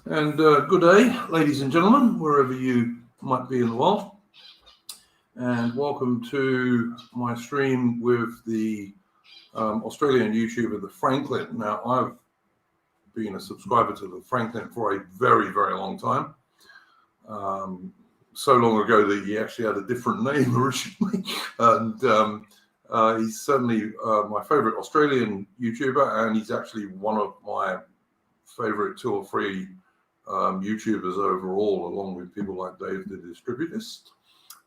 And good day, ladies and gentlemen, wherever you might be in the world. And welcome to my stream with the Australian YouTuber, The Franklin. Now, I've been a subscriber to The Franklin for a very, very long time. So long ago that he actually had a different name originally. And he's certainly my favorite Australian YouTuber, and he's actually one of my favorite 2 or 3 YouTubers overall, along with people like Dave the Distributist.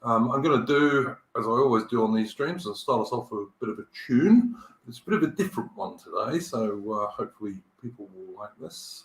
I'm going to do, as I always do on these streams, I'll start us off with a bit of a tune. It's a bit of a different one today, so hopefully people will like this.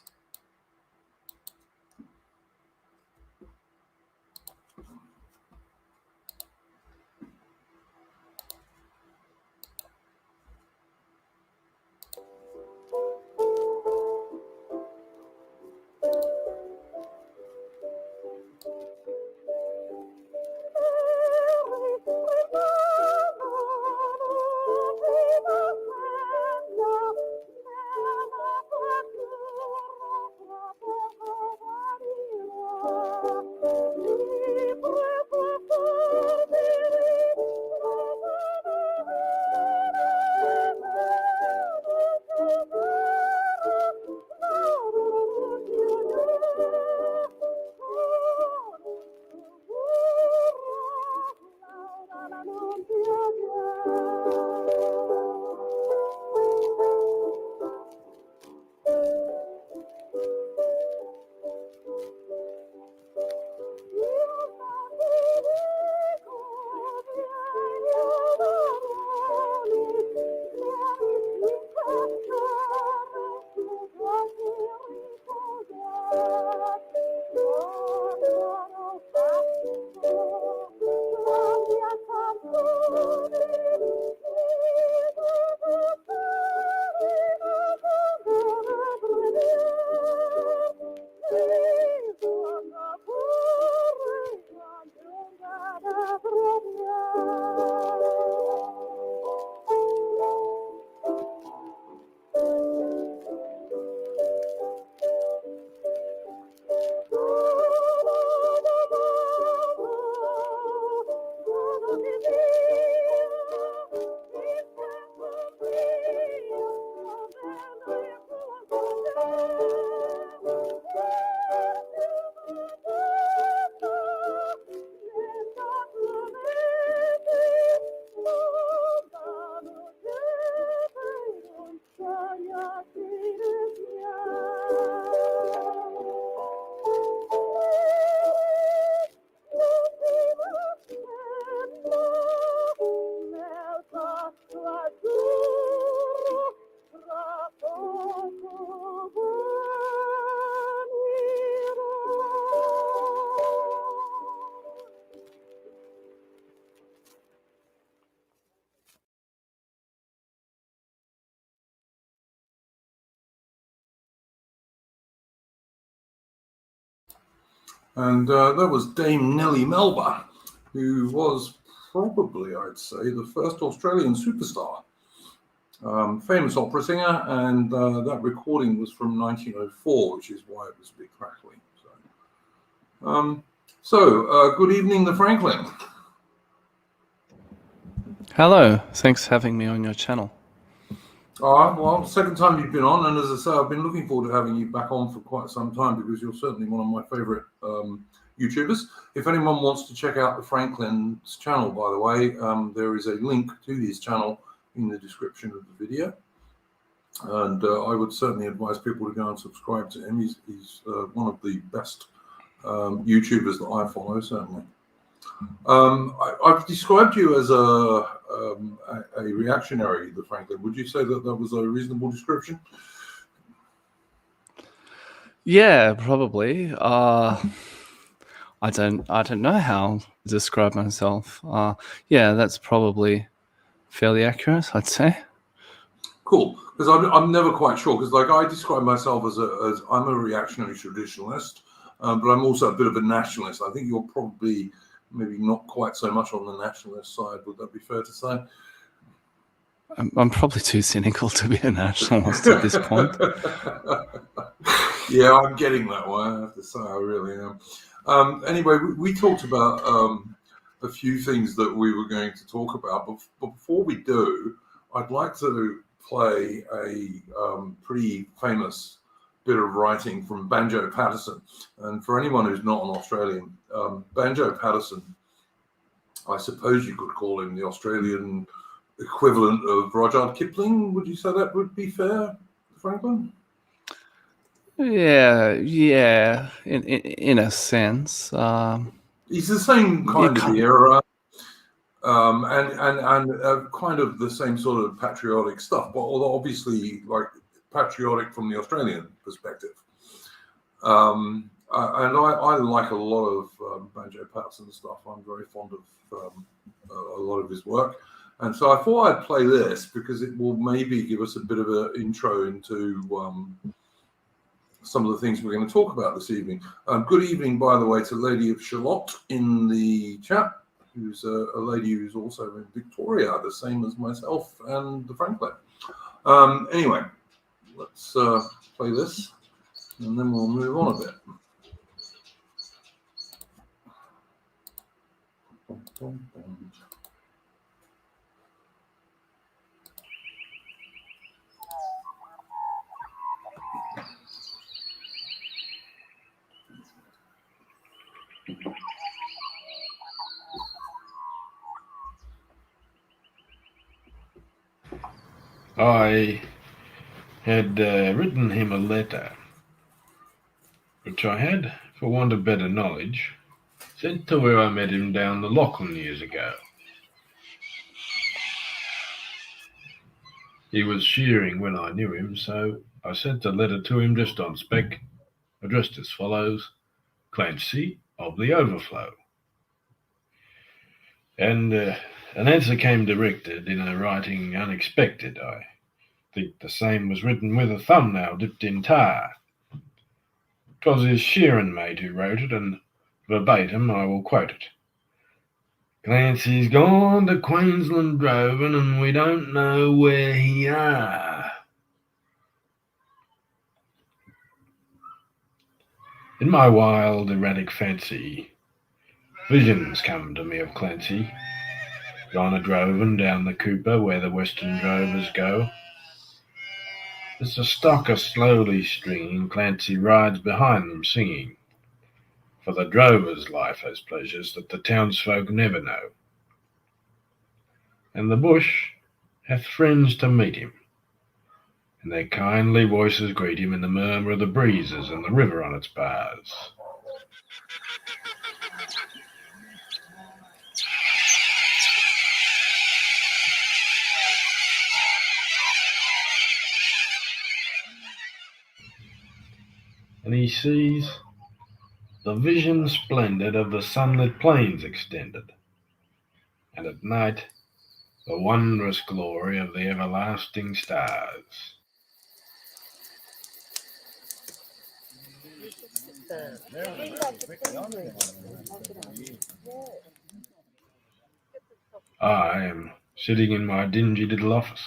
And that was Dame Nellie Melba, who was probably, I'd say, the first Australian superstar. Famous opera singer, and that recording was from 1904, which is why it was a bit crackly. So, good evening, The Franklin. Hello, thanks for having me on your channel. Well, second time you've been on, and as I say, I've been looking forward to having you back on for quite some time because you're certainly one of my favorite YouTubers. If anyone wants to check out The Franklin's channel, by the way, there is a link to his channel in the description of the video. And I would certainly advise people to go and subscribe to him. He's one of the best YouTubers that I follow, certainly. I've described you as a reactionary, The Franklin. Would you say that that was a reasonable description? Yeah, probably. I don't know how to describe myself. Yeah, that's probably fairly accurate, I'd say. Cool, because I'm never quite sure. Because like I describe myself as I'm a reactionary traditionalist, but I'm also a bit of a nationalist. I think you're probably maybe not quite so much on the nationalist side. Would that be fair to say? I'm probably too cynical to be a nationalist at this point. Yeah, I'm getting that one. I have to say, I really am. Anyway, we talked about a few things that we were going to talk about, but before we do, I'd like to play a pretty famous bit of writing from Banjo Paterson. And for anyone who's not an Australian, Banjo Paterson, I suppose you could call him the Australian equivalent of Rudyard Kipling. Would you say that would be fair, Franklin? Yeah, in a sense. He's the same kind of era, and kind of the same sort of patriotic stuff, but although obviously like patriotic from the Australian perspective. And I like a lot of Banjo Paterson stuff. I'm very fond of a lot of his work. And so I thought I'd play this because it will maybe give us a bit of an intro into some of the things we're going to talk about this evening. Good evening, by the way, to Lady of Charlotte in the chat, who's a lady who's also in Victoria, the same as myself and the Franklin. Anyway, let's play this, and then we'll move on a bit. I had written him a letter, which I had, for want of better knowledge, sent to where I met him down the Lachlan years ago. He was shearing when I knew him, so I sent a letter to him just on spec, addressed as follows: Clancy of the Overflow. And an answer came directed in a writing unexpected. I think the same was written with a thumbnail dipped in tar. 'Twas his shearing mate who wrote it, and verbatim I will quote it. Clancy's gone to Queensland droving, and we don't know where he are. In my wild, erratic fancy, visions come to me of Clancy, gone a droving down the Cooper where the western drovers go. As the stock are slowly stringing, Clancy rides behind them singing, for the drover's life has pleasures that the townsfolk never know. And the bush hath friends to meet him, and their kindly voices greet him in the murmur of the breezes and the river on its bars. And he sees the vision splendid of the sunlit plains extended, and at night the wondrous glory of the everlasting stars. I am sitting in my dingy little office,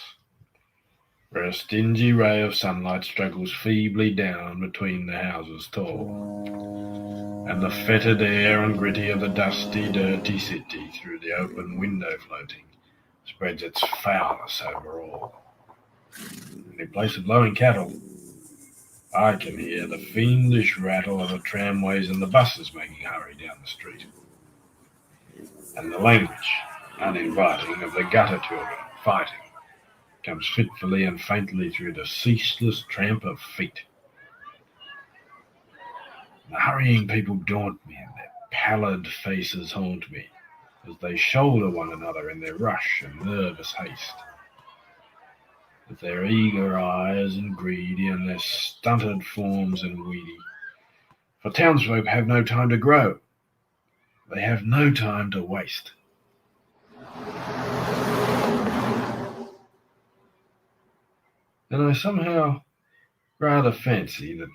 where a stingy ray of sunlight struggles feebly down between the houses tall, and the fetid air and gritty of the dusty, dirty city through the open window floating spreads its foulness over all. And in place of lowing cattle, I can hear the fiendish rattle of the tramways and the buses making hurry down the street, and the language, uninviting, of the gutter children fighting comes fitfully and faintly through the ceaseless tramp of feet. The hurrying people daunt me, and their pallid faces haunt me, as they shoulder one another in their rush and nervous haste, with their eager eyes and greedy, and their stunted forms and weedy. For townsfolk have no time to grow. They have no time to waste. And I somehow rather fancy that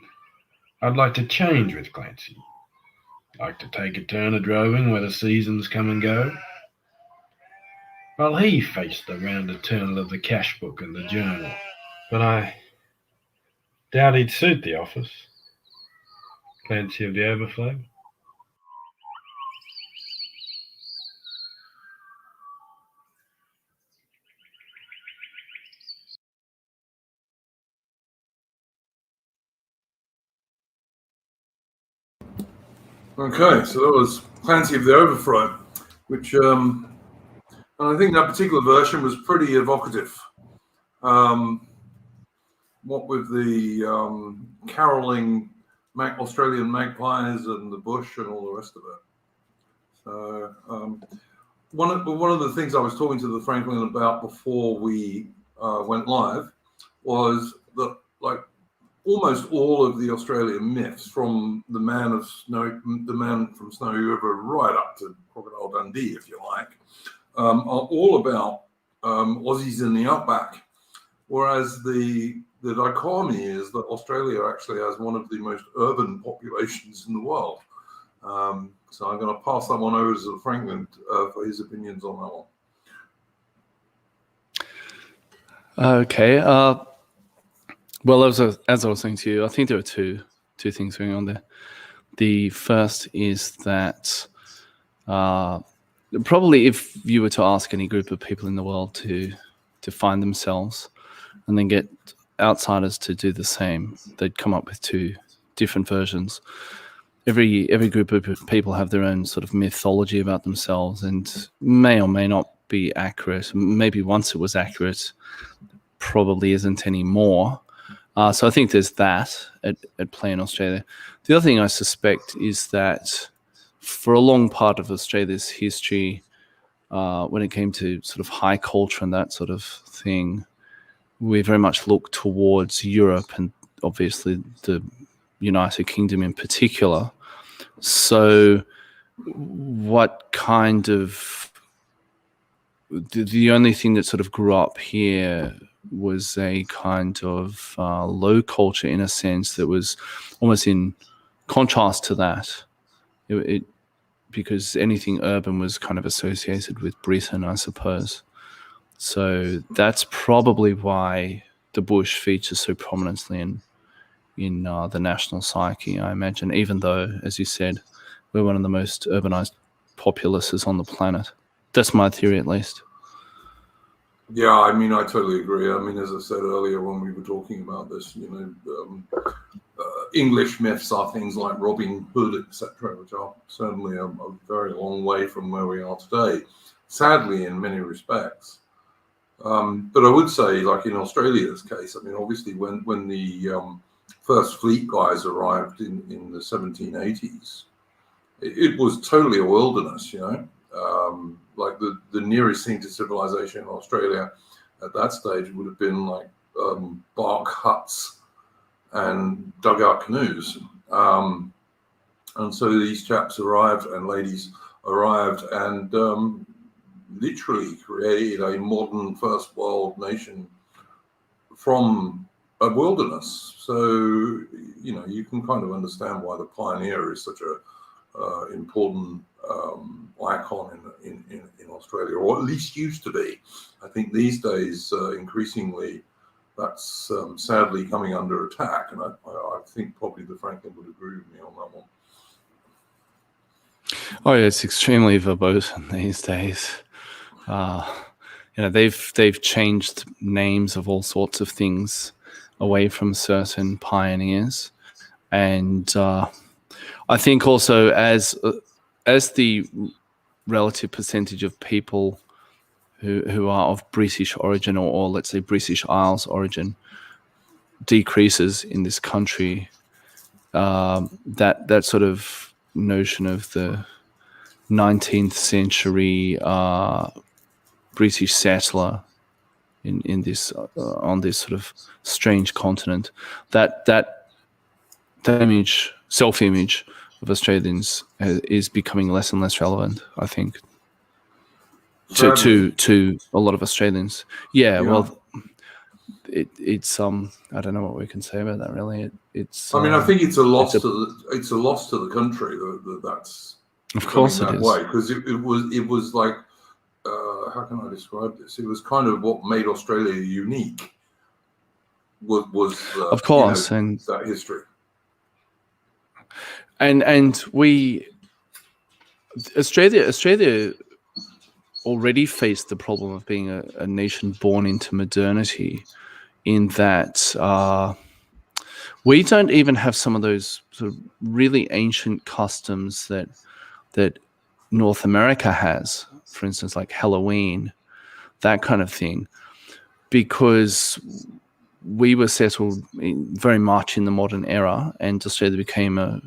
I'd like to change with Clancy. Like to take a turn a droving where the seasons come and go, while he faced the round eternal of the cash book and the journal. But I doubt he'd suit the office. Plenty of the overflow. Okay, so that was Clancy of the Overthrow, which, and I think that particular version was pretty evocative. What with the caroling Australian magpies and the bush and all the rest of it. So one of the things I was talking to the Franklin about before we went live was that, like, almost all of the Australian myths, from the man from Snowy River right up to Crocodile Dundee, if you like, are all about Aussies in the outback. Whereas the dichotomy is that Australia actually has one of the most urban populations in the world. So I'm going to pass that one over to Franklin for his opinions on that one. Okay. Well, as I was saying to you, I think there are two things going on there. The first is that probably if you were to ask any group of people in the world to find themselves and then get outsiders to do the same, they'd come up with two different versions. Every group of people have their own sort of mythology about themselves and may or may not be accurate. Maybe once it was accurate, probably isn't anymore. So I think there's that at play in Australia. The other thing I suspect is that for a long part of Australia's history, when it came to sort of high culture and that sort of thing, we very much looked towards Europe and obviously the United Kingdom in particular. So what kind of... The only thing that sort of grew up here was a kind of low culture, in a sense, that was almost in contrast to that. Because anything urban was kind of associated with Britain, I suppose. So that's probably why the bush features so prominently in the national psyche, I imagine, even though, as you said, we're one of the most urbanized populaces on the planet. That's my theory, at least. Yeah, I mean, I totally agree. I mean, as I said earlier when we were talking about this, English myths are things like Robin Hood, etc., which are certainly a very long way from where we are today, sadly, in many respects. But I would say, like in Australia's case, I mean, obviously, when the first fleet guys arrived in the 1780s, it was totally a wilderness, like the nearest thing to civilization in Australia at that stage would have been like bark huts and dugout canoes. And so these chaps arrived and ladies arrived and literally created a modern first world nation from a wilderness. So, you can kind of understand why the pioneer is such a important icon in Australia, or at least used to be. I think these days, increasingly, that's sadly coming under attack, and I think probably the Franklin would agree with me on that one. Oh yeah, it's extremely verboten these days. They've changed names of all sorts of things away from certain pioneers, and I think also as the relative percentage of people who are of British origin or let's say British Isles origin decreases in this country, that sort of notion of the 19th century British settler in this on this sort of strange continent, that image, self-image of Australians is becoming less and less relevant, I think, to a lot of Australians. Yeah. Well, it's I don't know what we can say about that, really. It's I mean, I think it's a loss to the country that's of course that it is way, because it was like how can I describe this? It was kind of what made Australia unique. Was of course, and that history. And Australia already faced the problem of being a nation born into modernity, in that we don't even have some of those sort of really ancient customs that North America has, for instance, like Halloween, that kind of thing, because we were settled very much in the modern era, and Australia became a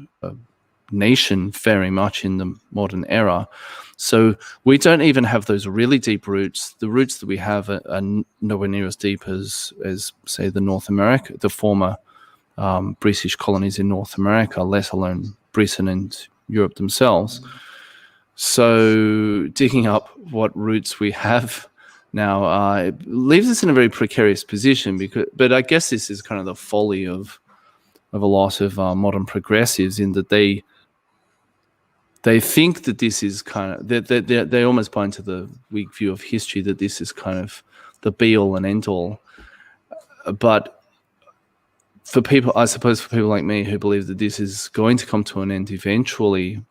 nation very much in the modern era. So we don't even have those really deep roots. The roots that we have are nowhere near as deep as say the former British colonies in North America, let alone Britain and Europe themselves. So digging up what roots we have now it leaves us in a very precarious position, but I guess this is kind of the folly of a lot of modern progressives, in that they think that this is kind of they almost buy into the weak view of history, that this is kind of the be all and end all. But for people like me who believe that this is going to come to an end eventually,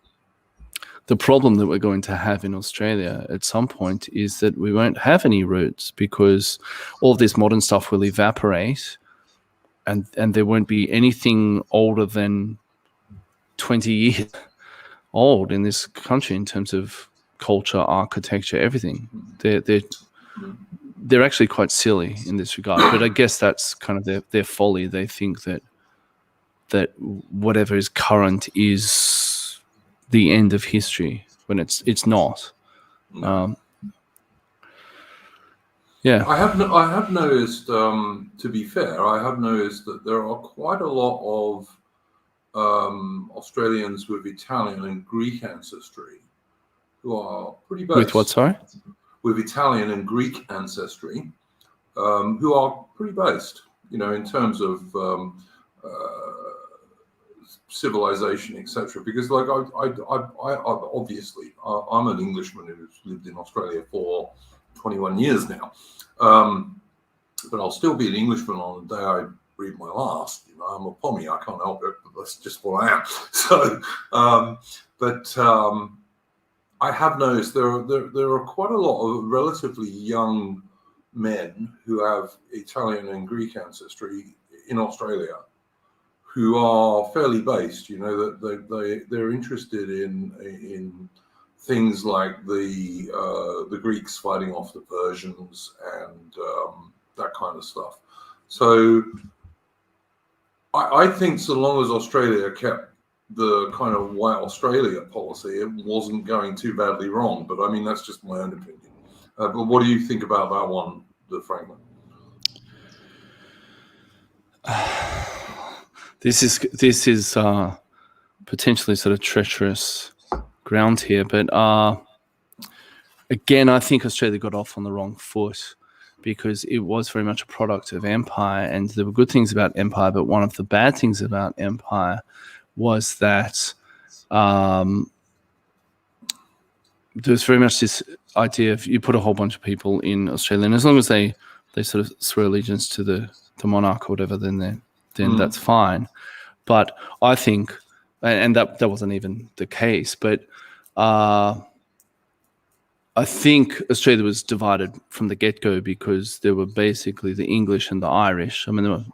the problem that we're going to have in Australia at some point is that we won't have any roots, because all of this modern stuff will evaporate, and there won't be anything older than 20 years old in this country in terms of culture, architecture, everything. They're actually quite silly in this regard, but I guess that's kind of their folly. They think that whatever is current is the end of history, when it's not. Yeah, I have noticed. To be fair, I have noticed that there are quite a lot of Australians with Italian and Greek ancestry who are pretty based. With what, sorry? With Italian and Greek ancestry, who are pretty based, in terms of civilization, etc. Because, like, I obviously, I'm an Englishman who's lived in Australia for 21 years now, but I'll still be an Englishman on the day I read my last. I'm a Pommy, I can't help it, but that's just what I am. So, I have noticed there are quite a lot of relatively young men who have Italian and Greek ancestry in Australia, who are fairly based. That they're interested in things like the Greeks fighting off the Persians and that kind of stuff. So I think so long as Australia kept the kind of white Australia policy, it wasn't going too badly wrong. But I mean, that's just my own opinion. But what do you think about that one, Franklin? This is potentially sort of treacherous ground here, but again, I think Australia got off on the wrong foot, because it was very much a product of empire, and there were good things about empire, but one of the bad things about empire was that there's very much this idea of you put a whole bunch of people in Australia, and as long as they sort of swear allegiance to the monarch or whatever, then that's fine. But I think, and that wasn't even the case, but I think Australia was divided from the get-go, because there were basically the English and the Irish. I mean, there were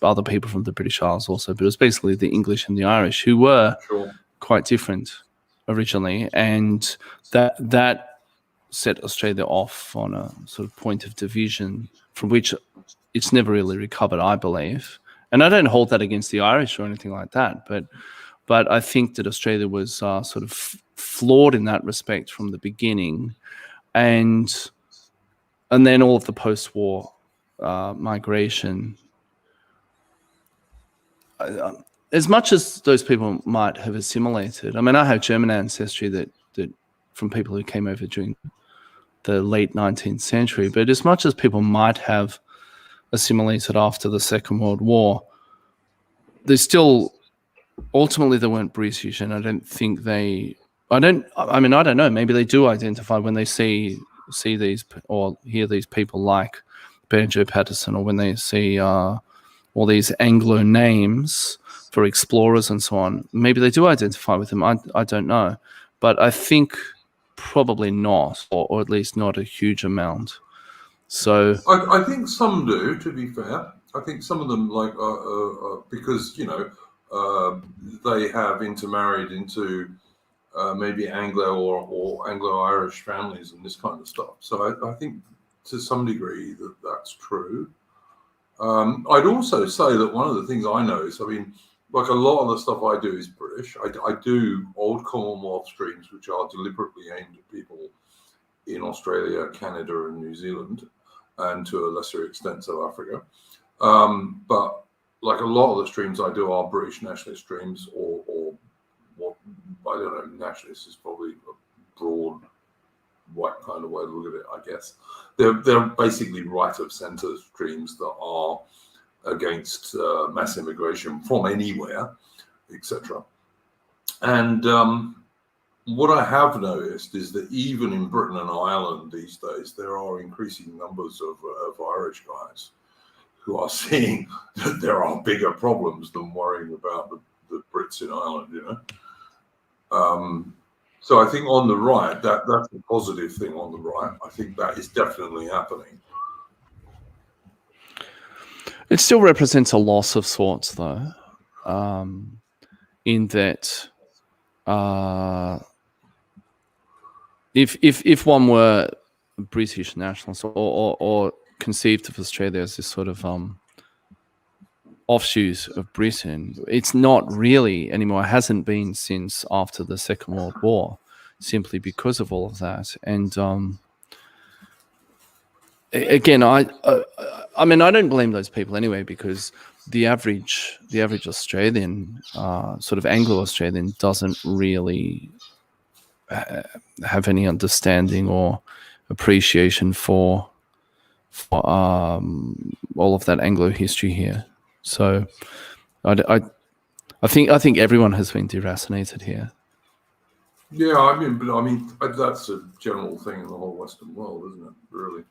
other people from the British Isles also, but it was basically the English and the Irish, who were quite different originally, and that set Australia off on a sort of point of division from which it's never really recovered, I believe. And I don't hold that against the Irish or anything like that, but I think that Australia was sort of flawed in that respect from the beginning, and then all of the post-war migration. As much as those people might have assimilated, I mean, I have German ancestry that from people who came over during the late 19th century, but as much as people might have assimilated after the Second World War, they still, ultimately, they weren't British, and I don't think I don't know, maybe they do identify when they see these or hear these people like Banjo Paterson, or when they see all these Anglo names for explorers and so on, maybe they do identify with them. I don't know. But I think probably not, or at least not a huge amount. So I think some do, to be fair. I think some of them, like, because, they have intermarried into maybe Anglo or Anglo-Irish families and this kind of stuff. So I think to some degree that's true. I'd also say that one of the things I notice, I mean, like a lot of the stuff I do is British. I do old Commonwealth streams, which are deliberately aimed at people in Australia, Canada, and New Zealand, and to a lesser extent South Africa. But like a lot of the streams I do are British nationalist streams, or what, I don't know, nationalist is probably a broad white kind of way to look at it, I guess. They're basically right of centre streams that are against mass immigration from anywhere, etc. And what I have noticed is that even in Britain and Ireland these days, there are increasing numbers of Irish guys who are seeing that there are bigger problems than worrying about the Brits in Ireland, So I think on the right, that's a positive thing on the right. I think that is definitely happening. it still represents a loss of sorts, though, in that if one were a British nationalist or conceived of Australia as this sort of offshoot of Britain, it's not really anymore. It hasn't been since after the Second World War, simply because of all of that. And again, I mean, I don't blame those people anyway, because the average Australian, sort of Anglo-Australian, doesn't really have any understanding or appreciation for all of that Anglo history here. So I think everyone has been deracinated here. Yeah, I mean, that's a general thing in the whole Western world, isn't it? Really.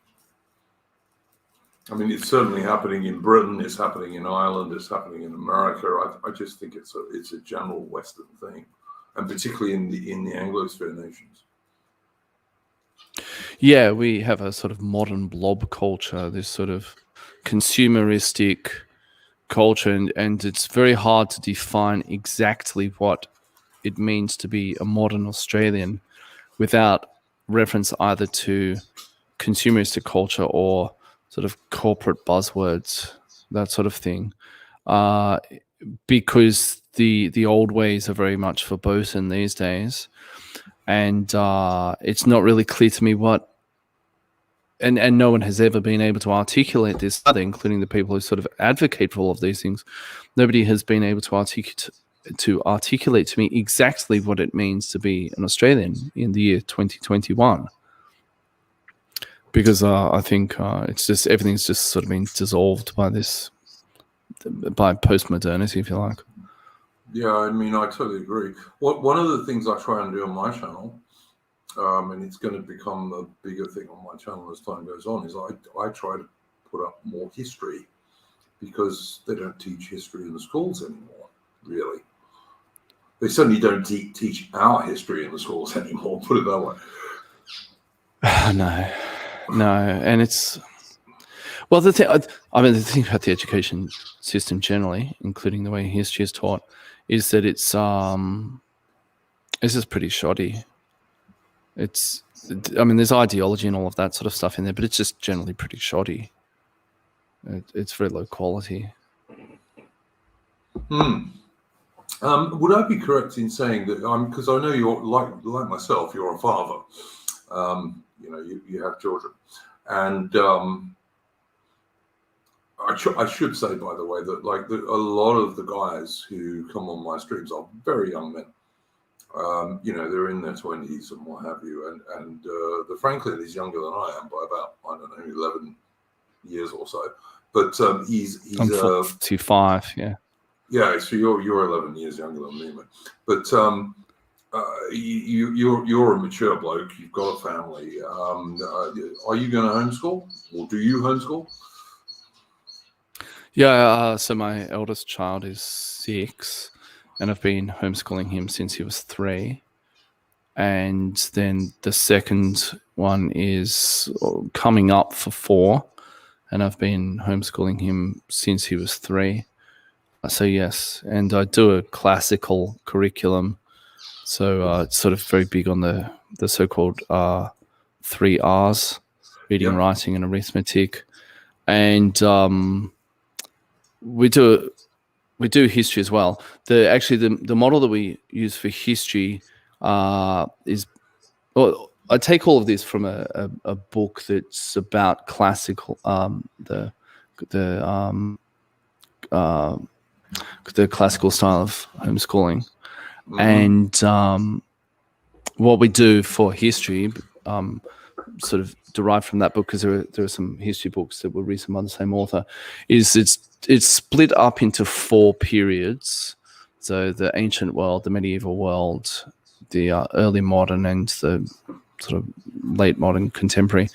I mean, it's certainly happening in Britain. It's happening in Ireland. It's happening in America. I just think it's a general Western thing, and particularly in the Anglosphere nations. Yeah, we have a sort of modern blob culture, this sort of consumeristic culture, and it's very hard to define exactly what it means to be a modern Australian without reference either to consumeristic culture or sort of corporate buzzwords, that sort of thing, because the old ways are very much verboten these days, and it's not really clear to me what. And no one has ever been able to articulate this either, including the people who sort of advocate for all of these things. Nobody has been able to articulate to me exactly what it means to be an Australian in the year 2021. Because I think it's just everything's just sort of been dissolved by postmodernity, if you like. Yeah, I mean, I totally agree. One of the things I try and do on my channel, and it's going to become a bigger thing on my channel as time goes on, is I try to put up more history, because they don't teach history in the schools anymore, really. They certainly don't teach our history in the schools anymore, put it that way. No, and it's, well, the thing about the education system generally, including the way history is taught, is that it's just pretty shoddy. There's ideology and all of that sort of stuff in there, but it's just generally pretty shoddy. It's very low quality. Would I be correct in saying that, because I know you're like myself, you're a father. You have children, and I should say, by the way, that a lot of the guys who come on my streams are very young men. They're in their 20s and what have you, and the Franklin is younger than I am by about, I don't know, 11 years or so. But he's I'm 45, yeah. Yeah, so you're 11 years younger than me, man. But you're a mature bloke. You've got a family. Are you going to homeschool, or do you homeschool? Yeah, so my eldest child is 6, and I've been homeschooling him since he was 3. And then the second one is coming up for 4, and I've been homeschooling him since he was 3. So yes, and I do a classical curriculum. So it's sort of very big on the so-called 3 R's, reading, Yeah. writing, and arithmetic. And we do history as well. The model that we use for history is, well, I take all of this from a book that's about classical the classical style of homeschooling. And what we do for history, sort of derived from that book, because there are some history books that were written by the same author, is it's split up into 4 periods. So the ancient world, the medieval world, the early modern, and the sort of late modern contemporary.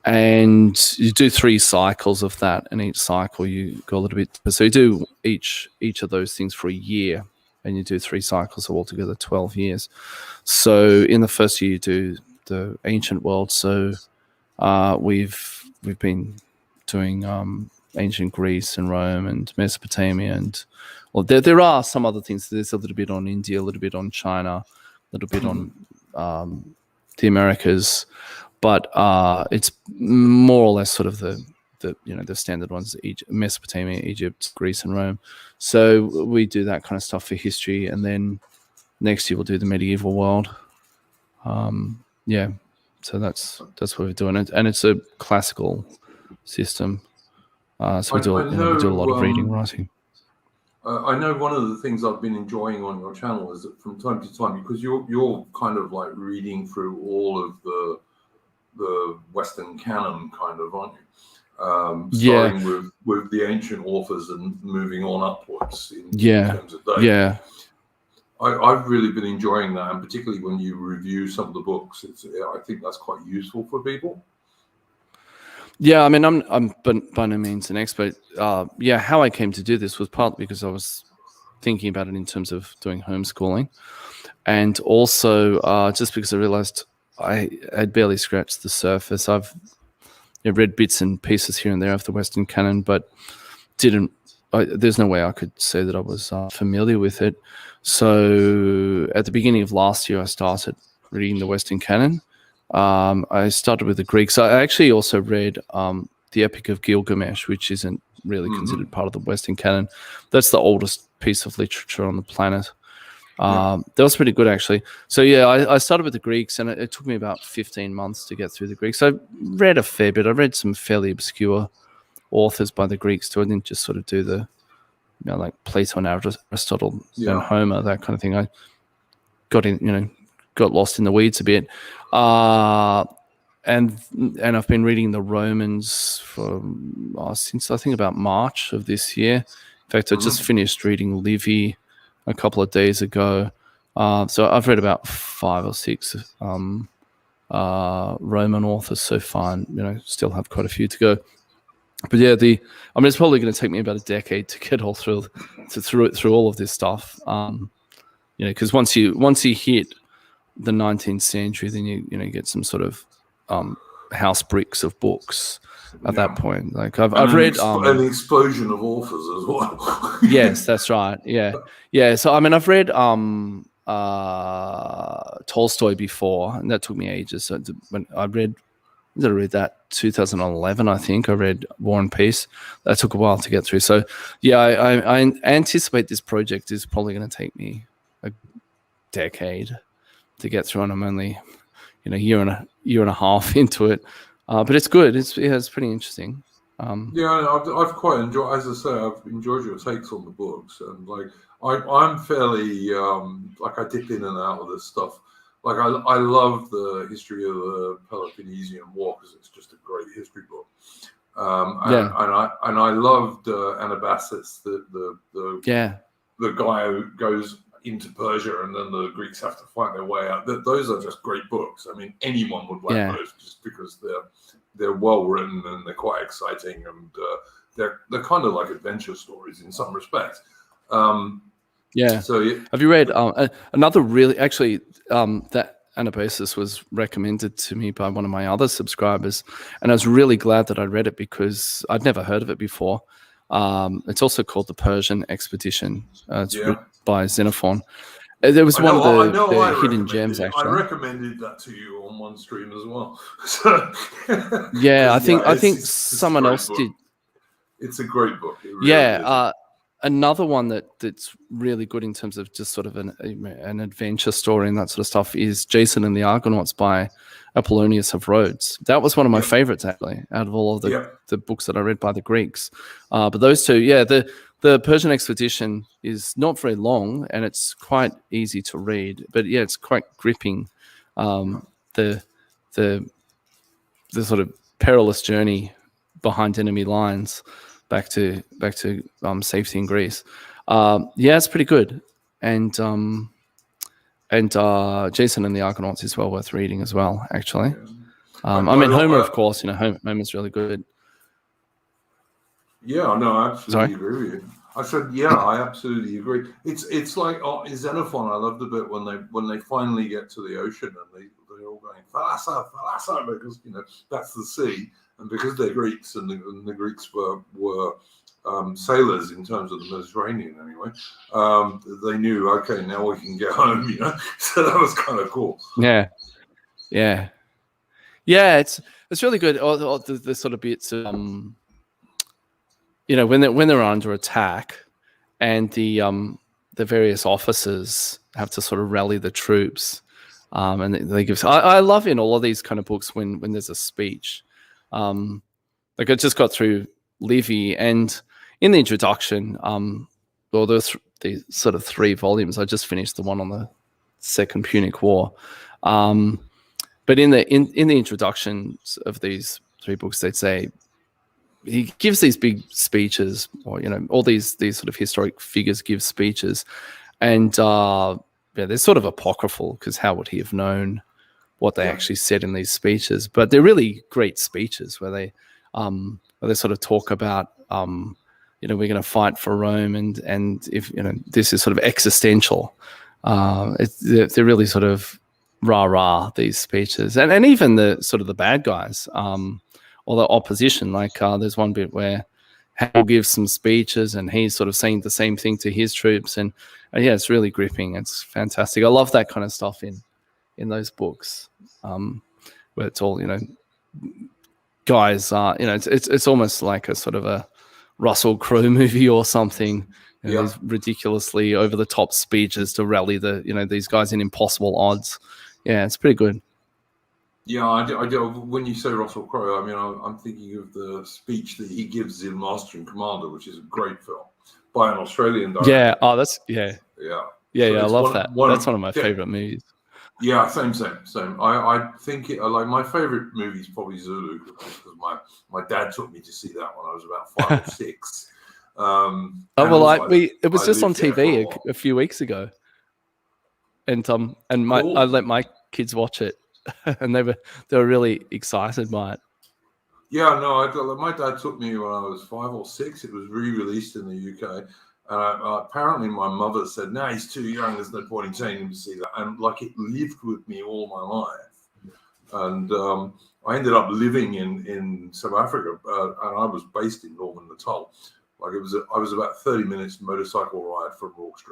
And you do 3 cycles of that, and each cycle you go a little bit. So you do each of those things for a year, and you do 3 cycles, so altogether 12 years. So in the first year you do the ancient world. So we've been doing ancient Greece and Rome and Mesopotamia, and well, there are some other things. There's a little bit on India, a little bit on China, a little bit on the Americas, but it's more or less sort of the standard ones: Mesopotamia, Egypt, Greece, and Rome. So we do that kind of stuff for history, and then next year we'll do the medieval world. So that's what we're doing, and it's a classical system. So we do a lot of reading, writing. I know one of the things I've been enjoying on your channel is that from time to time, because you're kind of like reading through all of the Western canon, kind of, aren't you? Starting with the ancient authors and moving on upwards in terms of date. Yeah. I've really been enjoying that, and particularly when you review some of the books, I think that's quite useful for people. Yeah, I mean, I'm by no means an expert. How I came to do this was partly because I was thinking about it in terms of doing homeschooling, and also just because I realized I had barely scratched the surface. I've read bits and pieces here and there of the Western canon, but there's no way I could say that I was familiar with it. So at the beginning of last year, I started reading the Western canon. I started with the Greeks. I actually also read the Epic of Gilgamesh, which isn't really considered part of the Western canon. That's the oldest piece of literature on the planet. That was pretty good, actually. So I started with the Greeks, and it took me about 15 months to get through the Greeks. I read a fair bit. I read some fairly obscure authors by the Greeks too. I didn't just sort of do the like Plato and Aristotle and Homer, that kind of thing. I got lost in the weeds a bit. And I've been reading the Romans since I think about March of this year. In fact, I just finished reading Livy a couple of days ago. So I've read about 5 or 6 Roman authors so far, and still have quite a few to go. But it's probably going to take me about a decade to get all through all of this stuff. Because once you hit the 19th century, then you get some sort of house bricks of books at that point. Like I've read an explosion of authors as well. Yes, that's right. Yeah. So I mean, I've read Tolstoy before, and that took me ages. So when I read that 2011, I think. I read War and Peace. That took a while to get through. So I anticipate this project is probably going to take me a decade to get through, and I'm only a year and a half into it. But it's good. It's pretty interesting. I've quite enjoyed. As I say, I've enjoyed your takes on the books, and like I'm fairly like I dip in and out of this stuff. Like I love the history of the Peloponnesian War because it's just a great history book. And I loved Anabasis, the guy who goes into Persia and then the Greeks have to fight their way out. Those are just great books. I mean, anyone would like those just because they're well written and they're quite exciting and they're kind of like adventure stories in some respects. Yeah. So have you read another really actually that Anabasis was recommended to me by one of my other subscribers, and I was really glad that I read it because I'd never heard of it before. It's also called The Persian Expedition. It's written by Xenophon. There was one of the hidden gems, actually. I recommended that to you on one stream as well. So, yeah, I think someone else did. It's a great book. It really is. Another one that's really good in terms of just sort of an adventure story and that sort of stuff is Jason and the Argonauts by Apollonius of Rhodes. That was one of my favorites, actually, out of all of the books that I read by the Greeks. But those two, the Persian Expedition is not very long and it's quite easy to read, but it's quite gripping. The sort of perilous journey behind enemy lines back to safety in Greece. It's pretty good, and Jason and the Argonauts is well worth reading as well. Actually, Homer, of course, Homer's really good. Yeah, no, I absolutely agree with you. I said, I absolutely agree. It's like Xenophon. I love the bit when they finally get to the ocean and they're all going Thalassa, Thalassa, because that's the sea. And because they're Greeks, and the Greeks were sailors in terms of the Mediterranean anyway, they knew, okay, now we can get home, So that was kind of cool. Yeah. It's really good. All the sort of bits, when they're under attack, and the various officers have to sort of rally the troops, and they give. I love in all of these kind of books when there's a speech. Like I just got through Livy, and in the introduction, there's the sort of 3 volumes. I just finished the one on the Second Punic War, but in the introductions of these 3 books, they'd say he gives these big speeches, or all these sort of historic figures give speeches, and they're sort of apocryphal because how would he have known what they actually said in these speeches? But they're really great speeches where they sort of talk about we're going to fight for Rome, and if this is sort of existential. They're really sort of rah these speeches, and even the sort of the bad guys or the opposition. Like there's one bit where Hannibal gives some speeches and he's sort of saying the same thing to his troops, and it's really gripping. It's fantastic. I love that kind of stuff in those books, where it's all guys. It's almost like a sort of a Russell Crowe movie or something. These ridiculously over the top speeches to rally these guys in impossible odds. Yeah, it's pretty good. Yeah, I do. When you say Russell Crowe, I'm thinking of the speech that he gives in Master and Commander, which is a great film by an Australian director. Yeah. Oh, that's yeah. So I love that. That's one of my favorite movies. Yeah, same. I think my favorite movie is probably Zulu, because my dad took me to see that when I was about 5 or 6. It was just on TV a few weeks ago, and cool. I let my kids watch it, and they were really excited by it. Yeah, no, my dad took me when I was 5 or 6. It was re-released in the UK. Apparently my mother said, no, he's too young, there's no point in taking him to see that. And it lived with me all my life. And I ended up living in South Africa, and I was based in Northern Natal. I was about 30 minutes motorcycle ride from Rorke's,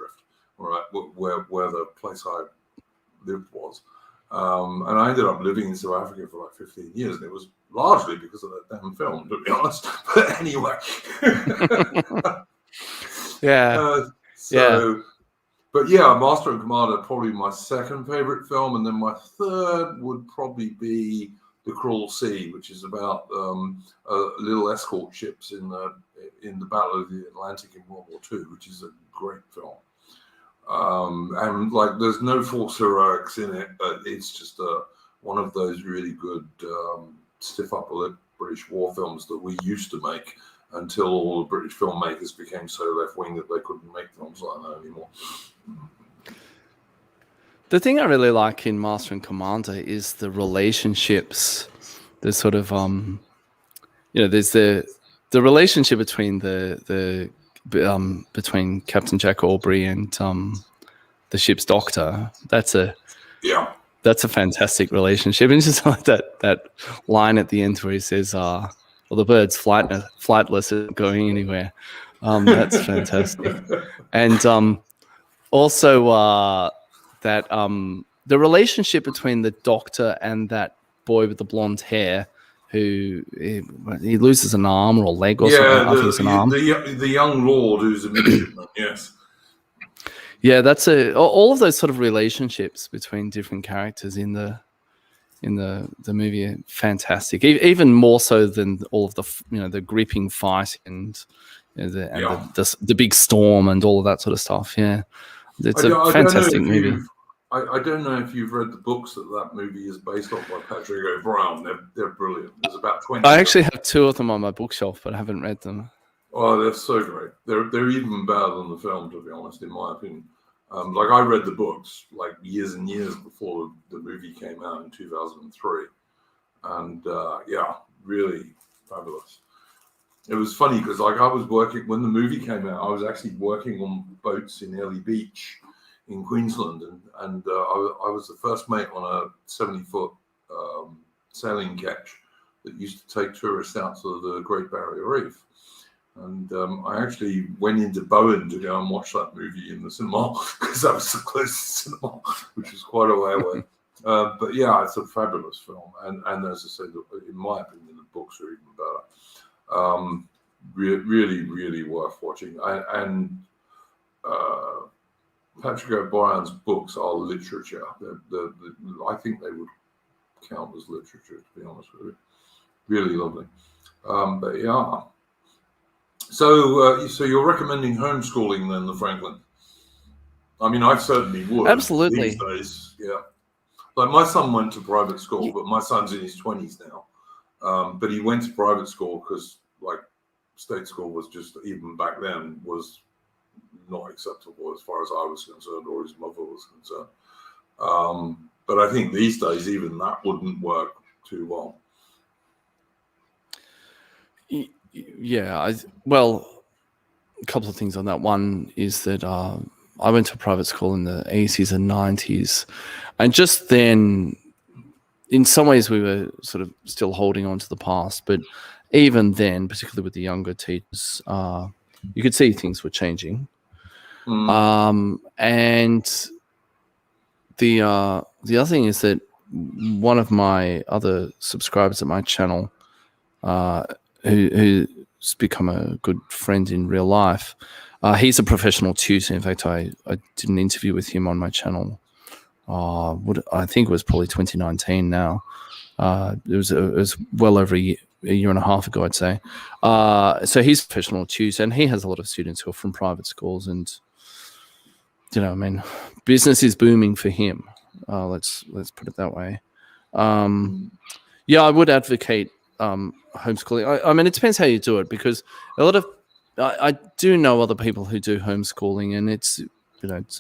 right, where the place I lived was. And I ended up living in South Africa for 15 years, and it was largely because of that damn film, to be honest. But anyway. But Master and Commander, probably my second favorite film, and then my third would probably be The Cruel Sea, which is about little escort ships in the Battle of the Atlantic in World War II, which is a great film. And there's no false heroics in it, but it's just one of those really good stiff upper lip British war films that we used to make, until all the British filmmakers became so left-wing that they couldn't make films like that anymore. The thing I really like in Master and Commander is the relationships. There's sort of, there's the relationship between between Captain Jack Aubrey and the ship's doctor, that's a fantastic relationship. And just like that line at the end where he says, well, the bird's flightless, isn't going anywhere. That's fantastic. And also that the relationship between the doctor and that boy with the blonde hair, who he loses an arm or a leg or something. I think it's an arm. The young lord who's a midshipman. Yes. Yeah, that's all of those sort of relationships between different characters in the movie are fantastic. Even more so than all of the gripping fight and the big storm and all of that sort of stuff. Yeah, it's a fantastic movie. I don't know if you've read the books that movie is based on by Patrick O'Brien. They're brilliant. There's about 20. I actually have 2 of them on my bookshelf, but I haven't read them. Oh, they're so great. They're even better than the film, to be honest, in my opinion. Like I read the books like years and years before the movie came out in 2003, and really fabulous. It was funny because like I was working when the movie came out. I was actually working on boats in Early Beach in Queensland, and I was the first mate on a 70-foot sailing ketch that used to take tourists out to the Great Barrier Reef. And I actually went into Bowen to go and watch that movie in the cinema because that was the closest cinema, which was quite a way away. But yeah, it's a fabulous film, and as I said, in my opinion, the books are even better. Really, really worth watching. And Patrick O'Brien's books are literature. I think they would count as literature, to be honest with you. Really lovely. But yeah. So you're recommending homeschooling then, the Franklin? I mean, I certainly would. Absolutely. These days, yeah. Like my son went to private school, but my son's in his 20s now. But he went to private school because, like, state school was just, even back then, was not acceptable as far as I was concerned or his mother was concerned. But I think these days, even that wouldn't work too well. Yeah, well, a couple of things on that. One is that I went to private school in the 80s and 90s, and just then, in some ways, we were sort of still holding on to the past. But even then, particularly with the younger teachers, you could see things were changing. And the other thing is that one of my other subscribers at my channel, who's become a good friend in real life. He's a professional tutor. In fact, I did an interview with him on my channel. I think it was probably 2019 now. It was well over a year and a half ago, I'd say. So he's a professional tutor, and he has a lot of students who are from private schools. And, you know, I mean, business is booming for him. Let's put it that way. Yeah, I would advocate homeschooling. I mean, it depends how you do it, because a lot of I do know other people who do homeschooling, and it's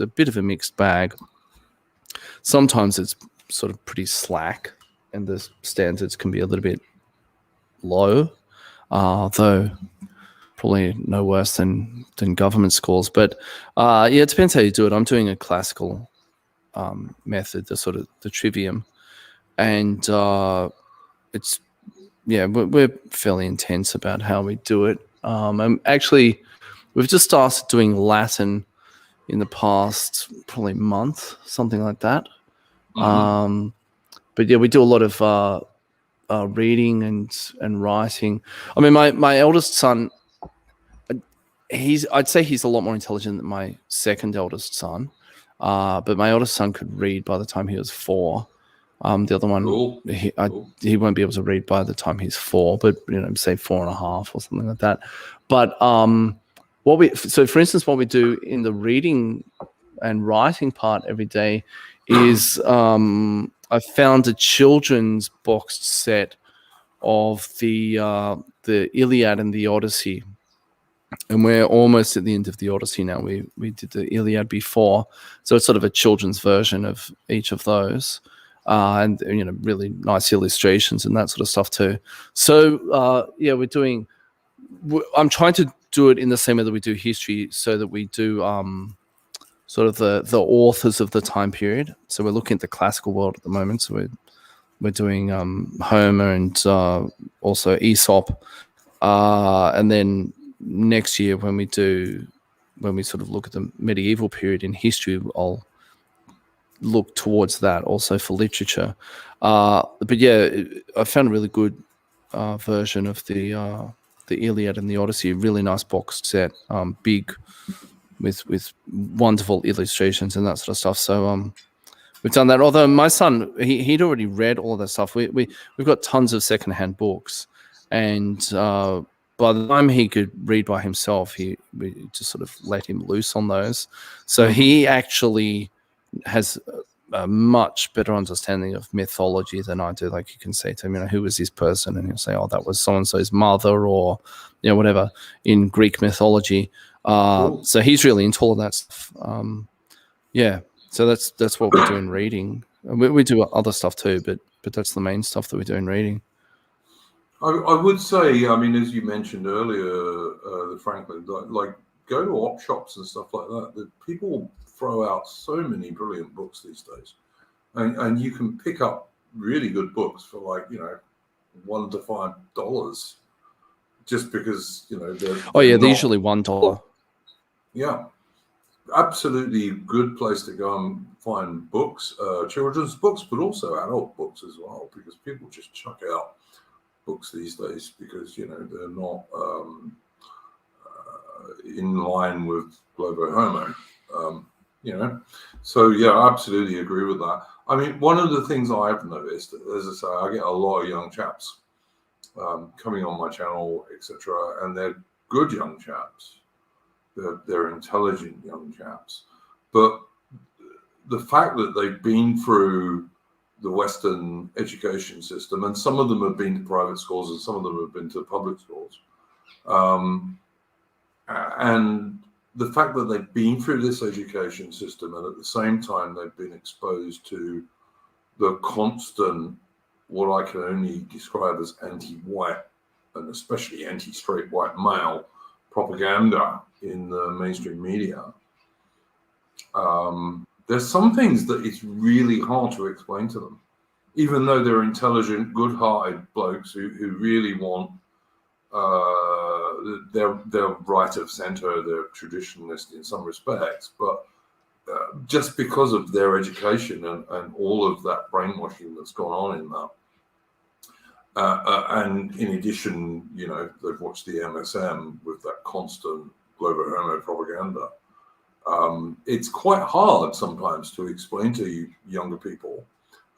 a bit of a mixed bag. Sometimes it's sort of pretty slack, and the standards can be a little bit low, though probably no worse than government schools. But yeah, it depends how you do it. I'm doing a classical method, the trivium, and it's. Yeah, we're fairly intense about how we do it. And actually, we've just started doing Latin in the past probably month, something like that. But yeah, we do a lot of reading and writing. I mean, my eldest son, I'd say he's a lot more intelligent than my second eldest son. But my eldest son could read by the time he was 4. The other one, he won't be able to read by the time he's 4, but say 4.5 or something like that. But for instance, what we do in the reading and writing part every day is I found a children's boxed set of the Iliad and the Odyssey, and we're almost at the end of the Odyssey now. We did the Iliad before, so it's sort of a children's version of each of those. And really nice illustrations and that sort of stuff too. So yeah, we're doing I'm trying to do it in the same way that we do history, so that we do sort of the authors of the time period. So we're looking at the classical world at the moment. So we're doing Homer and also Aesop, and then next year when we sort of look at the medieval period in history, I'll look towards that also for literature. But yeah, I found a really good version of the Iliad and the Odyssey. Really nice box set, big, with wonderful illustrations and that sort of stuff. So we've done that. Although my son, he'd already read all of that stuff. We've got tons of secondhand books, and by the time he could read by himself, we just sort of let him loose on those. So he actually has a much better understanding of mythology than I do. Like, you can say to him, who was this person? And he'll say, oh, that was so-and-so's mother, or, whatever, in Greek mythology. Cool. So he's really into all of that stuff. Yeah. So that's what we do in reading. We do other stuff too, but that's the main stuff that we do in reading. I would say, as you mentioned earlier, the Franklin, like, go to op shops and stuff like that. The people throw out so many brilliant books these days, and you can pick up really good books for like $1 to $5, just because they're usually $1. Yeah, absolutely good place to go and find books, children's books, but also adult books as well, because people just chuck out books these days because they're not in line with Globo Homo. So yeah, I absolutely agree with that. One of the things I've noticed, as I say, I get a lot of young chaps coming on my channel, etc., and they're good young chaps. They're intelligent young chaps, but the fact that they've been through the Western education system, and some of them have been to private schools and some of them have been to public schools, and the fact that they've been through this education system, and at the same time they've been exposed to the constant, what I can only describe as anti-white and especially anti-straight white male propaganda in the mainstream media, there's some things that it's really hard to explain to them, even though they're intelligent, good-hearted blokes who really want they're right of center, they're traditionalist in some respects, but just because of their education and all of that brainwashing that's gone on in that, and in addition, they've watched the MSM with that constant Globo Homo propaganda. It's quite hard sometimes to explain to younger people,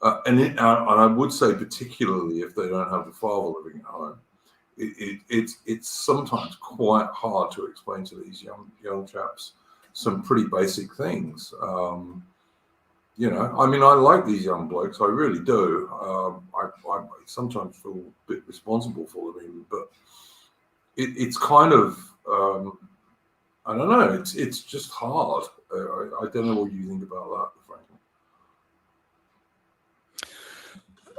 and I would say particularly if they don't have the father living at home. It's sometimes quite hard to explain to these young chaps some pretty basic things. I like these young blokes, I really do. I sometimes feel a bit responsible for them, even, but it's kind of I don't know. It's just hard. I don't know what you think about that, Franklin.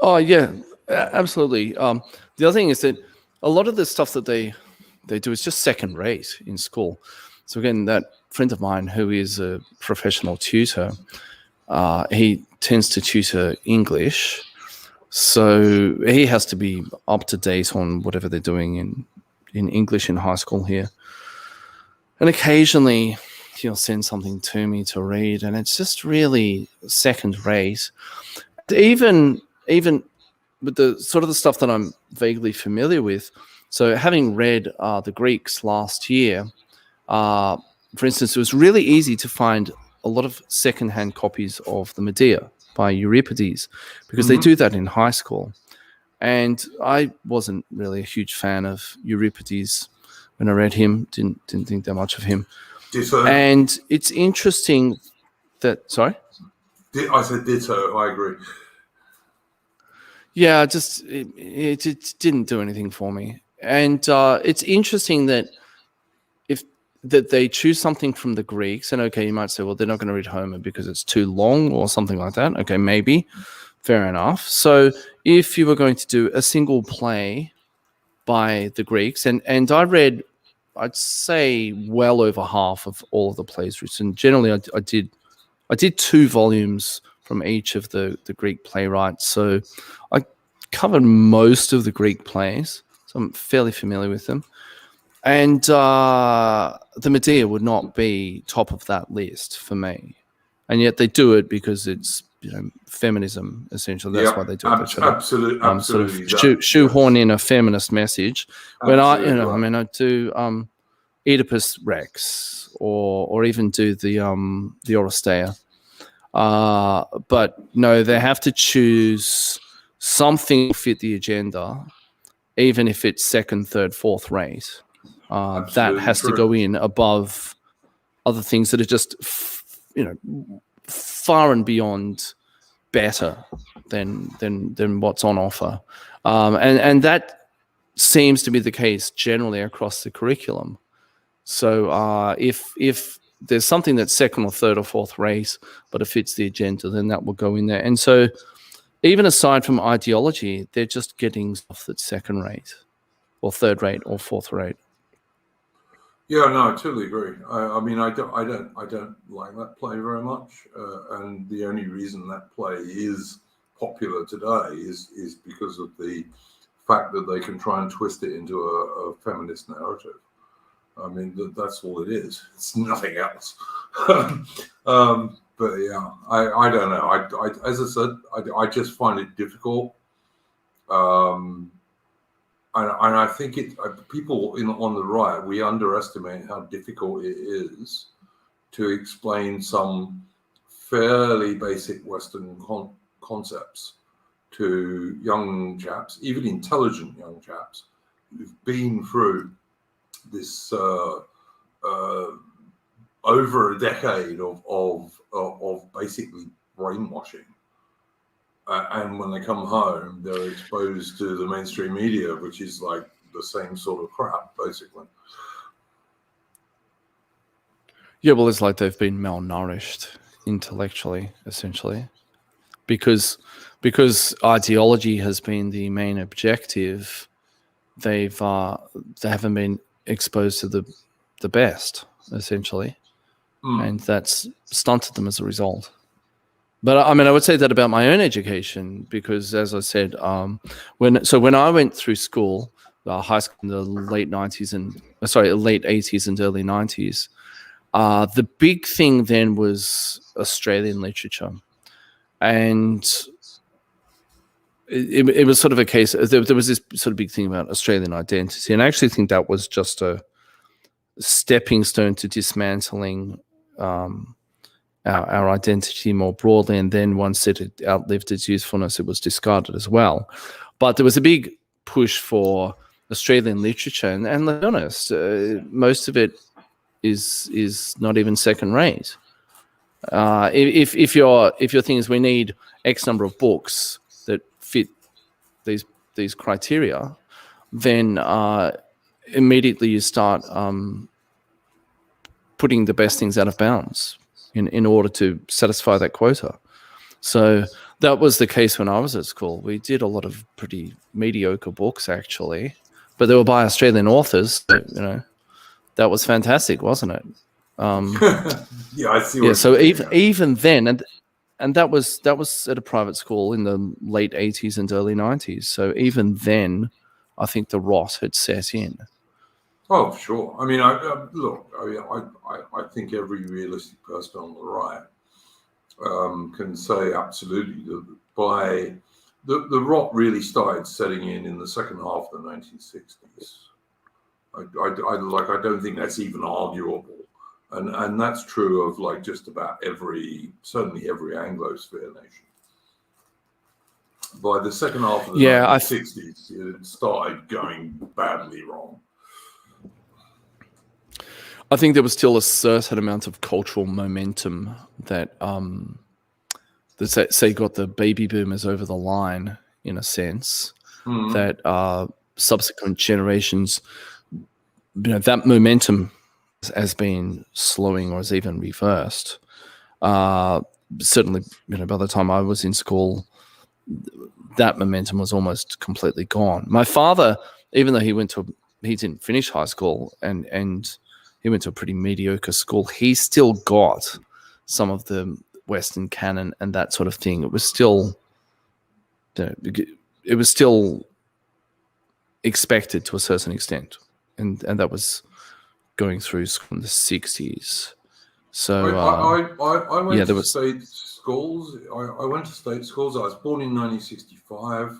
Oh yeah, absolutely. The other thing is that a lot of the stuff that they do is just second rate in school. So again, that friend of mine who is a professional tutor, he tends to tutor English, so he has to be up to date on whatever they're doing in English in high school here. And occasionally he'll send something to me to read, and it's just really second rate. Even with the sort of the stuff that I'm vaguely familiar with. So having read the Greeks last year, for instance, it was really easy to find a lot of secondhand copies of the Medea by Euripides, because they do that in high school. And I wasn't really a huge fan of Euripides when I read him. Didn't think that much of him. Ditto. And it's interesting that, sorry? I said ditto, I agree. Yeah, just it didn't do anything for me. And it's interesting that that they choose something from the Greeks, and okay, you might say, well, they're not going to read Homer because it's too long or something like that. Okay, maybe, fair enough. So if you were going to do a single play by the Greeks, and I read, I'd say, well over half of all of the plays written. Generally, I did 2 volumes from each of the Greek playwrights, so I covered most of the Greek plays, so I'm fairly familiar with them. And the Medea would not be top of that list for me, and yet they do it because it's feminism essentially. That's why they do it. Absolutely, sort of shoehorn in a feminist message. When I do Oedipus Rex or even do the Oresteia. But no, they have to choose something to fit the agenda, even if it's second, third, fourth rate. That has to go in above other things that are just, far and beyond better than what's on offer. And that seems to be the case generally across the curriculum. So if there's something that's second or third or fourth rate, but it fits the agenda, then that will go in there. And so even aside from ideology, they're just getting stuff that's second rate or third rate or fourth rate. Yeah, no, I totally agree. I mean, I don't like that play very much, and the only reason that play is popular today is because of the fact that they can try and twist it into a feminist narrative. I mean, that's all it is. It's nothing else. But yeah, I don't know. I as I said, I just find it difficult. And I think people on the right, we underestimate how difficult it is to explain some fairly basic Western concepts to young chaps, even intelligent young chaps, who've been through this over a decade of basically brainwashing. And when they come home, they're exposed to the mainstream media, which is like the same sort of crap, basically. Yeah, well, it's like they've been malnourished intellectually, essentially, because ideology has been the main objective. They haven't been exposed to the best, essentially, and that's stunted them as a result. But I mean, I would say that about my own education because, as I said, when I went through school, high school in the late 80s and early 90s, the big thing then was Australian literature, and it was sort of a case. There was this sort of big thing about Australian identity, and I actually think that was just a stepping stone to dismantling our identity more broadly, and then once it had outlived its usefulness, it was discarded as well. But there was a big push for Australian literature, and let's be honest, most of it is not even second rate. If your thing is we need X number of books that fit these criteria, then immediately you start putting the best things out of bounds in order to satisfy that quota. So that was the case when I was at school. We did a lot of pretty mediocre books, actually, but they were by Australian authors. So, that was fantastic, wasn't it? Yeah, I see. Yeah, so even then, and that was at a private school in the late 80s and early 90s. So even then, I think the rot had set in. Oh, sure. I mean, I think every realistic person on the right can say absolutely that by the rot really started setting in the second half of the 1960s. I don't think that's even arguable, and that's true of like just about certainly every Anglosphere nation. By the second half of the 1960s, it started going badly wrong. I think there was still a certain amount of cultural momentum that say got the baby boomers over the line in a sense, that subsequent generations, that momentum has been slowing or has even reversed. Certainly, by the time I was in school, that momentum was almost completely gone. My father even though he didn't finish high school and he went to a pretty mediocre school, he still got some of the Western canon and that sort of thing. It was still expected to a certain extent, and that was going through from the 60s. So I went to was state schools. I went to state schools. I was born in 1965.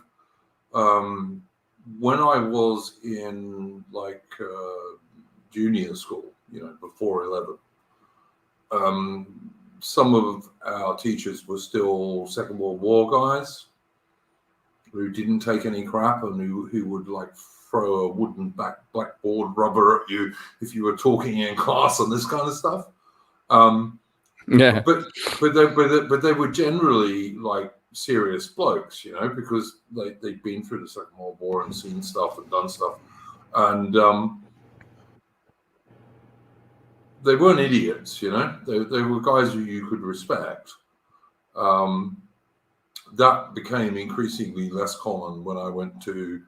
When I was in junior school, before 11, some of our teachers were still Second World War guys who didn't take any crap and who would throw a wooden blackboard rubber at you if you were talking in class and this kind of stuff. Yeah. But they were generally serious blokes, because they'd been through the Second World War and seen stuff and done stuff, and they weren't idiots, They were guys who you could respect. That became increasingly less common when I went to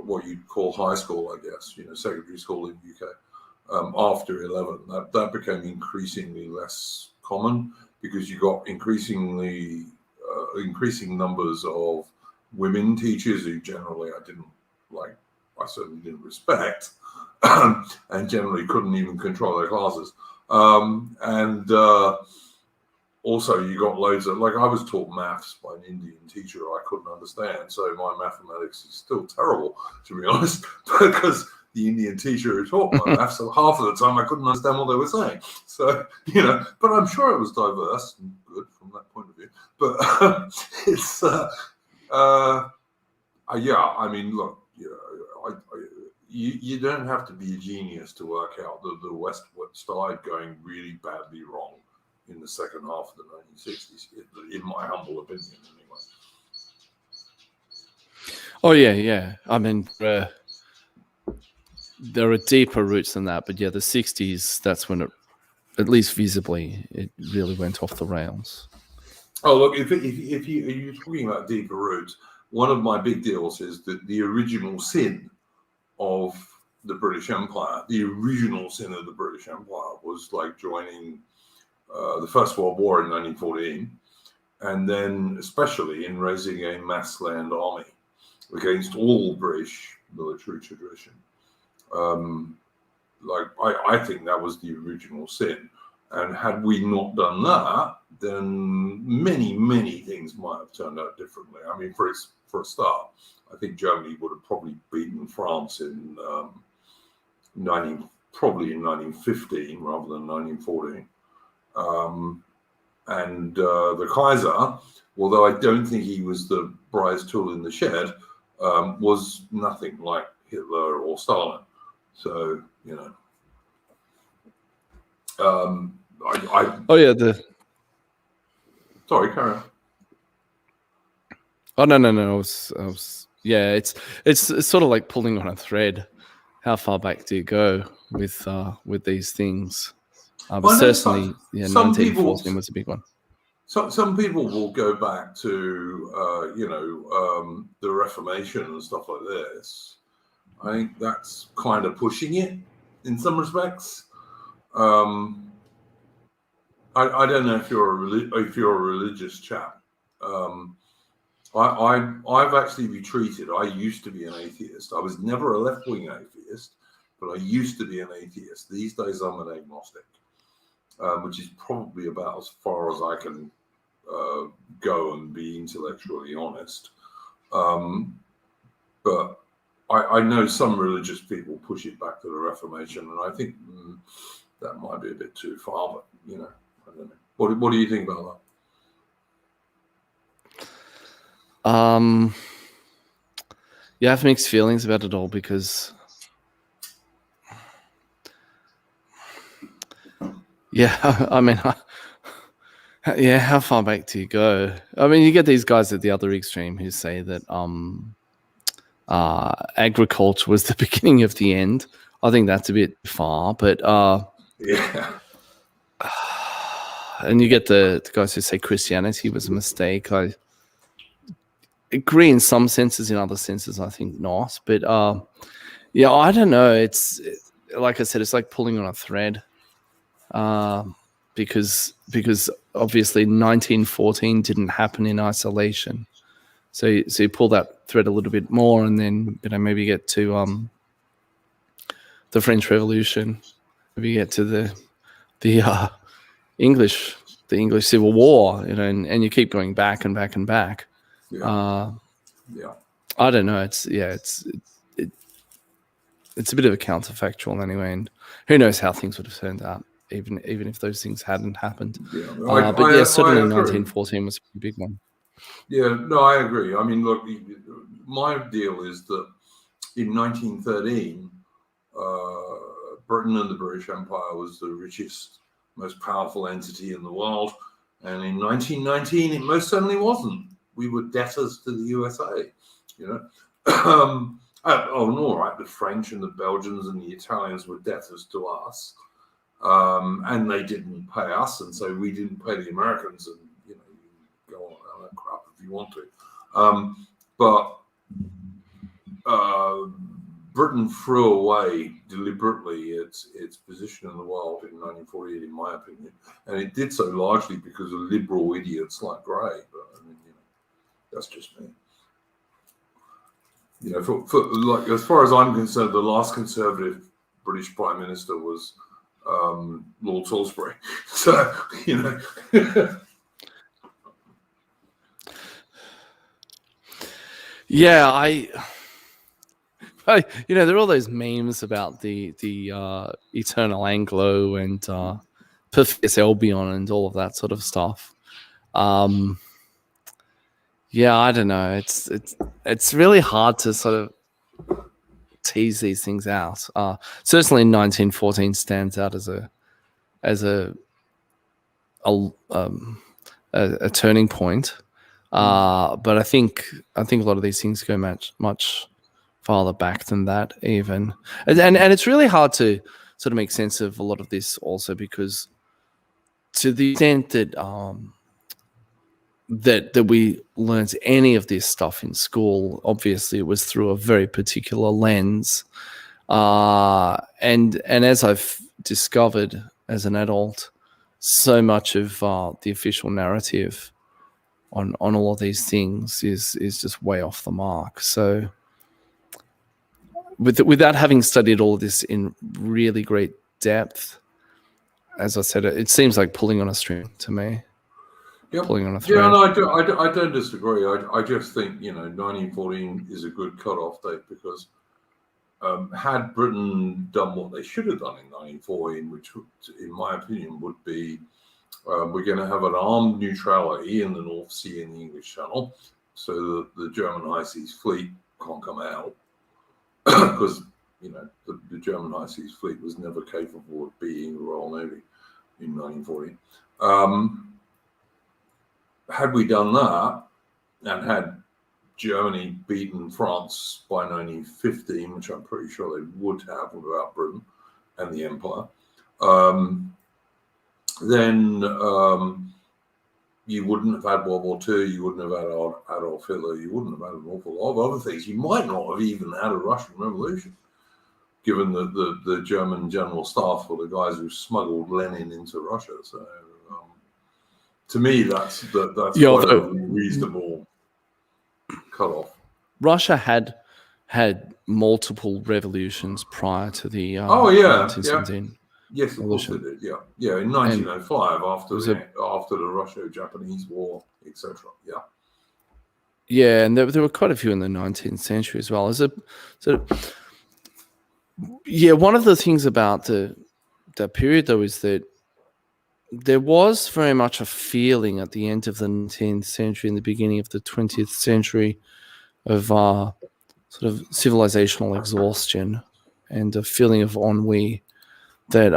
what you'd call high school, I guess, secondary school in the UK. After 11, that became increasingly less common because you got increasing numbers of women teachers who generally I certainly didn't respect, and generally couldn't even control their classes. Also, you got loads of I was taught maths by an Indian teacher I couldn't understand, so my mathematics is still terrible, to be honest, because the Indian teacher who taught my maths, so half of the time I couldn't understand what they were saying. So, but I'm sure it was diverse and good from that point of view. But it's, I mean, look, you don't have to be a genius to work out that the West started going really badly wrong in the second half of the 1960s, in my humble opinion, anyway. Oh, yeah. I mean, there are deeper roots than that, but yeah, the 60s, that's when it, at least visibly, it really went off the rails. Oh, look, if you're talking about deeper roots, one of my big deals is that the original sin of the British Empire, was joining the First World War in 1914, and then especially in raising a mass land army against all British military tradition. I think that was the original sin, and had we not done that, then many things might have turned out differently. I mean, for a start, I think Germany would have probably beaten France in 1915 rather than 1914. And the Kaiser, although I don't think he was the bride's tool in the shed, was nothing like Hitler or Stalin. So, Sorry, carry on. Oh, no. I was. Yeah, it's sort of like pulling on a thread. How far back do you go with these things? But certainly, 1914 was a big one. Some people will go back to, the Reformation and stuff like this. I think that's kind of pushing it in some respects. I don't know if you're a religious chap. I've actually retreated. I used to be an atheist. I was never a left-wing atheist, but I used to be an atheist. These days, I'm an agnostic, which is probably about as far as I can go and be intellectually honest. But I know some religious people push it back to the Reformation, and I think that might be a bit too far. But I don't know. What do you think about that? I have mixed feelings about it all because, I mean, how far back do you go? I mean, you get these guys at the other extreme who say that agriculture was the beginning of the end. I think that's a bit far, but and you get the guys who say Christianity was a mistake. agree in some senses, in other senses, I think not. But yeah, I don't know. It's like I said, it's like pulling on a thread, because obviously 1914 didn't happen in isolation. So you pull that thread a little bit more, and then maybe get to the French Revolution, maybe get to the English Civil War, and you keep going back and back and back. Yeah. I don't know. It's a bit of a counterfactual anyway, and who knows how things would have turned out, even if those things hadn't happened. But certainly 1914 was a big one. Yeah, no, I agree. I mean, look, my deal is that in 1913, Britain and the British Empire was the richest, most powerful entity in the world. And in 1919, it most certainly wasn't. We were debtors to the USA, and all right, the French and the Belgians and the Italians were debtors to us. And they didn't pay us, and so we didn't pay the Americans, and you go on that crap if you want to. But Britain threw away deliberately its position in the world in 1948, in my opinion, and it did so largely because of liberal idiots like Grey. But I mean, that's just me. For like, as far as I'm concerned, the last Conservative British Prime Minister was Lord Salisbury. So Yeah, there are all those memes about the Eternal Anglo and Perfidious Albion and all of that sort of stuff. Yeah, I don't know. It's really hard to sort of tease these things out. Certainly, 1914 stands out as a turning point. But I think a lot of these things go much farther back than that, even, and it's really hard to sort of make sense of a lot of this also, because to the extent that that we learned any of this stuff in school, obviously it was through a very particular lens, and as I've discovered as an adult, so much of the official narrative on all of these things is just way off the mark. So without having studied all of this in really great depth, as I said, it seems like pulling on a string to me. Yep. Pulling on a thread. Yeah, no, I don't disagree. I just think 1914 is a good cutoff date, because had Britain done what they should have done in 1914, which in my opinion would be, we're going to have an armed neutrality in the North Sea and the English Channel, so that the German High Seas Fleet can't come out, because the German High Seas Fleet was never capable of beating the Royal Navy in 1914. Had we done that, and had Germany beaten France by 1915, which I'm pretty sure they would have without Britain and the Empire, then you wouldn't have had World War II, you wouldn't have had Adolf Hitler, you wouldn't have had an awful lot of other things. You might not have even had a Russian Revolution, given that the German general staff were the guys who smuggled Lenin into Russia. So to me, that's quite a reasonable cutoff. Russia had multiple revolutions prior to the 1917. Yes, of course they did. Yeah, in 1905, after the Russo-Japanese War, etc. Yeah, and there were quite a few in the 19th century as well. One of the things about that period, though, is that there was very much a feeling at the end of the 19th century and the beginning of the 20th century of sort of civilizational exhaustion and a feeling of ennui that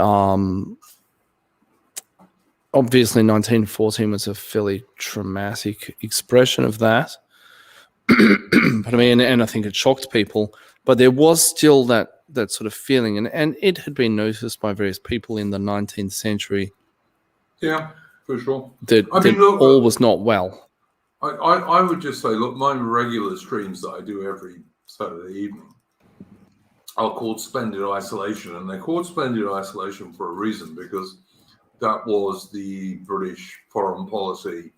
obviously 1914 was a fairly traumatic expression of that. But I mean, and I think it shocked people, but there was still that sort of feeling, and it had been noticed by various people in the 19th century. Yeah, for sure. That all was not well. I would just say, look, my regular streams that I do every Saturday evening are called Splendid Isolation, and they're called Splendid Isolation for a reason, because that was the British foreign policy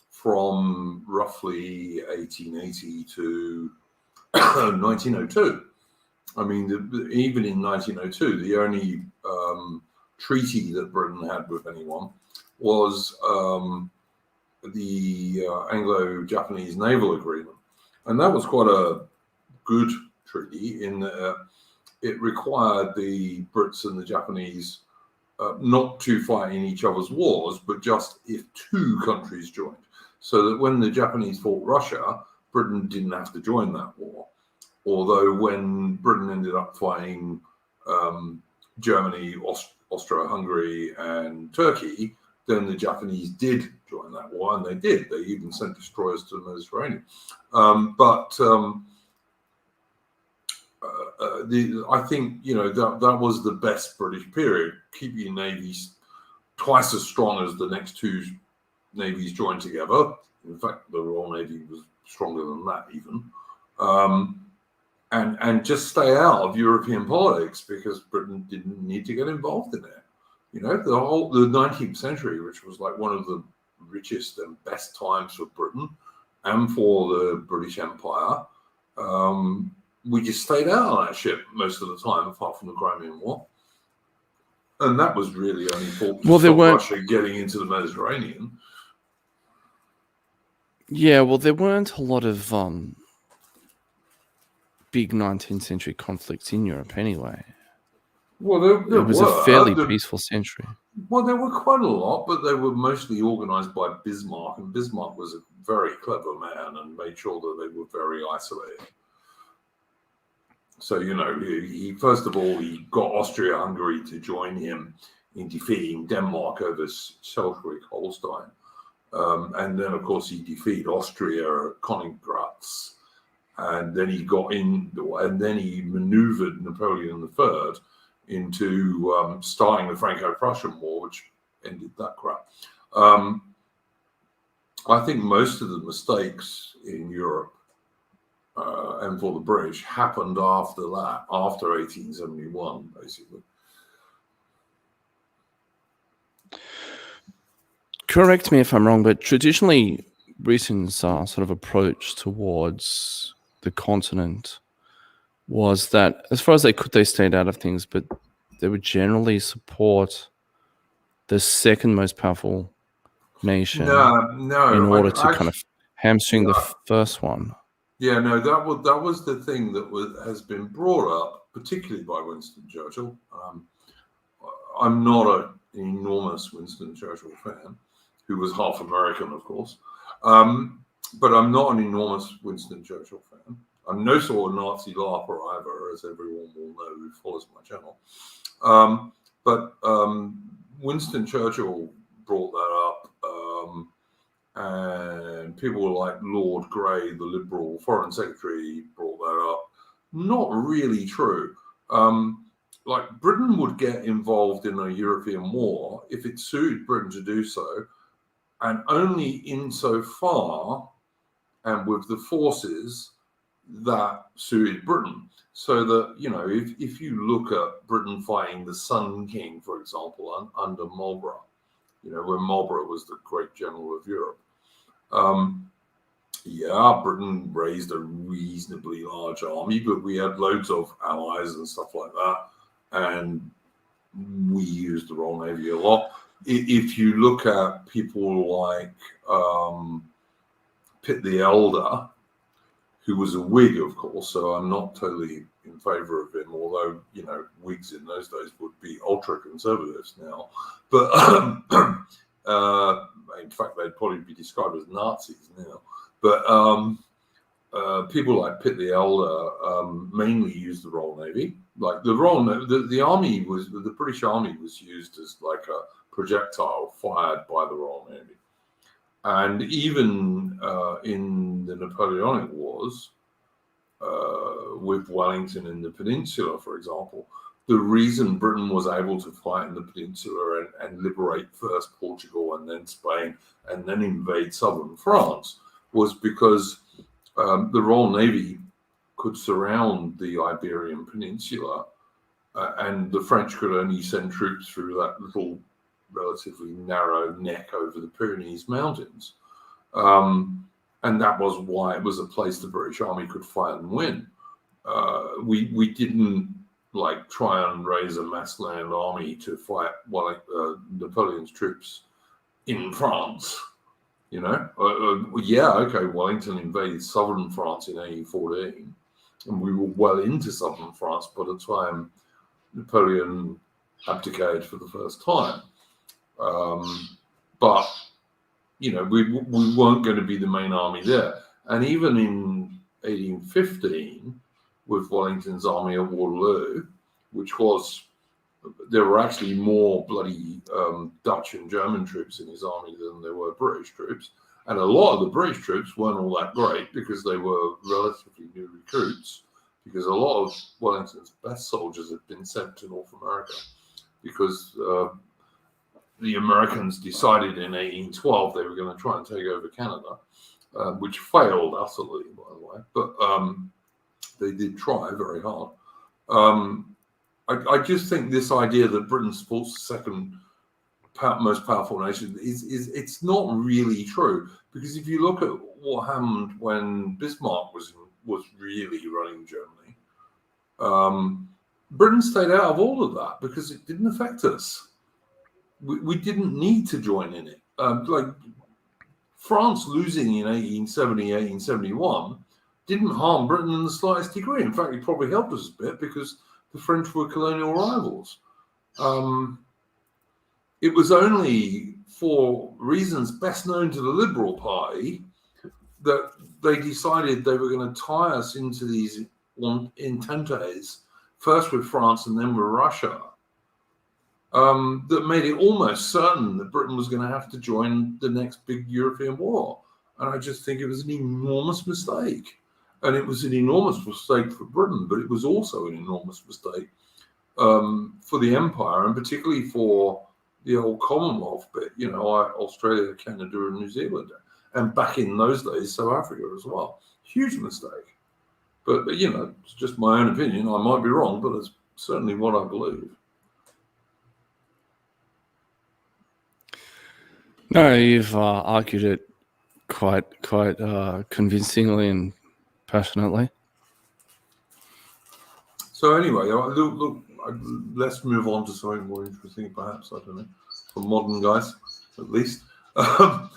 from roughly 1880 to 1902. I mean, even in 1902, the only treaty that Britain had with anyone was the Anglo-Japanese Naval Agreement. And that was quite a good treaty in that it required the Brits and the Japanese not to fight in each other's wars, but just if two countries joined. So that when the Japanese fought Russia, Britain didn't have to join that war. Although when Britain ended up fighting Germany, Austro-Hungary, and Turkey, then the Japanese did join that war, and they did. They even sent destroyers to the Mediterranean. I think, that was the best British period. Keep your navies twice as strong as the next two navies joined together. In fact, the Royal Navy was stronger than that even. And just stay out of European politics, because Britain didn't need to get involved in it. The 19th century, which was like one of the richest and best times for Britain and for the British Empire, we just stayed out of that shit most of the time, apart from the Crimean War. And that was really only fought to stop Russia getting into the Mediterranean. Yeah, well, there weren't a lot of big 19th century conflicts in Europe anyway. Well, there it was a fairly peaceful century. Well, there were quite a lot, but they were mostly organized by Bismarck, and Bismarck was a very clever man and made sure that they were very isolated. So, he first of all, he got Austria-Hungary to join him in defeating Denmark over Schleswig-Holstein. And then, of course, he defeated Austria at Königgrätz. And then he maneuvered Napoleon III into starting the Franco-Prussian War, which ended that crap. I think most of the mistakes in Europe and for the British happened after that, after 1871, basically. Correct me if I'm wrong, but traditionally Britain's sort of approach towards the continent was that as far as they could, they stayed out of things, but they would generally support the second most powerful nation in order to kind of hamstring the first one. Yeah, no, that was the thing that has been brought up, particularly by Winston Churchill. I'm not an enormous Winston Churchill fan, who was half American, of course. But I'm not an enormous Winston Churchill fan. I'm no sort of Nazi laugher either, as everyone will know who follows my channel. But Winston Churchill brought that up, and people like Lord Grey, the Liberal Foreign Secretary, brought that up. Not really true. Like, Britain would get involved in a European war if it suited Britain to do so, and only insofar and with the forces that suited Britain. So that, if you look at Britain fighting the Sun King, for example, under Marlborough, when Marlborough was the great general of Europe, Britain raised a reasonably large army, but we had loads of allies and stuff like that, and we used the Royal Navy a lot. If you look at people like Pitt the Elder, who was a Whig, of course, so I'm not totally in favour of him, although, Whigs in those days would be ultra-conservatives now. But in fact, they'd probably be described as Nazis now. But people like Pitt the Elder mainly used the Royal Navy. Like the army was, the British Army was used as like a projectile fired by the Royal Navy. And even in the Napoleonic Wars, with Wellington in the Peninsula, for example, the reason Britain was able to fight in the Peninsula and liberate first Portugal and then Spain and then invade southern France was because the Royal Navy could surround the Iberian Peninsula, and the French could only send troops through that little relatively narrow neck over the Pyrenees Mountains. And that was why it was a place the British Army could fight and win. We didn't like try and raise a mass land army to fight Napoleon's troops in France. You know, Wellington invaded southern France in 1814, and we were well into southern France by the time Napoleon abdicated for the first time. But you know, we weren't going to be the main army there. And even in 1815, with Wellington's army at Waterloo, there were actually more bloody Dutch and German troops in his army than there were British troops. And a lot of the British troops weren't all that great because they were relatively new recruits, because a lot of Wellington's best soldiers had been sent to North America because the Americans decided in 1812 they were going to try and take over Canada, which failed utterly, by the way. But they did try very hard. I just think this idea that Britain supports the second most powerful nation it's not really true, because if you look at what happened when Bismarck was really running Germany, Britain stayed out of all of that because it didn't affect us. We didn't need to join in it. Like France losing in 1870, 1871 didn't harm Britain in the slightest degree. In fact, it probably helped us a bit because the French were colonial rivals. It was only for reasons best known to the Liberal Party that they decided they were going to tie us into these ententes, first with France and then with Russia, that made it almost certain that Britain was going to have to join the next big European war. And I just think it was an enormous mistake. And it was an enormous mistake for Britain, but it was also an enormous mistake for the empire, and particularly for the old Commonwealth bit, you know, Australia, Canada, and New Zealand. And back in those days, South Africa as well. Huge mistake. But you know, it's just my own opinion. I might be wrong, but it's certainly what I believe. No, you've argued it quite convincingly and passionately. So anyway, look, let's move on to something more interesting, perhaps. I don't know, for modern guys, at least. What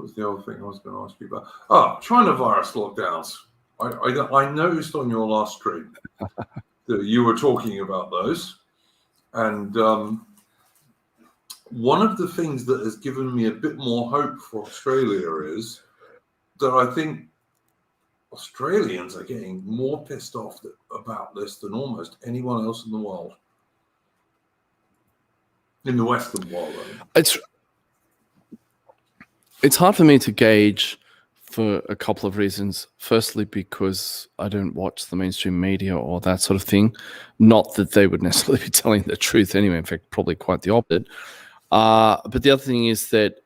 was the other thing I was going to ask you about? China virus lockdowns. I noticed on your last stream that you were talking about those, and one of the things that has given me a bit more hope for Australia is that I think Australians are getting more pissed off about this than almost anyone else in the world. In the Western world, I mean. It's hard for me to gauge for a couple of reasons. Firstly, because I don't watch the mainstream media or that sort of thing. Not that they would necessarily be telling the truth anyway. In fact, probably quite the opposite. But the other thing is that,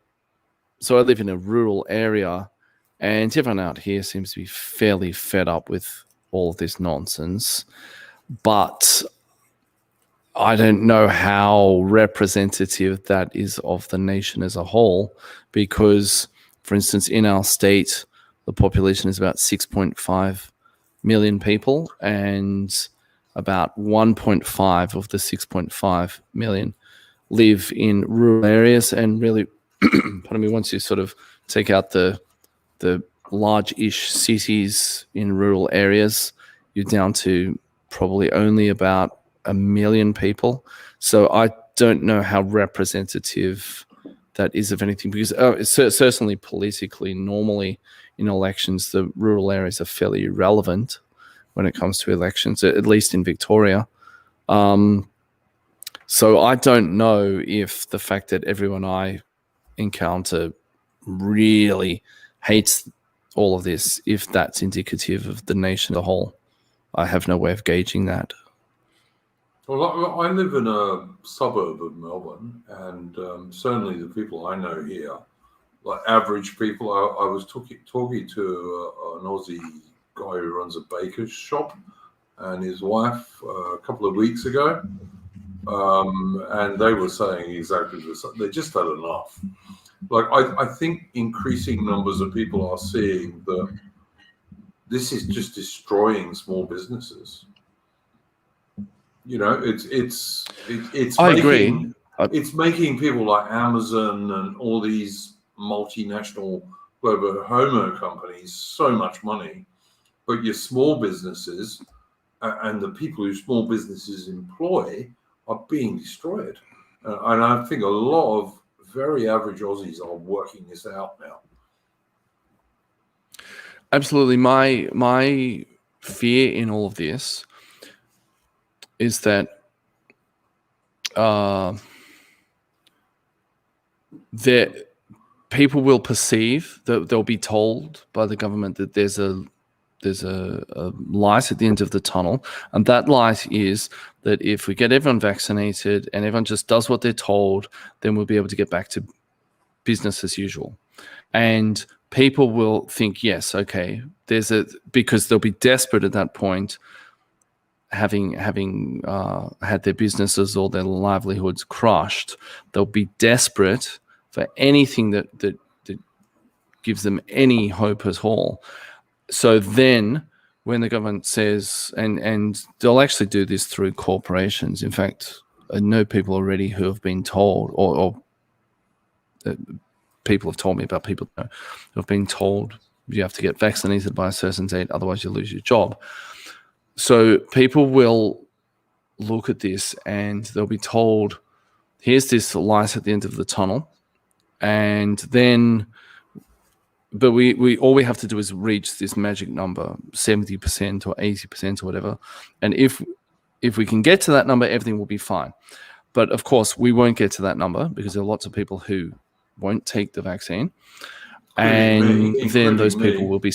so I live in a rural area, and everyone out here seems to be fairly fed up with all of this nonsense. But I don't know how representative that is of the nation as a whole, because, for instance, in our state, the population is about 6.5 million people, and about 1.5 of the 6.5 million live in rural areas. And really, pardon me, once you sort of take out the large-ish cities in rural areas, you're down to probably only about 1 million people. So I don't know how representative that is of anything, because certainly politically, normally in elections, the rural areas are fairly irrelevant when it comes to elections, at least in Victoria. So I don't know if the fact that everyone I encounter really hates all of this, if that's indicative of the nation as a whole. I have no way of gauging that. Well, I live in a suburb of Melbourne, and certainly the people I know here like average people. I was talking to an Aussie guy who runs a baker's shop and his wife a couple of weeks ago, and they were saying exactly this. They just had enough. Like I think increasing numbers of people are seeing that this is just destroying small businesses. You know, it's I making, agree. It's making people like Amazon and all these multinational global homo companies so much money, but your small businesses and the people who small businesses employ are being destroyed. And I think a lot of very average Aussies are working this out now. Absolutely. My fear in all of this is that people will perceive that they'll be told by the government that there's a light at the end of the tunnel, and that light is that if we get everyone vaccinated and everyone just does what they're told, then we'll be able to get back to business as usual. And people will think, yes, okay, because they'll be desperate at that point, having had their businesses or their livelihoods crushed. They'll be desperate for anything that gives them any hope at all. So then when the government says, and they'll actually do this through corporations. In fact, I know people already who have been told, or people have told me about people who have been told you have to get vaccinated by a certain date, otherwise you lose your job. So people will look at this and they'll be told, here's this light at the end of the tunnel. And then, but we all we have to do is reach this magic number, 70% or 80% or whatever. And if we can get to that number, everything will be fine. But of course, we won't get to that number because there are lots of people who won't take the vaccine. And then those people will be,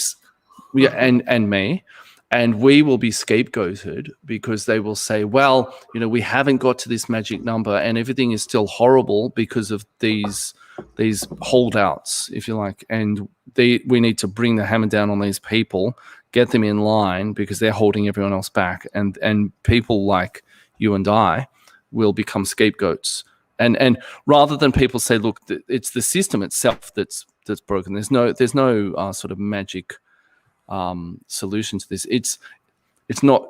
and me. And we will be scapegoated because they will say, well, we haven't got to this magic number and everything is still horrible because of these holdouts, if you like. And we need to bring the hammer down on these people, get them in line because they're holding everyone else back. And people like you and I will become scapegoats. And rather than people say, look, it's the system itself that's broken. There's no sort of magic solution to this. It's not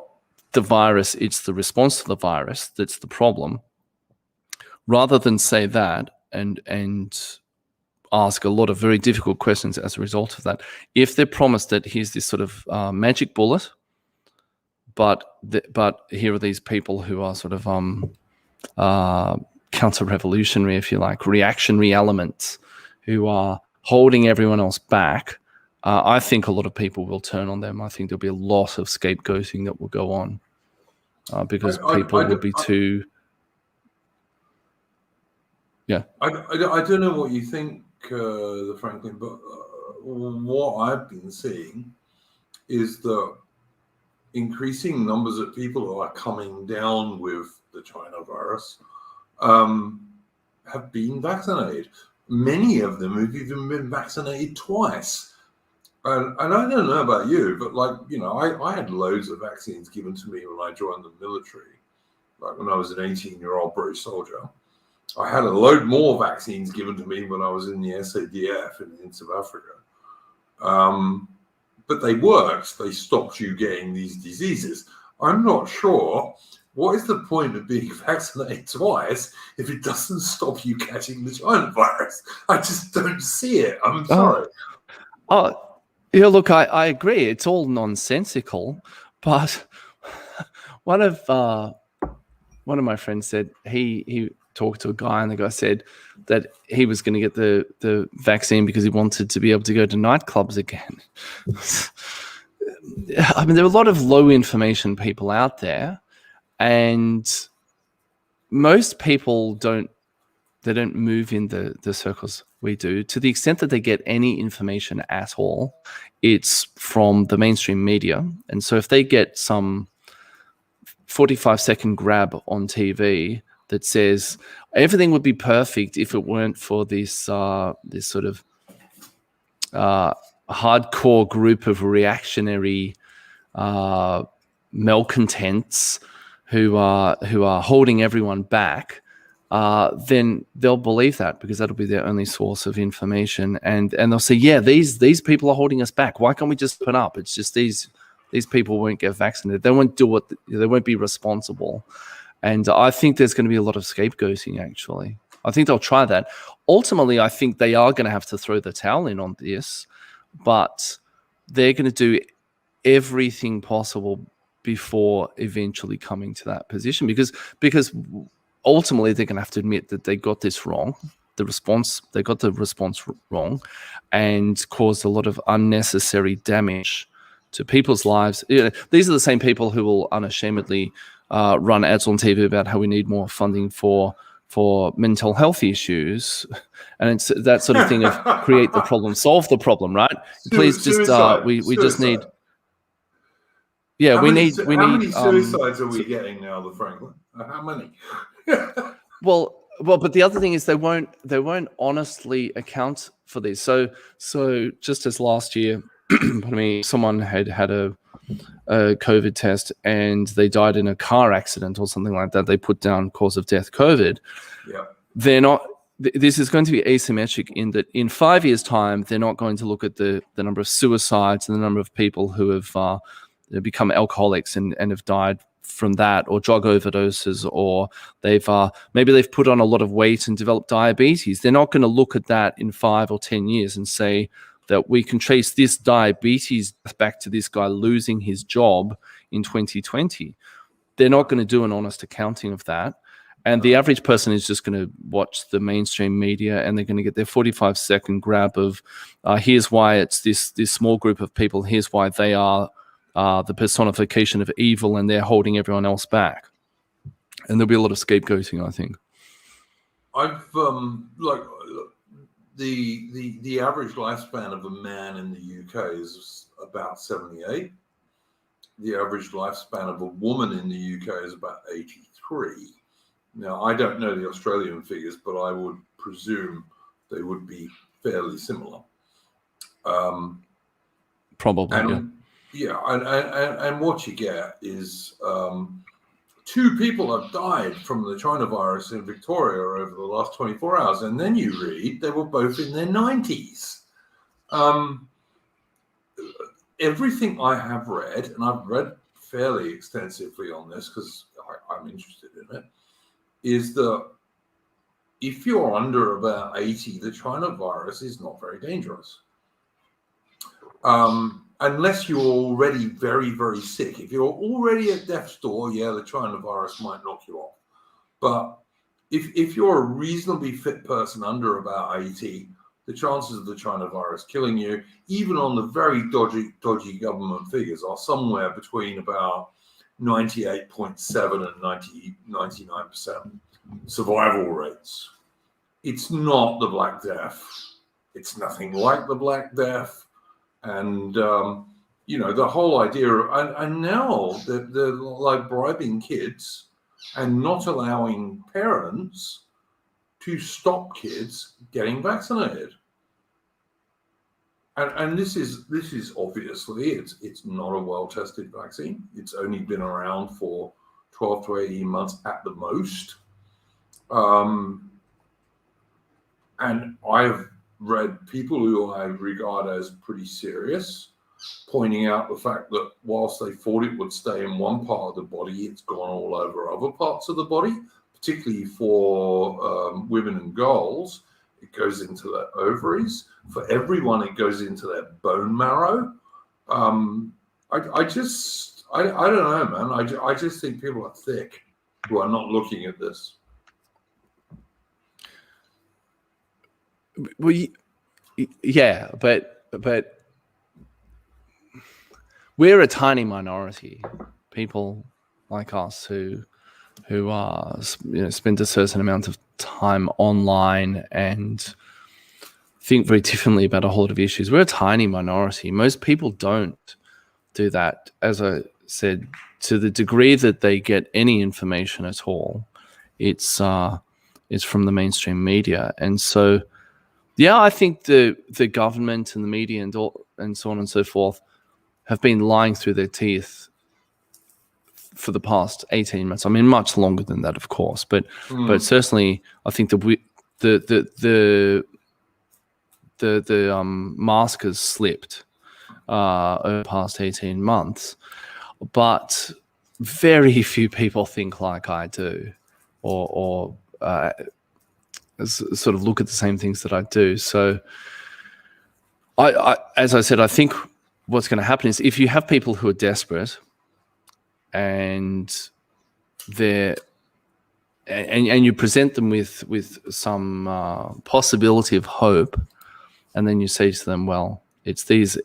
the virus, it's the response to the virus that's the problem. Rather than say that and ask a lot of very difficult questions as a result of that, if they're promised that here's this sort of magic bullet, but here are these people who are sort of counter-revolutionary, if you like, reactionary elements who are holding everyone else back, I think a lot of people will turn on them. I think there'll be a lot of scapegoating that will go on because people will be too... Yeah. I don't know what you think, the Franklin, but what I've been seeing is that increasing numbers of people who are coming down with the China virus have been vaccinated. Many of them have even been vaccinated twice. And I don't know about you, but I had loads of vaccines given to me when I joined the military, like when I was an 18-year-old British soldier. I had a load more vaccines given to me when I was in the SADF in South Africa. But they worked. They stopped you getting these diseases. I'm not sure. What is the point of being vaccinated twice if it doesn't stop you catching the China virus? I just don't see it. I'm sorry. Yeah, look, I agree. It's all nonsensical. But one of my friends said he talked to a guy, and the guy said that he was going to get the vaccine because he wanted to be able to go to nightclubs again. I mean, there are a lot of low information people out there, and most people don't move in the circles we do. To the extent that they get any information at all, it's from the mainstream media. And so if they get some 45-second grab on TV that says everything would be perfect if it weren't for this sort of hardcore group of reactionary malcontents who are holding everyone back, then they'll believe that because that'll be their only source of information, and they'll say, yeah, these people are holding us back. Why can't we just put up? It's just these people won't get vaccinated. They won't do they won't be responsible. And I think there's going to be a lot of scapegoating, actually. I think they'll try that. Ultimately, I think they are going to have to throw the towel in on this, but they're going to do everything possible before eventually coming to that position, because ultimately they're going to have to admit that they got this wrong. They got the response wrong and caused a lot of unnecessary damage to people's lives. These are the same people who will unashamedly run ads on TV about how we need more funding for mental health issues, and it's that sort of thing of create the problem, solve the problem, right? Please just we just need. Yeah, how we many need suicides are we getting now, the Franklin? How many? Well, but the other thing is they won't honestly account for this. So just as last year, someone had a COVID test and they died in a car accident or something like that. They put down cause of death COVID. Yeah, they're not. This is going to be asymmetric in that in 5 years' time, they're not going to look at the number of suicides and the number of people who have become alcoholics and have died from that, or drug overdoses, or maybe they've put on a lot of weight and developed diabetes. They're not going to look at that in 5 or 10 years and say that we can trace this diabetes back to this guy losing his job in 2020. They're not going to do an honest accounting of that. And the average person is just going to watch the mainstream media and they're going to get their 45-second grab of here's why it's this small group of people, here's why they are the personification of evil and they're holding everyone else back. And there'll be a lot of scapegoating, I think. I've the average lifespan of a man in the UK is about 78. The average lifespan of a woman in the UK is about 83. Now, I don't know the Australian figures, but I would presume they would be fairly similar. Probably, yeah. And what you get is 2 people have died from the China virus in Victoria over the last 24 hours. And then you read they were both in their 90s. Everything I have read, and I've read fairly extensively on this because I'm interested in it, is that if you're under about 80, the China virus is not very dangerous. Unless you're already very, very sick. If you're already at death's door, the China virus might knock you off. But if you're a reasonably fit person under about 80, the chances of the China virus killing you, even on the very dodgy government figures, are somewhere between about 98.7 and 99% survival rates. It's not the Black Death. It's nothing like the Black Death. And, the whole idea of, and now they're like bribing kids and not allowing parents to stop kids getting vaccinated. And this is obviously, it's not a well-tested vaccine. It's only been around for 12 to 18 months at the most. And I've read people who I regard as pretty serious pointing out the fact that whilst they thought it would stay in one part of the body, it's gone all over other parts of the body, particularly for women and girls. It goes into their ovaries. For everyone, it goes into their bone marrow. I don't know, man. I just think people are thick who are not looking at this. Well, yeah, but we're a tiny minority. People like us who spend a certain amount of time online and think very differently about a whole lot of issues. We're a tiny minority. Most people don't do that. As I said, to the degree that they get any information at all, it's from the mainstream media. And so Yeah, I think the government and the media and so on and so forth have been lying through their teeth for the past 18 months. I mean, much longer than that, of course, but certainly I think the mask has slipped over the past 18 months, but very few people think like I do, or sort of look at the same things that I do. So, I as I said, I think what's going to happen is if you have people who are desperate and and you present them with some possibility of hope, and then you say to them, well, it's these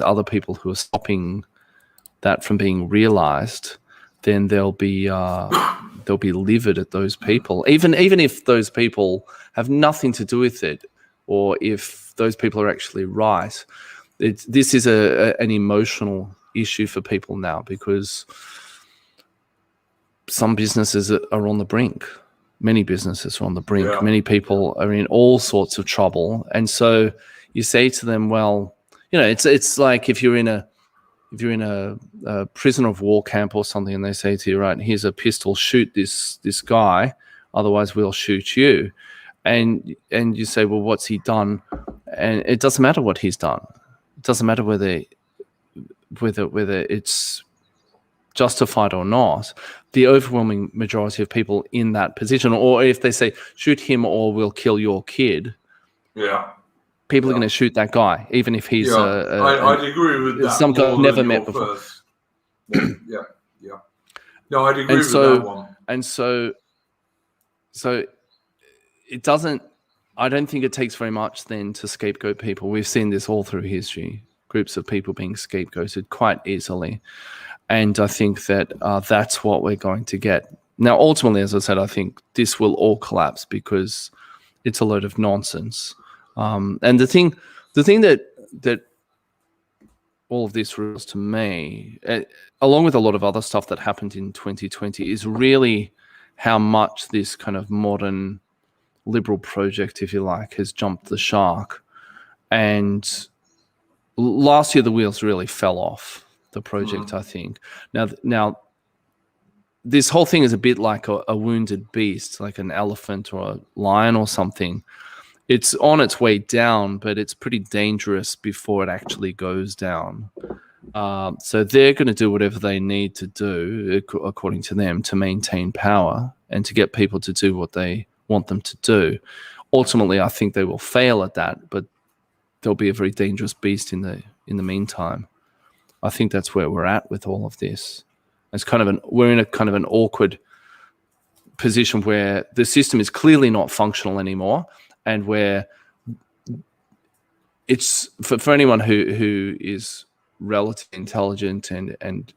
other people who are stopping that from being realized, then they'll be livid at those people, even if those people have nothing to do with it, or if those people are actually right. This is an emotional issue for people now, because some businesses are on the brink. Many businesses are on the brink. Yeah. Many people are in all sorts of trouble, and so you say to them, well, it's like if you're in a prisoner of war camp or something, and they say to you, right, here's a pistol, shoot this guy, otherwise we'll shoot you, and you say, well, what's he done? And it doesn't matter what he's done. It doesn't matter whether it's justified or not. The overwhelming majority of people in that position, or if they say shoot him or we'll kill your kid, people are going to shoot that guy, even if he's I'd agree with that. Some guy never met before. Yeah. No, I'd agree with that one. And so it doesn't. I don't think it takes very much then to scapegoat people. We've seen this all through history. Groups of people being scapegoated quite easily. And I think that that's what we're going to get. Now, ultimately, as I said, I think this will all collapse because it's a load of nonsense. And the thing that all of this reveals to me, along with a lot of other stuff that happened in 2020, is really how much this kind of modern liberal project, if you like, has jumped the shark. And last year, the wheels really fell off the project, I think. Now, this whole thing is a bit like a wounded beast, like an elephant or a lion or something. It's on its way down, but it's pretty dangerous before it actually goes down. So they're going to do whatever they need to do, according to them, to maintain power and to get people to do what they want them to do. Ultimately, I think they will fail at that, but they'll be a very dangerous beast in the meantime. I think that's where we're at with all of this. It's we're in a kind of an awkward position where the system is clearly not functional anymore, and where it's for anyone who is relatively intelligent and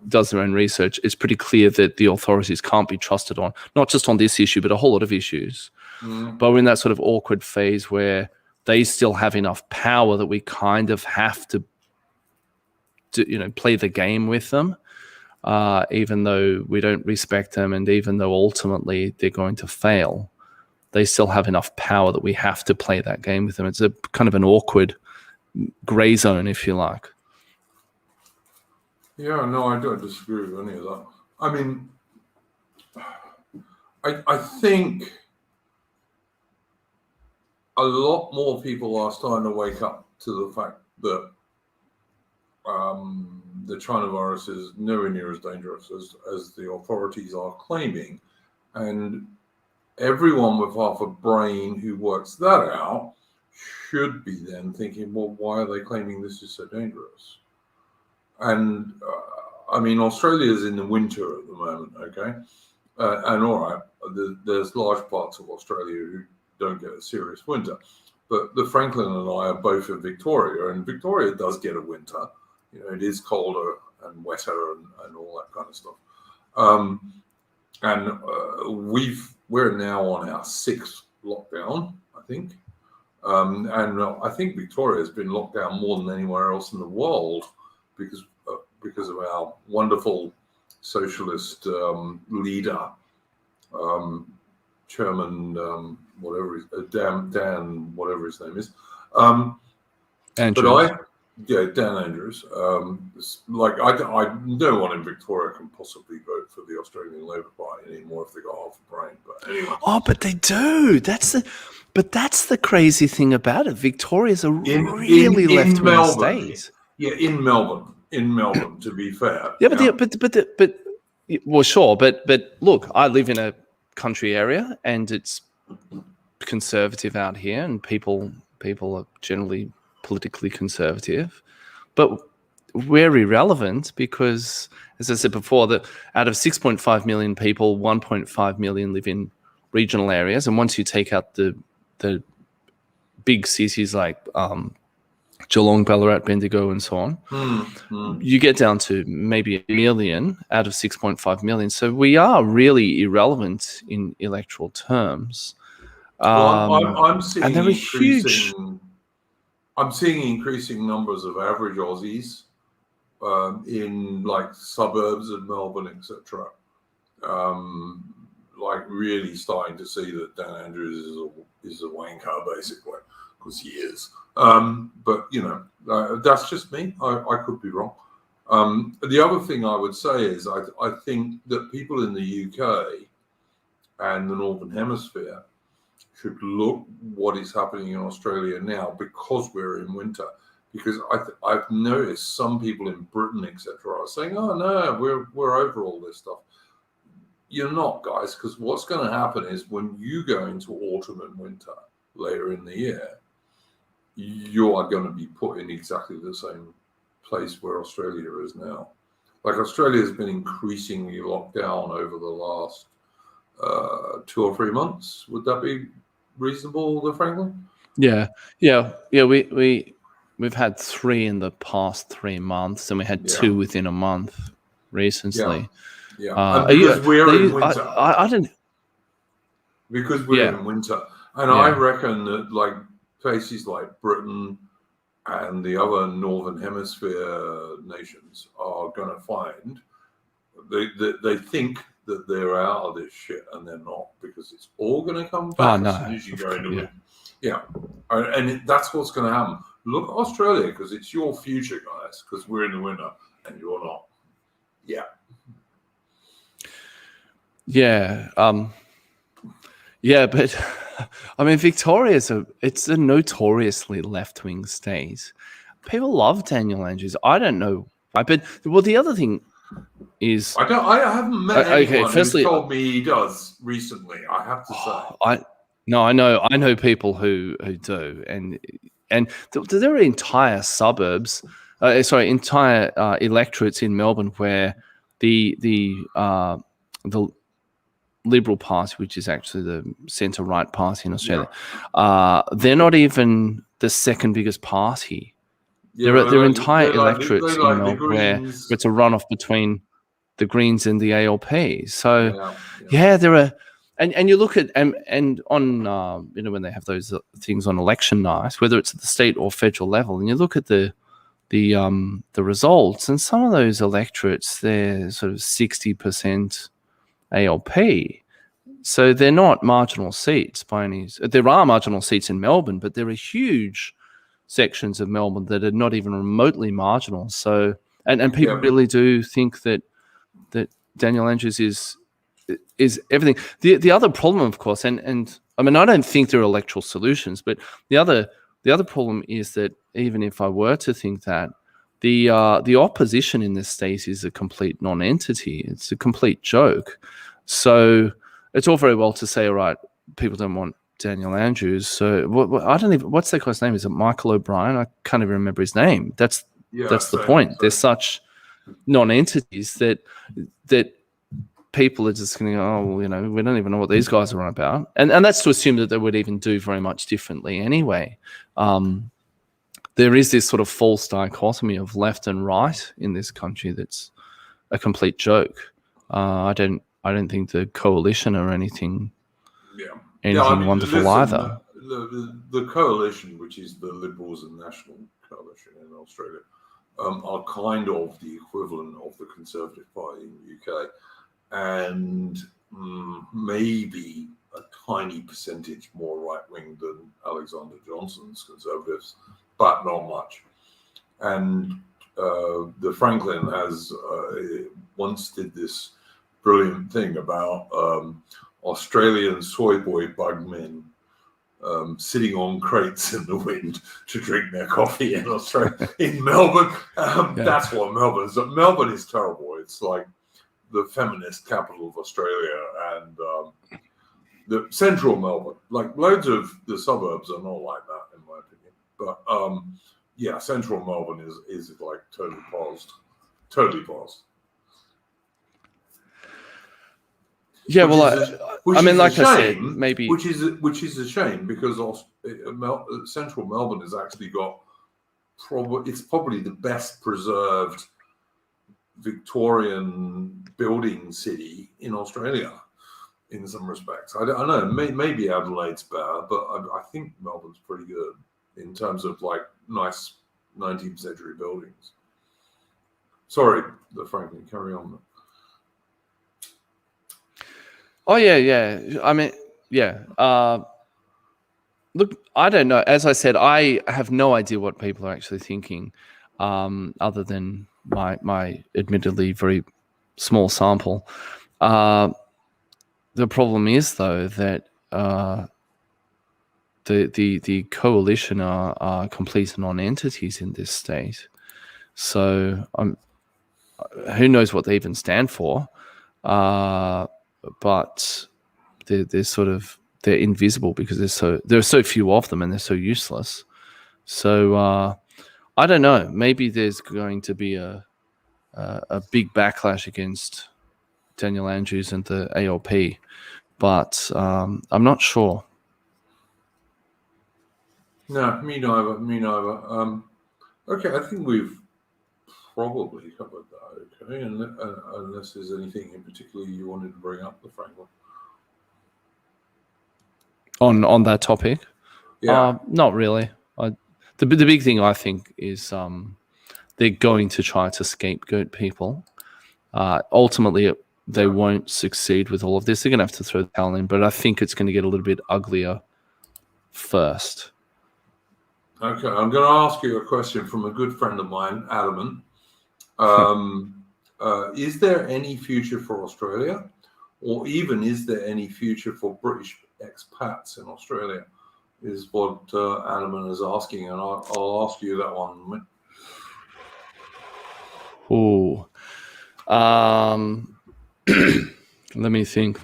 does their own research, it's pretty clear that the authorities can't be trusted on, not just on this issue, but a whole lot of issues. But we're in that sort of awkward phase where they still have enough power that we kind of have to play the game with them, even though we don't respect them, and even though ultimately they're going to fail. They still have enough power that we have to play that game with them. It's a kind of an awkward gray zone, if you like. Yeah, no, I don't disagree with any of that. I mean, I think a lot more people are starting to wake up to the fact that the China virus is nowhere near as dangerous as the authorities are claiming. And everyone with half a brain who works that out should be then thinking, well, why are they claiming this is so dangerous? And I mean, Australia is in the winter at the moment, okay? And all right, there's large parts of Australia who don't get a serious winter. But the Franklin and I are both in Victoria, and Victoria does get a winter. It is colder and wetter and all that kind of stuff. And we're now on our 6th lockdown, I think. And I think Victoria has been locked down more than anywhere else in the world because of our wonderful socialist leader, chairman, whatever Dan, whatever his name is. Andrews. Dan Andrews. No one in Victoria can possibly vote for the Australian Labor Party anymore if they got half a brain. But anyway. Oh, but they do. That's the crazy thing about it. Victoria's a really left-wing state. Yeah, in Melbourne. To be fair. Yeah, but well, sure, but look, I live in a country area, and it's conservative out here, and people are generally politically conservative, but we're irrelevant because, as I said before, that out of 6.5 million people, 1.5 million live in regional areas, and once you take out the big cities like Geelong, Ballarat, Bendigo, and so on, you get down to maybe 1 million out of 6.5 million. So we are really irrelevant in electoral terms. I'm seeing and they're huge. I'm seeing increasing numbers of average Aussies in like suburbs of Melbourne, etc. Like really starting to see that Dan Andrews is a wanker, basically, because he is. But that's just me. I could be wrong. The other thing I would say is I think that people in the UK and the Northern Hemisphere should look what is happening in Australia now because we're in winter. Because I've noticed some people in Britain, etc., are saying, "Oh no, we're over all this stuff." You're not, guys, because what's going to happen is when you go into autumn and winter later in the year, you are going to be put in exactly the same place where Australia is now. Like Australia has been increasingly locked down over the last 2 or 3 months. Would that be reasonable, Franklin? Yeah. We've had 3 in the past 3 months, and we had 2 within a month recently. Yeah. Because we're in winter. I didn't. Because we're in winter, and I reckon that like places like Britain and the other Northern Hemisphere nations are going to find they think that they're out of this shit, and they're not, because it's all going to come back as soon as you go into it. Yeah, and that's what's going to happen. Look at Australia, because it's your future, guys, because we're in the winter and you're not. Yeah. Yeah. But I mean, Victoria's it's a notoriously left-wing state. People love Daniel Andrews. I don't know why, but the other thing is I haven't met anyone who's told me he does recently. I have to say. I know people who do, and there are entire suburbs, entire electorates in Melbourne where the Liberal Party, which is actually the centre-right party in Australia, they're not even the second biggest party. There are entire electorates in Melbourne where it's a runoff between the Greens and the ALP. So, there are, and you look at and on when they have those things on election night, whether it's at the state or federal level, and you look at the results, and some of those electorates, they're sort of 60% ALP. So they're not marginal seats by any. There are marginal seats in Melbourne, but there are huge sections of Melbourne that are not even remotely marginal. So and people really do think that Daniel Andrews is everything. The other problem, of course, and I mean, I don't think there are electoral solutions, but the other problem is that even if I were to think that, the opposition in this state is a complete non-entity. It's a complete joke. So it's all very well to say, all right, people don't want Daniel Andrews. So I don't even. What's that guy's name? Is it Michael O'Brien? I can't even remember his name. That's the point. They're such non-entities that people are just going to go, we don't even know what these guys are on about. And that's to assume that they would even do very much differently anyway. There is this sort of false dichotomy of left and right in this country that's a complete joke. I don't think the coalition or anything wonderful either. The coalition, which is the Liberals and National Coalition in Australia, are kind of the equivalent of the Conservative Party in the UK, and maybe a tiny percentage more right-wing than Alexander Johnson's Conservatives, but not much. And the Franklin has once did this brilliant thing about Australian soy boy bugmen sitting on crates in the wind to drink their coffee in Australia, in Melbourne. That's what Melbourne is. Melbourne is terrible. It's like the feminist capital of Australia, and the central Melbourne. Like loads of the suburbs are not like that, in my opinion. But yeah, central Melbourne is like totally paused. Yeah, I mean, like I said, maybe which is a shame, because central Melbourne has actually got it's probably the best preserved Victorian building city in Australia in some respects. I don't know, maybe Adelaide's better, but I think Melbourne's pretty good in terms of like nice 19th century buildings. Sorry, Franklin, carry on. Oh yeah. I mean, yeah. Look, I don't know. As I said, I have no idea what people are actually thinking, other than my admittedly very small sample. The problem is, though, that the coalition are complete non-entities in this state. So who knows what they even stand for? But they're invisible because there are so few of them and they're so useless. So I don't know. Maybe there's going to be a big backlash against Daniel Andrews and the ALP, but I'm not sure. No, me neither. Okay, I think we've probably covered that. Okay, unless there's anything in particular you wanted to bring up, the Franklin. On that topic, yeah, not really. The big thing I think is they're going to try to scapegoat people. Ultimately, they won't succeed with all of this. They're going to have to throw the towel in, but I think it's going to get a little bit uglier first. Okay, I'm going to ask you a question from a good friend of mine, Adamant. Is there any future for Australia, or even is there any future for British expats in Australia? Is what Adamant is asking, and I'll ask you that one. Oh, let me think.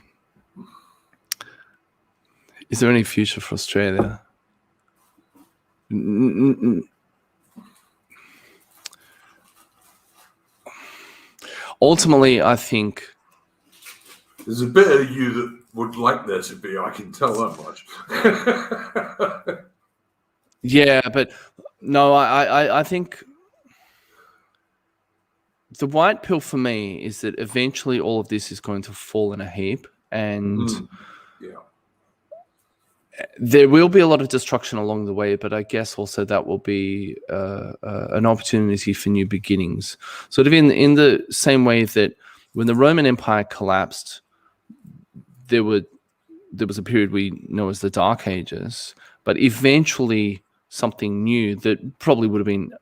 Is there any future for Australia? Ultimately, I think there's a bit of you that would like there to be. I can tell that much. Yeah, but no, I think the white pill for me is that eventually all of this is going to fall in a heap, and there will be a lot of destruction along the way, but I guess also that will be an opportunity for new beginnings. Sort of in the same way that when the Roman Empire collapsed, there was a period we know as the Dark Ages, but eventually something new that probably would have been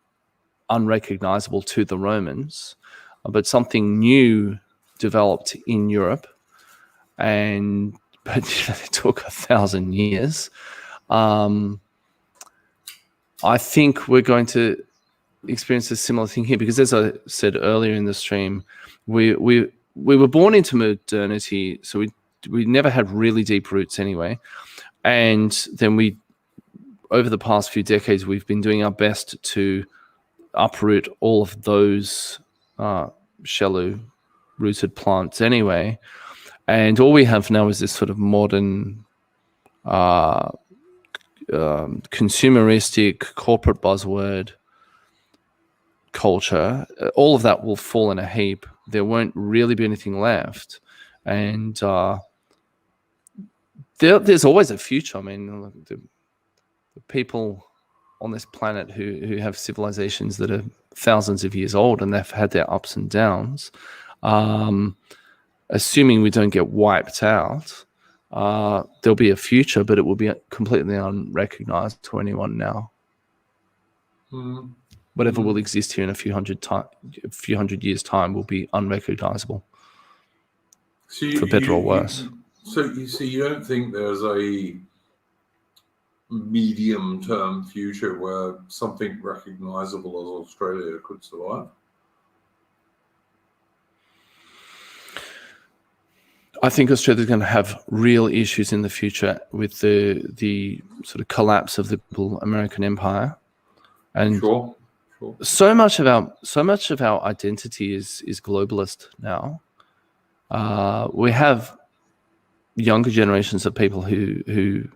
unrecognizable to the Romans, but something new developed in Europe, but it took 1,000 years. I think we're going to experience a similar thing here, because as I said earlier in the stream, we were born into modernity, so we never had really deep roots anyway. And then over the past few decades, we've been doing our best to uproot all of those shallow rooted plants anyway. And all we have now is this sort of modern consumeristic corporate buzzword culture. All of that will fall in a heap. There won't really be anything left. And there's always a future. I mean, the people on this planet who have civilizations that are thousands of years old, and they've had their ups and downs, assuming we don't get wiped out, there'll be a future, but it will be completely unrecognized to anyone now. Whatever will exist here in a few hundred years' time will be unrecognizable, for better or worse. So you don't think there's a medium-term future where something recognizable as Australia could survive? I think Australia's going to have real issues in the future with the sort of collapse of the American empire, and Sure. so much of our identity is globalist now. We have younger generations of people who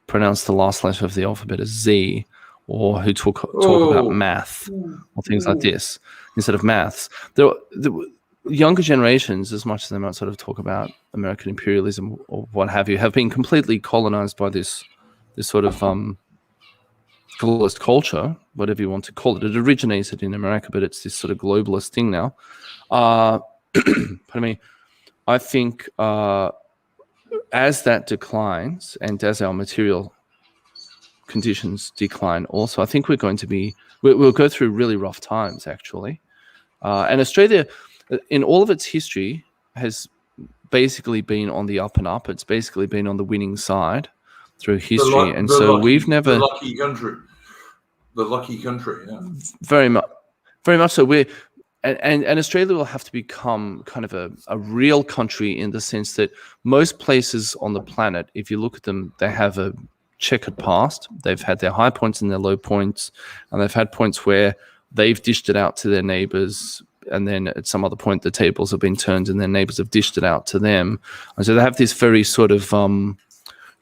pronounce the last letter of the alphabet as Z, or who talk about math or things like this instead of maths. The younger generations, as much as they might sort of talk about American imperialism or what have you, have been completely colonized by this sort of globalist culture, whatever you want to call it. It originated in America, but it's this sort of globalist thing now. Pardon me. I think as that declines and as our material conditions decline also, I think we'll go through really rough times, actually. And Australia, in all of its history, has basically been on the up and up. It's basically been on the winning side through history. We've never... The lucky country, yeah. Very much so. And Australia will have to become kind of a real country in the sense that most places on the planet, if you look at them, they have a checkered past. They've had their high points and their low points, and they've had points where they've dished it out to their neighbors, and then at some other point the tables have been turned and their neighbors have dished it out to them. And so they have this very sort of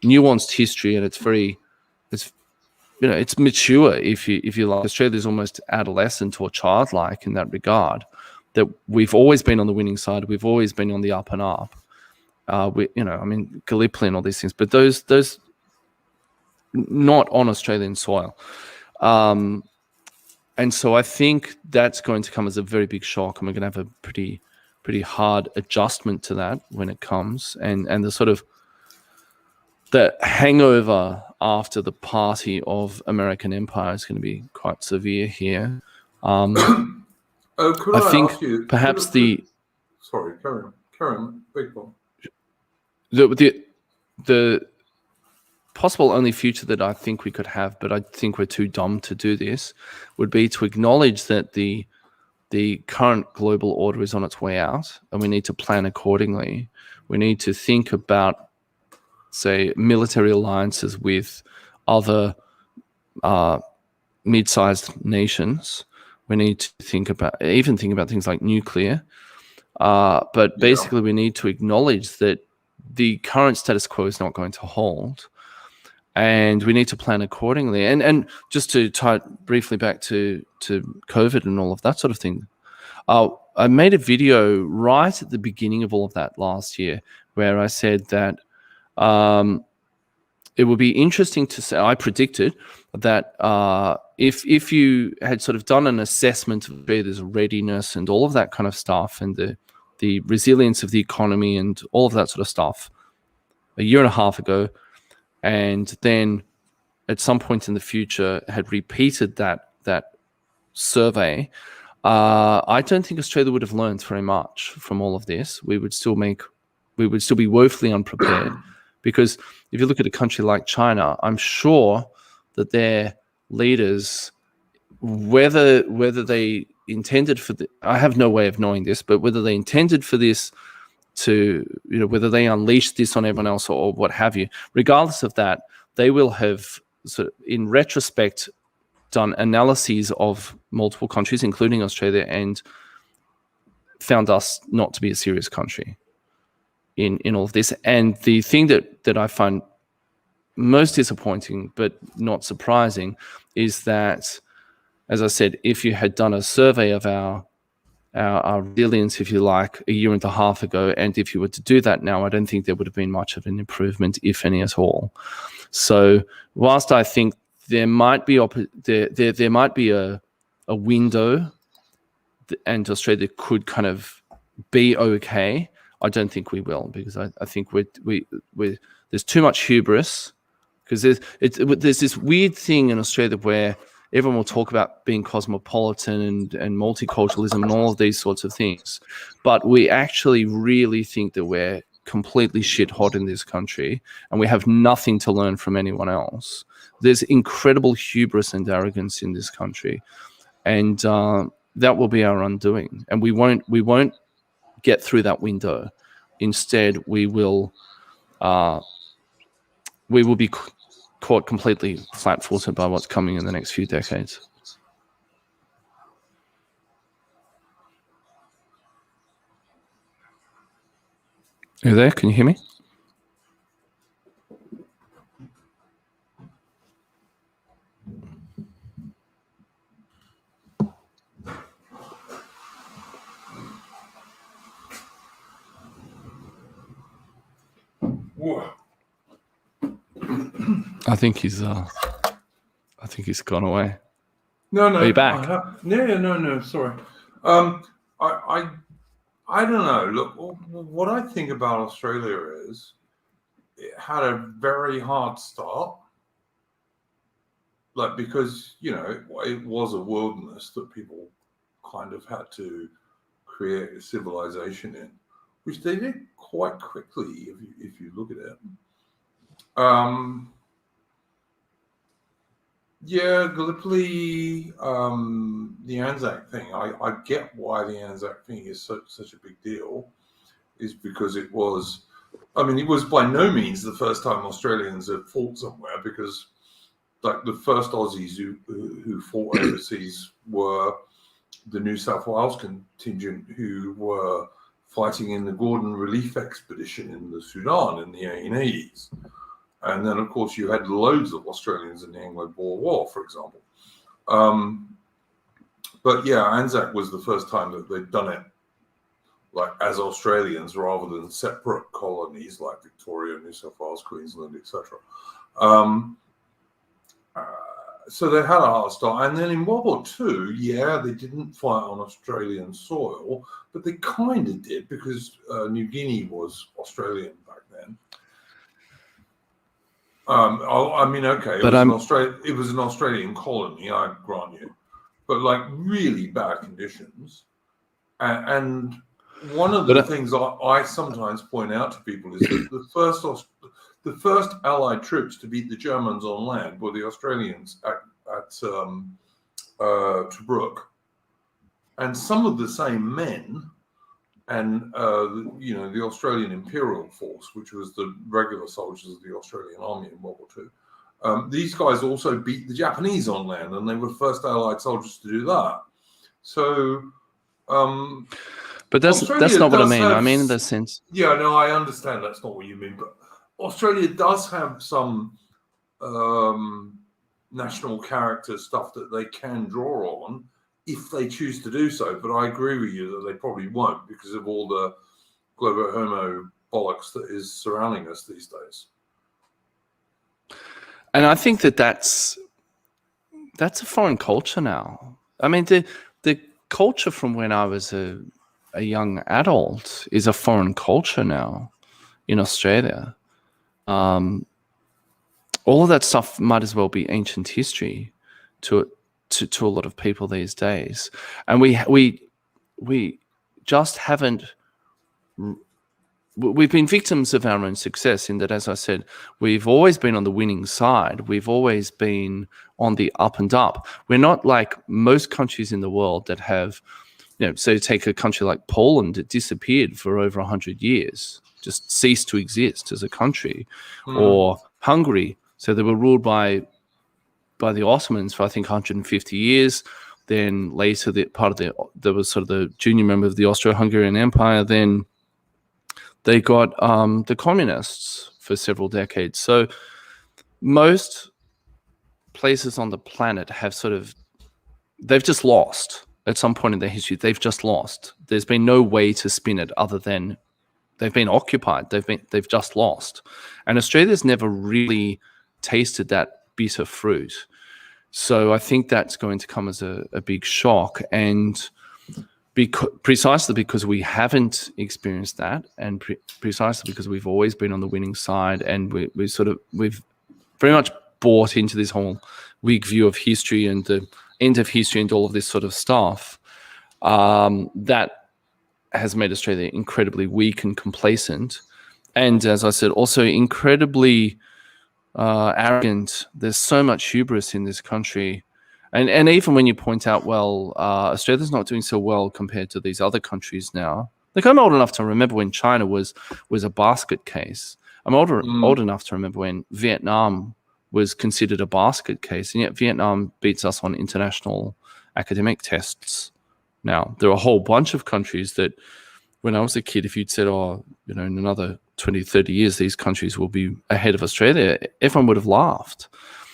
nuanced history, and it's mature, if you like. Australia's almost adolescent or childlike in that regard, that we've always been on the winning side. We've always been on the up and up. Gallipoli and all these things, but those not on Australian soil. And so I think that's going to come as a very big shock, and we're going to have a pretty hard adjustment to that when it comes. And the sort of the hangover after the party of American empire is going to be quite severe here. I think ask you, perhaps sorry, carry on. Big one. The possible only future that I think we could have, but I think we're too dumb to do this, would be to acknowledge that the current global order is on its way out, and we need to plan accordingly. We need to think about, say, military alliances with other mid-sized nations. We need to think about things like nuclear. But basically, we need to acknowledge that the current status quo is not going to hold, and we need to plan accordingly. And just to tie it briefly back to COVID and all of that sort of thing, I made a video right at the beginning of all of that last year where I said that it would be interesting to say, I predicted that if you had sort of done an assessment of Australia's readiness and all of that kind of stuff, and the resilience of the economy and all of that sort of stuff a year and a half ago, and then at some point in the future had repeated that survey, I don't think Australia would have learned very much from all of this. We would still be woefully unprepared. Because if you look at a country like China, I'm sure that their leaders, whether they intended for I have no way of knowing this, but whether they intended for this to, whether they unleashed this on everyone else or what have you, regardless of that, they will have sort of, in retrospect, done analyses of multiple countries, including Australia, and found us not to be a serious country in all of this. And the thing that I find most disappointing but not surprising is that, as I said, if you had done a survey of our resilience, if you like, a year and a half ago, and if you were to do that now, I don't think there would have been much of an improvement, if any at all. So whilst I think there might be there might be a window and Australia could kind of be okay, I don't think we will, because I think there's too much hubris. Because there's this weird thing in Australia where everyone will talk about being cosmopolitan and multiculturalism and all of these sorts of things, but we actually really think that we're completely shit hot in this country and we have nothing to learn from anyone else. There's incredible hubris and arrogance in this country, and that will be our undoing. And we won't get through that window. Instead, we will be caught completely flat-footed by what's coming in the next few decades. Are you there? Can you hear me? Whoa. I think he's gone away. No. Are you back? No. Sorry. I don't know. Look, what I think about Australia is it had a very hard start. Like, because, it was a wilderness that people kind of had to create a civilization in, which they did quite quickly if you look at it. Yeah, Gallipoli, the Anzac thing. I get why the Anzac thing is such a big deal, is because it was by no means the first time Australians had fought somewhere, because like the first Aussies who fought overseas were the New South Wales contingent, who were fighting in the Gordon Relief Expedition in the Sudan in the 1880s. And then, of course, you had loads of Australians in the Anglo-Boer War, for example. But yeah, Anzac was the first time that they'd done it like as Australians rather than separate colonies like Victoria, New South Wales, Queensland, etc. So they had a hard start. And then in World War II, yeah, they didn't fight on Australian soil, but they kind of did, because New Guinea was Australian back then. Okay, it was an Australian colony, I grant you, but like really bad conditions. And one of the things I sometimes point out to people is that the first Allied troops to beat the Germans on land were the Australians at Tobruk, and some of the same men. And, the Australian Imperial Force, which was the regular soldiers of the Australian Army in World War II. These guys also beat the Japanese on land, and they were the first Allied soldiers to do that. So, but that's not what I mean. I mean in the sense. Yeah, no, I understand that's not what you mean, but Australia does have some national character stuff that they can draw on, if they choose to do so. But I agree with you that they probably won't, because of all the global homo bollocks that is surrounding us these days. And I think that's a foreign culture now. I mean, the culture from when I was a young adult is a foreign culture now in Australia. All of that stuff might as well be ancient history to a lot of people these days, and we just haven't. We've been victims of our own success, in that, as I said, we've always been on the winning side. We've always been on the up and up. We're not like most countries in the world that have, so take a country like Poland, it disappeared for over 100 years, just ceased to exist as a country, or Hungary. So they were ruled by the Ottomans for, I think, 150 years. Then later, there was sort of the junior member of the Austro-Hungarian Empire. Then they got the communists for several decades. So most places on the planet have they've just lost at some point in their history. They've just lost. There's been no way to spin it other than they've been occupied. They've just lost. And Australia's never really tasted that bitter fruit. So I think that's going to come as a big shock. And precisely because we haven't experienced that, and precisely because we've always been on the winning side, and we've very much bought into this whole weak view of history and the end of history and all of this sort of stuff, that has made Australia incredibly weak and complacent. And as I said, also incredibly arrogant. There's so much hubris in this country. And even when you point out, well, Australia's not doing so well compared to these other countries now. Like, I'm old enough to remember when China was a basket case. I'm old enough to remember when Vietnam was considered a basket case, and yet Vietnam beats us on international academic tests. Now, there are a whole bunch of countries that, when I was a kid, if you'd said, in another 20, 30 years, these countries will be ahead of Australia, everyone would have laughed.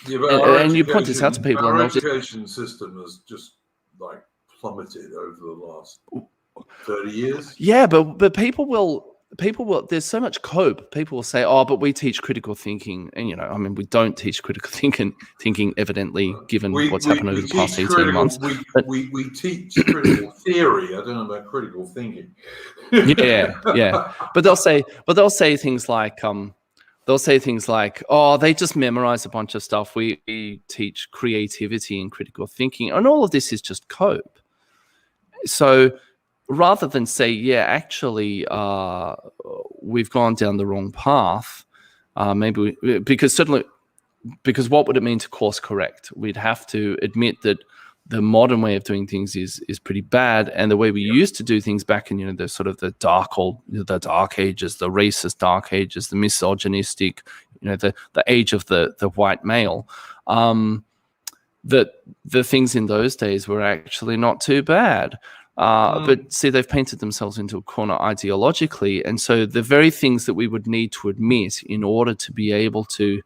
Yeah, but and you point this out to people, our and education system has just like plummeted over the last 30 years. Yeah, but people will. There's so much cope. People will say, "Oh, but we teach critical thinking," and we don't teach critical thinking evidently, given what's happened over the past 18 months. We teach critical theory. I don't know about critical thinking. yeah. But they'll say things like, "Oh, they just memorize a bunch of stuff. We teach creativity and critical thinking, and all of this is just cope." So, rather than say, yeah, actually, we've gone down the wrong path, because what would it mean to course correct? We'd have to admit that the modern way of doing things is pretty bad, and the way we used to do things back in the sort of the dark ages, the racist dark ages, the misogynistic, the age of the white male, that the things in those days were actually not too bad. But see, they've painted themselves into a corner ideologically, and so the very things that we would need to admit in order to be able to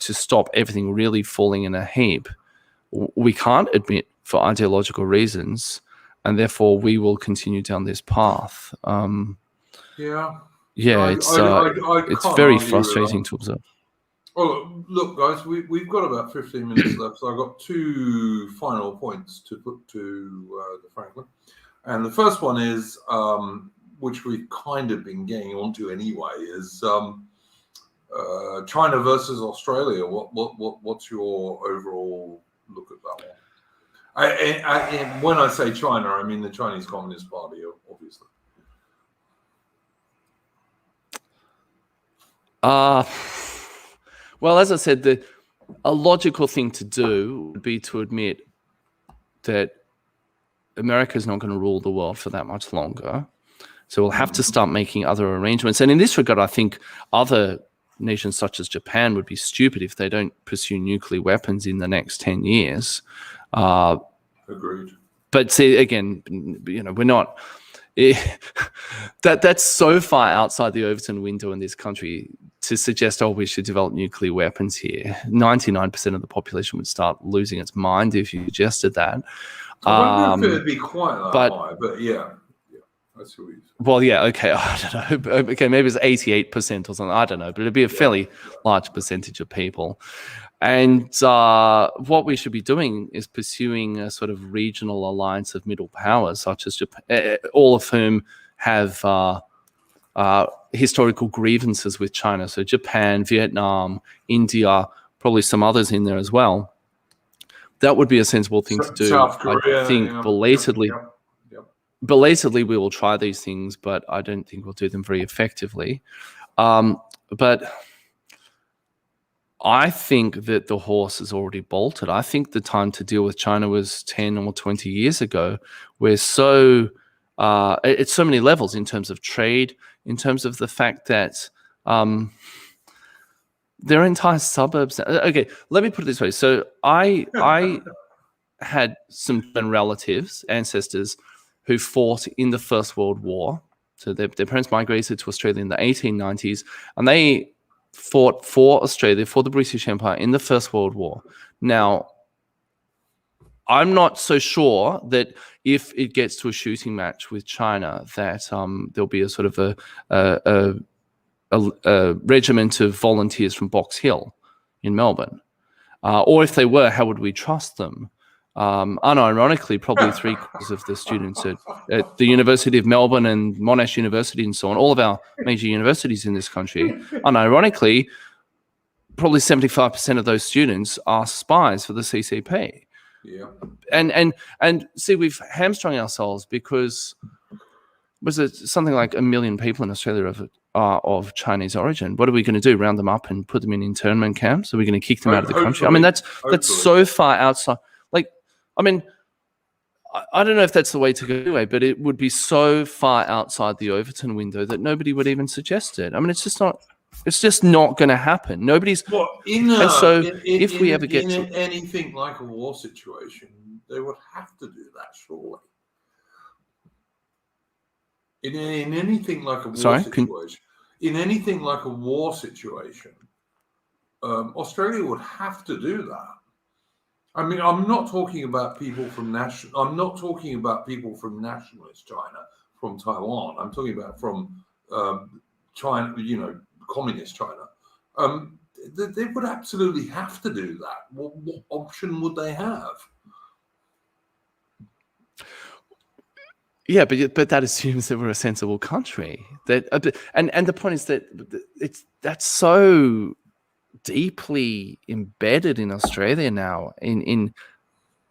stop everything really falling in a heap, we can't admit for ideological reasons, and therefore we will continue down this path. It's very frustrating to observe. Well, look, guys, we've got about 15 minutes left, so I've got two final points to put to the Franklin. And the first one is, which we've kind of been getting onto anyway, is China versus Australia. What's your overall look at that one? When I say China, I mean the Chinese Communist Party, obviously. Well, as I said, a logical thing to do would be to admit that America is not going to rule the world for that much longer. So we'll have to start making other arrangements. And in this regard, I think other nations such as Japan would be stupid if they don't pursue nuclear weapons in the next 10 years. Agreed. But see, again, we're not... That's so far outside the Overton window in this country to suggest, we should develop nuclear weapons here. 99% of the population would start losing its mind if you suggested that. I wonder if it'd be quite that high, but yeah, that's who he's. Well, yeah, okay, I don't know. Okay, maybe it's 88% or something. I don't know, but it'd be a fairly large percentage of people. And what we should be doing is pursuing a sort of regional alliance of middle powers, such as Japan, all of whom have historical grievances with China. So Japan, Vietnam, India, probably some others in there as well. That would be a sensible thing to do. South Korea, I think belatedly we will try these things, but I don't think we'll do them very effectively. But I think that the horse is already bolted. I think the time to deal with China was 10 or 20 years ago. We're so it's so many levels in terms of trade, in terms of the fact that their entire suburbs. Okay, let me put it this way. So I had some relatives, ancestors, who fought in the First World War. So their parents migrated to Australia in the 1890s, and they fought for Australia, for the British Empire in the First World War. Now, I'm not so sure that if it gets to a shooting match with China, that there'll be a sort of a regiment of volunteers from Box Hill in Melbourne. Or if they were, how would we trust them? Unironically, probably 3/4 of the students at the University of Melbourne and Monash University and so on, all of our major universities in this country, unironically, probably 75% of those students are spies for the CCP. Yeah. And see, we've hamstrung ourselves because was it something like 1 million people in Australia of Chinese origin? What are we going to do? Round them up and put them in internment camps? Are we going to kick them out of the country? I mean, that's so far outside. Like, I mean, I don't know if that's the way to go anyway, but it would be so far outside the Overton window that nobody would even suggest it. I mean, it's just not. It's just not going to happen. Nobody's. If we ever get to anything like a war situation, they would have to do that, surely. In anything like a war situation, Australia would have to do that. I mean, I'm not talking about people from nationalist China, from Taiwan. I'm talking about from China, communist China. They would absolutely have to do that. What option would they have? Yeah, but that assumes that we're a sensible country. That and the point is that that's so deeply embedded in Australia now, in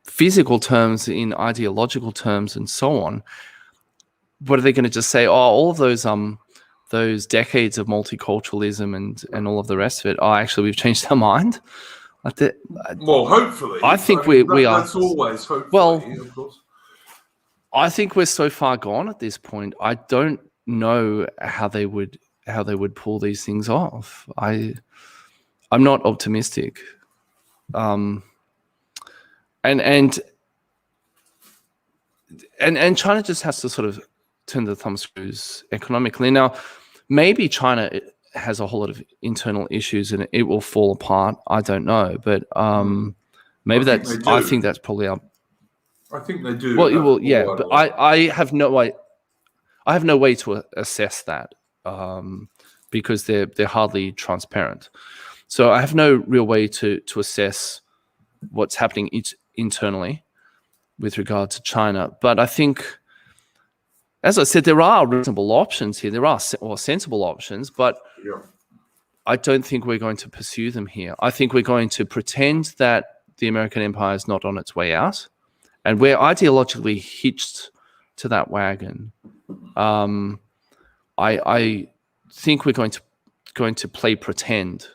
physical terms, in ideological terms, and so on. What are they going to just say? Oh, all of those decades of multiculturalism and all of the rest of it. Oh, actually, we've changed our mind. Well, hopefully. I think we are. That's always hopefully. Well, of course. I think we're so far gone at this point. I don't know how they would pull these things off. I'm not optimistic. And China just has to sort of turn the thumb screws economically. Now, maybe China has a whole lot of internal issues and it will fall apart. I don't know, but maybe I think that's probably our. I think they do. Well, yeah, but I have no way. I have no way to assess that because they're hardly transparent. So I have no real way to assess what's happening internally with regard to China. But I think, as I said, there are reasonable options here. There are sensible options, but I don't think we're going to pursue them here. I think we're going to pretend that the American empire is not on its way out. And we're ideologically hitched to that wagon. I think we're going to play pretend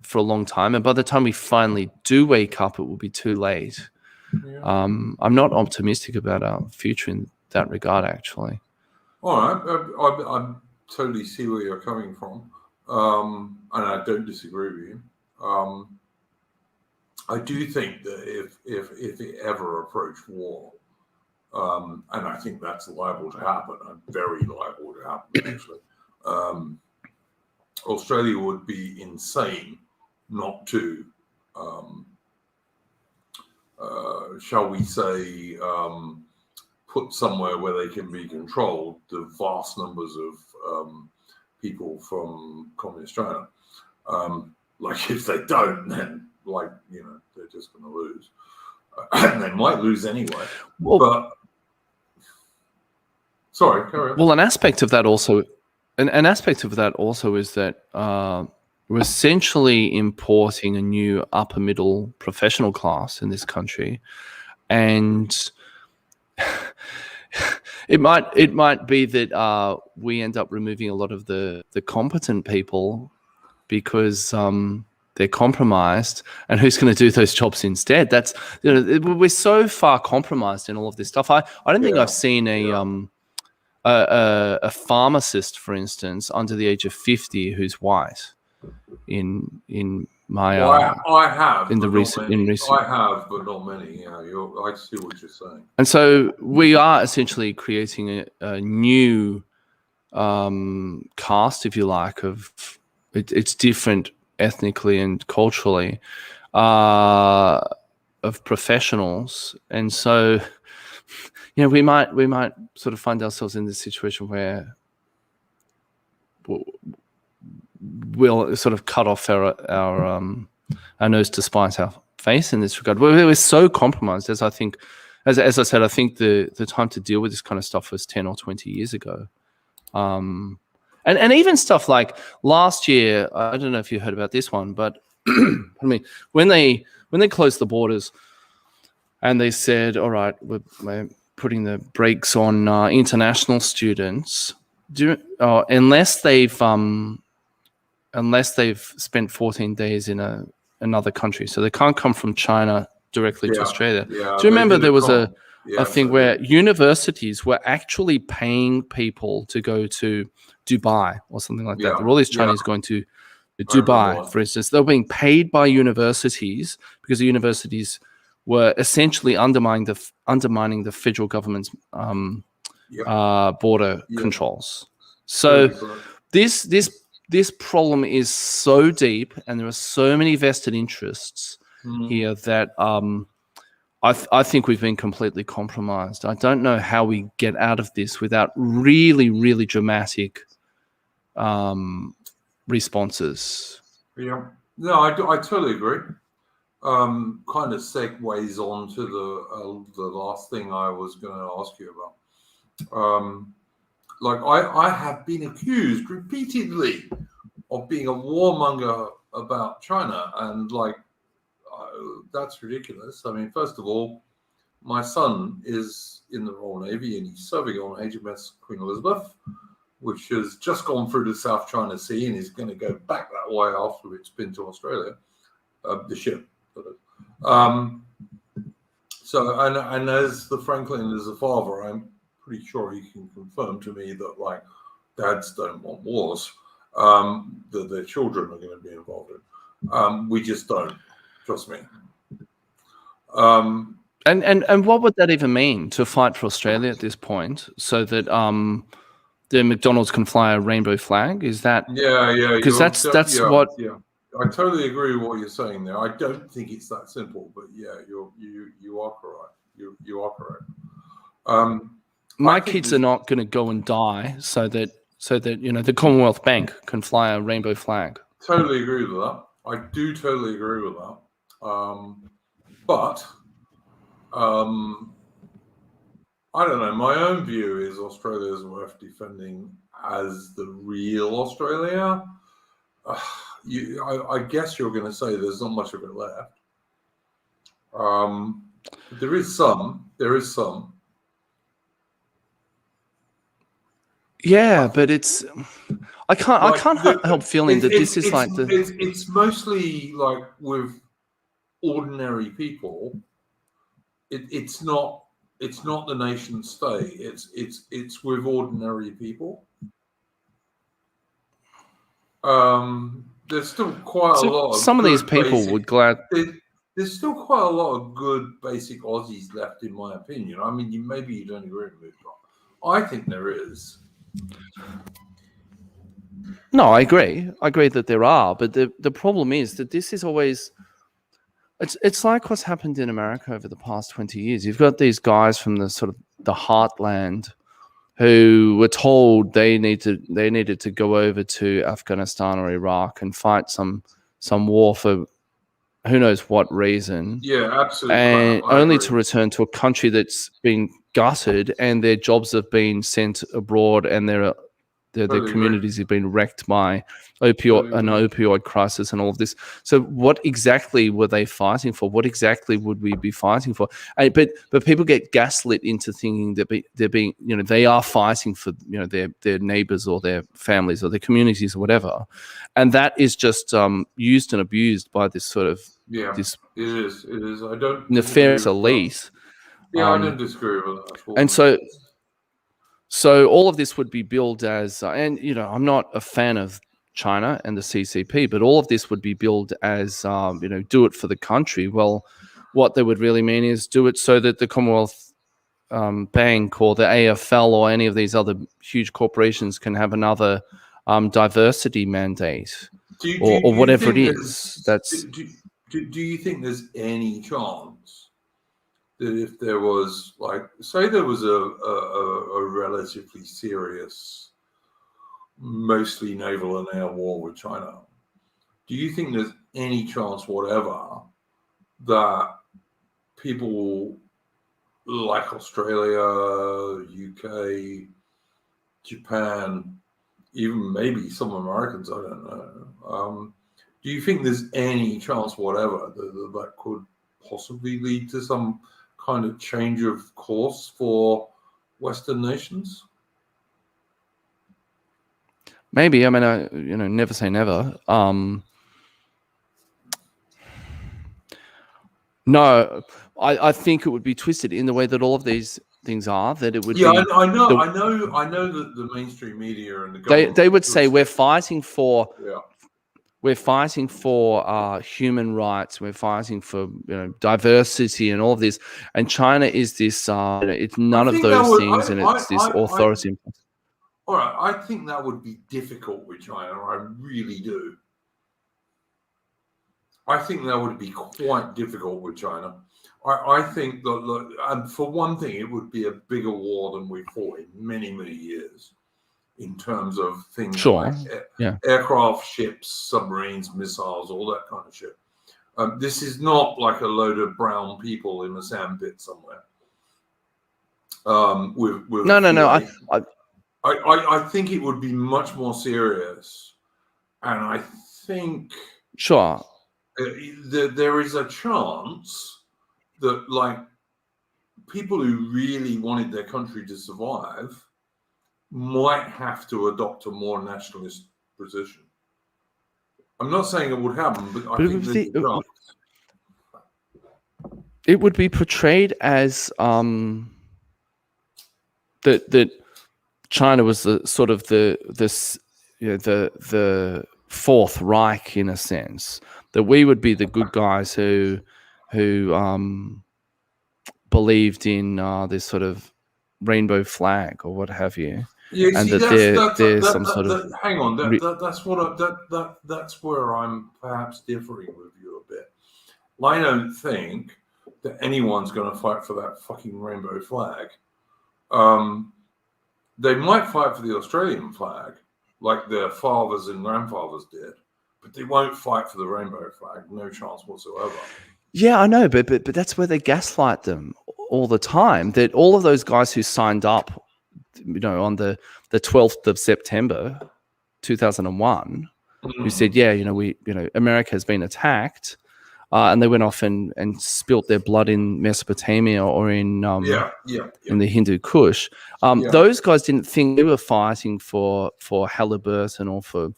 for a long time, and by the time we finally do wake up, it will be too late. Yeah. I'm not optimistic about our future in that regard, actually. All right, I totally see where you're coming from, and I don't disagree with you. I do think that if it ever approached war, and I think that's liable to happen, very liable to happen, actually, Australia would be insane not to, shall we say, put somewhere where they can be controlled the vast numbers of people from communist China. Like if they don't, then they're just going to lose. And they might lose anyway. Well, but sorry, carry on. Well, an aspect of that also is that we're essentially importing a new upper middle professional class in this country, and it might be that we end up removing a lot of the competent people because they're compromised, and who's going to do those jobs instead? That's we're so far compromised in all of this stuff. I don't think I've seen a pharmacist, for instance, under the age of 50 who's white in my I have in the recent I have, but not many. Yeah, I see what you're saying. And so we are essentially creating a new caste, if you like, of it's different ethnically and culturally of professionals, and so we might sort of find ourselves in this situation where we'll sort of cut off our nose to spite our face in this regard. We're so compromised, as I think, as I said, I think the time to deal with this kind of stuff was 10 or 20 years ago. And even stuff like last year, I don't know if you heard about this one, but I mean, when they closed the borders and they said, all right, we're putting the brakes on international students, unless they've spent 14 days in another country, so they can't come from China directly to Australia. Yeah, do you remember there was a Yeah, thing where universities were actually paying people to go to Dubai or something like that? There were all these Chinese going to Dubai, for instance. They were being paid by universities because the universities were essentially undermining the federal government's border controls. So this problem is so deep, and there are so many vested interests here that I think we've been completely compromised. I don't know how we get out of this without really, really dramatic responses. Yeah, no, I totally agree. Kind of segues on to the last thing I was going to ask you about. Like I have been accused repeatedly of being a warmonger about China, and like that's ridiculous. I mean, first of all, my son is in the Royal Navy and he's serving on HMS Queen Elizabeth, which has just gone through the South China Sea and is going to go back that way after it's been to Australia, the ship. So, and as the Franklin is a father, I'm pretty sure he can confirm to me that like dads don't want wars, that their children are going to be involved in. We just don't. Trust me. And what would that even mean to fight for Australia at this point, so that the McDonald's can fly a rainbow flag? Is that because that's what? Yeah, I totally agree with what you're saying there. I don't think it's that simple, but yeah, you are correct. You are correct. My kids are not going to go and die so that the Commonwealth Bank can fly a rainbow flag. Totally agree with that. I do totally agree with that. But I don't know. My own view is Australia is worth defending as the real Australia. I guess you're going to say there's not much of it left. There is some. Yeah, but it's I can't help feeling that this is like it's mostly like with ordinary people. It's not the nation state. It's with ordinary people. There's still quite a lot of some of these people would glad. There's still quite a lot of good basic Aussies left, in my opinion. I mean, maybe you don't agree with me, but I think there is. No, I agree. I agree that there are, but the problem is that this is always. It's like what's happened in America over the past 20 years. You've got these guys from the sort of the heartland who were told they needed to go over to Afghanistan or Iraq and fight some war for who knows what reason. Yeah, absolutely. And only to return to a country that's been gutted and their jobs have been sent abroad and their communities have been wrecked by an opioid crisis and all of this. So what exactly were they fighting for? What exactly would we be fighting for? But people get gaslit into thinking that they are fighting for their neighbors or their families or their communities or whatever, and that is just used and abused by this sort of this. It is. I don't nefarious elite. Yeah, I don't disagree with that at all. And so all of this would be billed as, and I'm not a fan of China and the CCP, but all of this would be billed as, do it for the country. Well, what they would really mean is do it so that the Commonwealth Bank or the AFL or any of these other huge corporations can have another diversity mandate or whatever it is. Do you think there's any chance that if there was, like, say there was a relatively serious, mostly naval and air war with China, do you think there's any chance whatever that people like Australia, UK, Japan, even maybe some Americans, I don't know. Do you think there's any chance whatever that could possibly lead to some kind of change of course for Western nations? Maybe. I mean, never say never. No, I think it would be twisted in the way that all of these things are. That it would be. I know that the mainstream media and the government They would say we're fighting for. Yeah. We're fighting for human rights. We're fighting for diversity and all of this. And China is this. It's none of those things, and it's this authority. All right, I think that would be difficult with China. I really do. I think that would be quite difficult with China. I think that, and for one thing, it would be a bigger war than we fought in many, many years in terms of things like aircraft, ships, submarines, missiles, all that kind of shit. This is not like a load of brown people in a sandpit somewhere. No. I think it would be much more serious, and I think there is a chance that, like, people who really wanted their country to survive might have to adopt a more nationalist position. I'm not saying it would happen, but I think there's a chance. It would be portrayed as that China was the sort of the Fourth Reich, in a sense, that we would be the good guys who believed in this sort of rainbow flag or what have you. Yeah, and see, there's some sort of hang on. That's where I'm perhaps differing with you a bit. I don't think that anyone's going to fight for that fucking rainbow flag. They might fight for the Australian flag, like their fathers and grandfathers did, but they won't fight for the rainbow flag. No chance whatsoever. Yeah, I know, but that's where they gaslight them all the time. That all of those guys who signed up, on the 12th of September, 2001, who said, America has been attacked, and they went off and spilt their blood in Mesopotamia or in in the Hindu Kush. Those guys didn't think they were fighting for Halliburton or for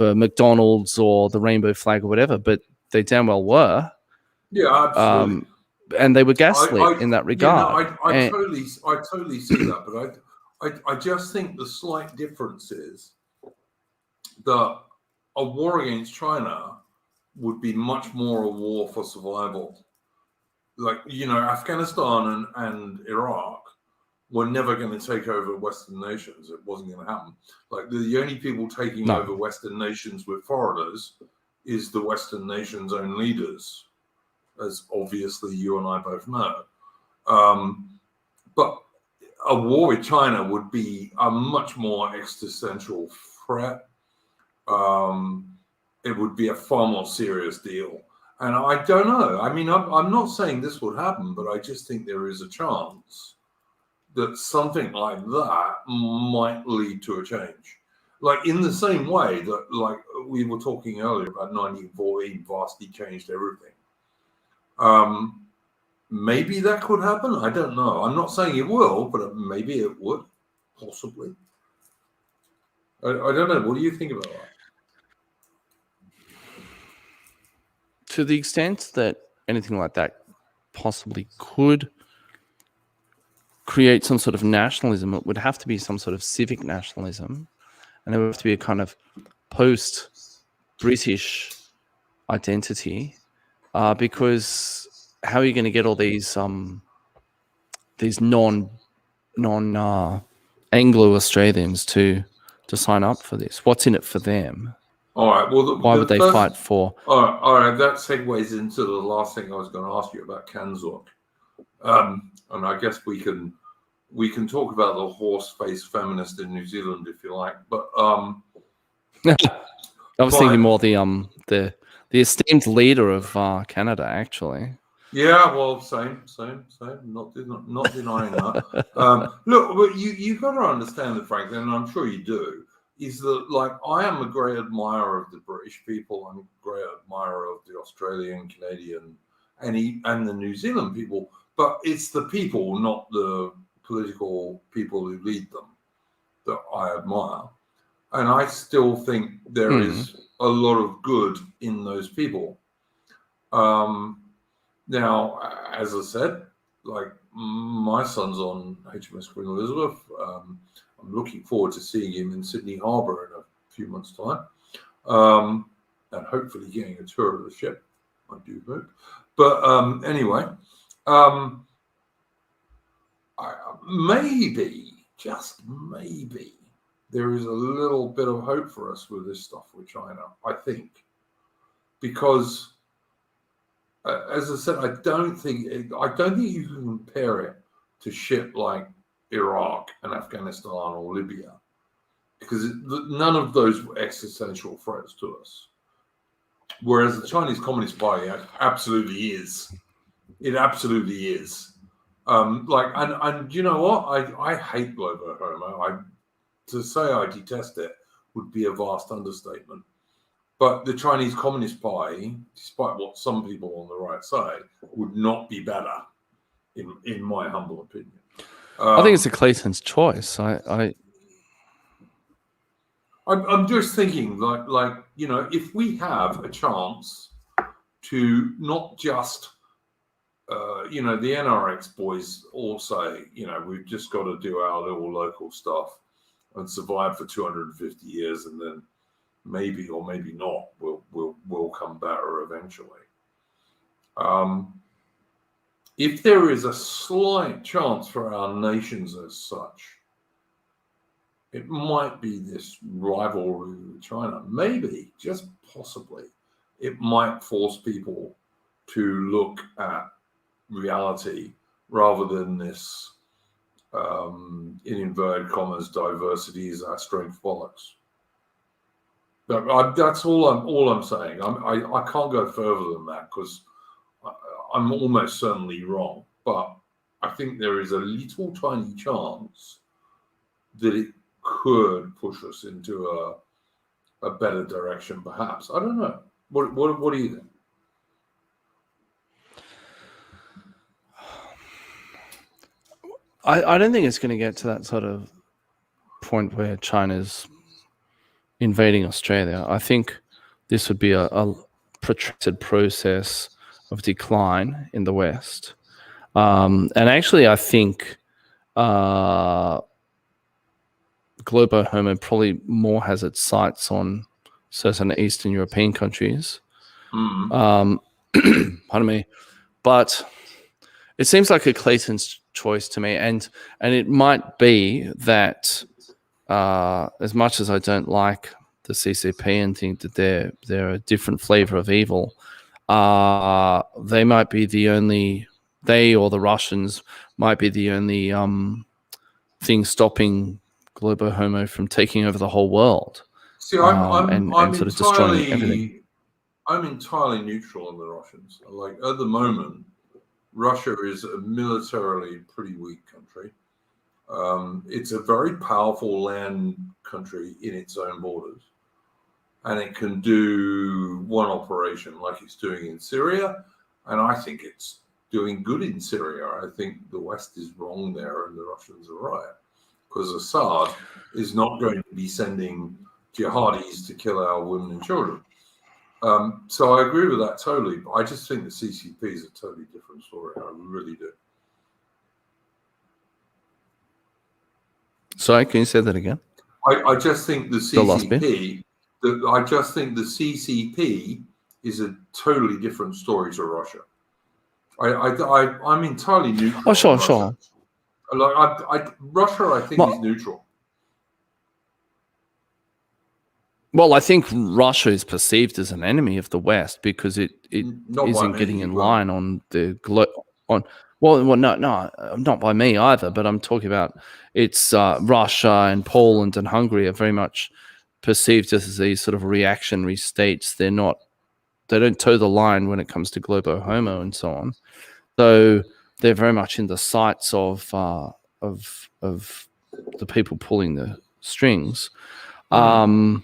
McDonald's or the rainbow flag or whatever, but they damn well were. Yeah, absolutely. And they were gaslit in that regard. I totally see that, but I just think the slight difference is that a war against China would be much more a war for survival. Like, Afghanistan and Iraq were never going to take over Western nations. It wasn't going to happen. Like, the only people taking over Western nations with foreigners is the Western nations' own leaders, as obviously you and I both know. But a war with China would be a much more existential threat. It would be a far more serious deal. And I don't know. I mean, I'm not saying this would happen, but I just think there is a chance that something like that might lead to a change. Like, in the same way that, like, we were talking earlier about 1914 vastly changed everything. Maybe that could happen. I don't know. I'm not saying it will, but maybe it would, possibly. I don't know. What do you think about that? To the extent that anything like that possibly could create some sort of nationalism, it would have to be some sort of civic nationalism, and there would have to be a kind of post-British identity, because how are you going to get all these non-Anglo-Australians to sign up for this? What's in it for them? All right. Well, why would they fight for? All right. That segues into the last thing I was going to ask you about Kanzok. And I guess we can talk about the horse-faced feminist in New Zealand if you like. But I was thinking more the the esteemed leader of Canada, actually. Yeah, well, same. Not denying that. Look, but you got to understand that, Franklin, and I'm sure you do, is that, like, I am a great admirer of the British people. I'm a great admirer of the Australian, Canadian, and the New Zealand people. But it's the people, not the political people who lead them, that I admire. And I still think there is a lot of good in those people. Now, as I said, like, my son's on HMS Queen Elizabeth. I'm looking forward to seeing him in Sydney Harbour in a few months' time, and hopefully getting a tour of the ship. I do hope. But anyway, maybe, just maybe, there is a little bit of hope for us with this stuff with China, I think, because, as I said, I don't think you can compare it to shit like Iraq and Afghanistan or Libya, because none of those were existential threats to us. Whereas the Chinese Communist Party absolutely is. It absolutely is. And you know what? I hate global homo. To say I detest it would be a vast understatement. But the Chinese Communist Party, despite what some people on the right say, would not be better, in my humble opinion. I think it's a Clayton's choice. I'm just thinking, like, you know, if we have a chance to not just, you know, the NRX boys all say, you know, we've just got to do our little local stuff and survive for 250 years, and then maybe or maybe not, we'll come better eventually. If there is a slight chance for our nations as such, it might be this rivalry with China. Maybe, just possibly, it might force people to look at reality rather than this, in inverted commas, diversity is our strength bollocks. That's all I'm saying. I can't go further than that, because I'm almost certainly wrong. But I think there is a little tiny chance that it could push us into a better direction, perhaps. I don't know. What do you think? I don't think it's going to get to that sort of point where China's invading Australia. I think this would be a protracted process of decline in the West. And actually, I think Globo Homo probably more has its sights on certain Eastern European countries. Pardon me. But it seems like a Clayton's choice to me. And it might be that as much as I don't like the CCP and think that they're a different flavor of evil, they might be the only, they or the Russians might be the only thing stopping Globo Homo from taking over the whole world. See, I'm sort of destroying everything. I'm entirely neutral on the Russians. Like, at the moment, Russia is a militarily pretty weak country. It's a very powerful land country in its own borders, and it can do one operation like it's doing in Syria, and I think it's doing good in Syria. I think the West is wrong there and the Russians are right, because Assad is not going to be sending jihadis to kill our women and children. So I agree with that totally, but I just think the CCP is a totally different story. I really do. Sorry, can you say that again? I just think the CCP. I just think the CCP is a totally different story to Russia. I'm entirely neutral. Oh, sure. Like, Russia, I think, is neutral. Well, I think Russia is perceived as an enemy of the West because it isn't getting in line on the Well, no, not by me either. But I'm talking about it's Russia and Poland and Hungary are very much perceived as these sort of reactionary states. They're not toe the line when it comes to globo homo and so on. So they're very much in the sights of the people pulling the strings. And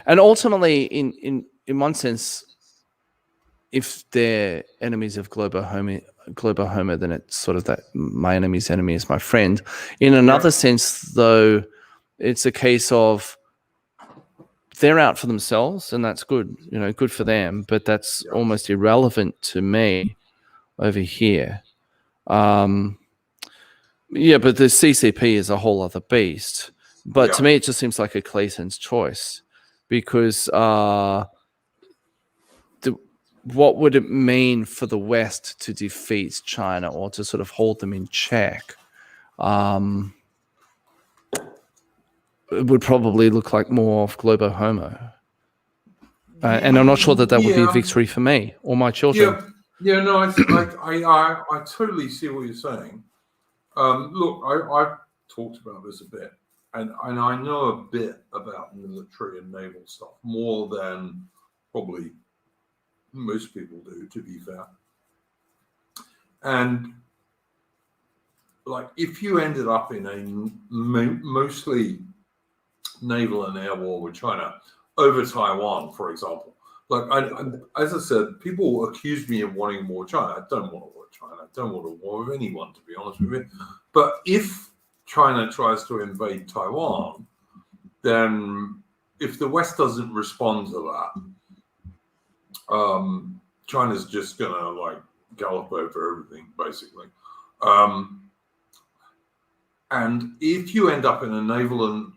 ultimately, in one sense, if they're enemies of globo homo, then it's sort of that my enemy's enemy is my friend. In another sense, though, it's a case of they're out for themselves, and that's good, good for them. But that's almost irrelevant to me over here. But the CCP is a whole other beast. But to me, it just seems like a Clayton's choice, because what would it mean for the West to defeat China or to sort of hold them in check? It would probably look like more of globo homo. And I'm not sure that would be a victory for me or my children. No, I totally see what you're saying. Look, I've talked about this a bit, and I know a bit about military and naval stuff, more than probably most people do, to be fair. And like, if you ended up in a mostly naval and air war with China over Taiwan, for example, like as I said, people accuse me of wanting war with China. I don't want to war with China. I don't want to war with anyone, to be honest with you. But if China tries to invade Taiwan, then if the West doesn't respond to that, China's just gonna like gallop over everything, basically. And if you end up in a naval and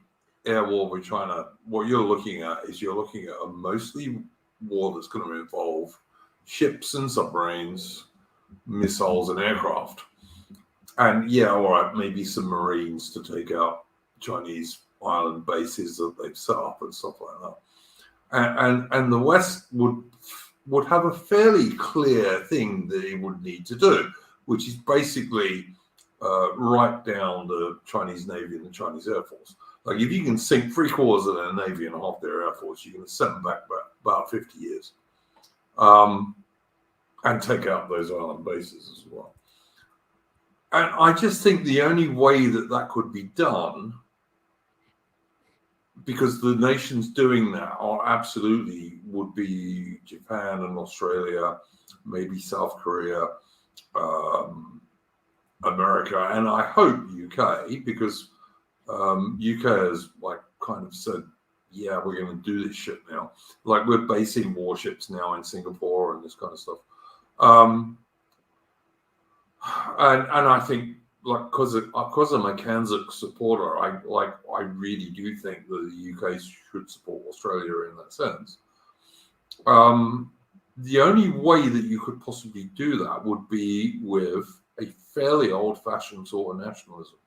air war with China, what you're looking at a mostly war that's going to involve ships and submarines, missiles and aircraft. And all right, maybe some Marines to take out Chinese island bases that they've set up and stuff like that. And the West would have a fairly clear thing that it would need to do, which is basically write down the Chinese Navy and the Chinese Air Force. Like, if you can sink 3/4 of their Navy and half their Air Force, you can send them back about 50 years and take out those island bases as well. And I just think the only way that could be done, because the nations doing that would be Japan and Australia, maybe South Korea, America, and I hope UK, because UK has like kind of said, we're going to do this shit now. Like, we're basing warships now in Singapore and this kind of stuff. And I think, like, because I'm a Kansas supporter, I really do think that the UK should support Australia in that sense. The only way that you could possibly do that would be with a fairly old-fashioned sort of nationalism,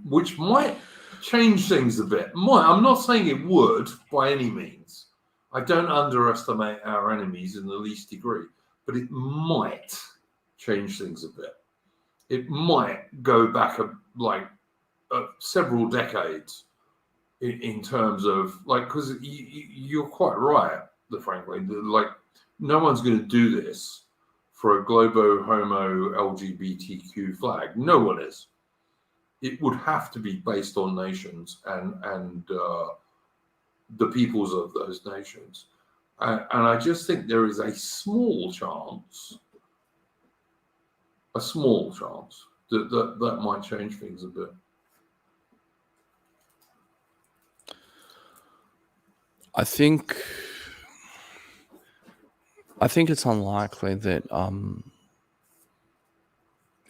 which might change things a bit. I'm not saying it would by any means. I don't underestimate our enemies in the least degree, but it might change things a bit. It might go back several decades in terms of, like, because you're quite right, frankly, like, no one's going to do this for a globo homo LGBTQ flag. No one is. It would have to be based on nations and the peoples of those nations. And I just think there is a small chance that might change things a bit. I think it's unlikely that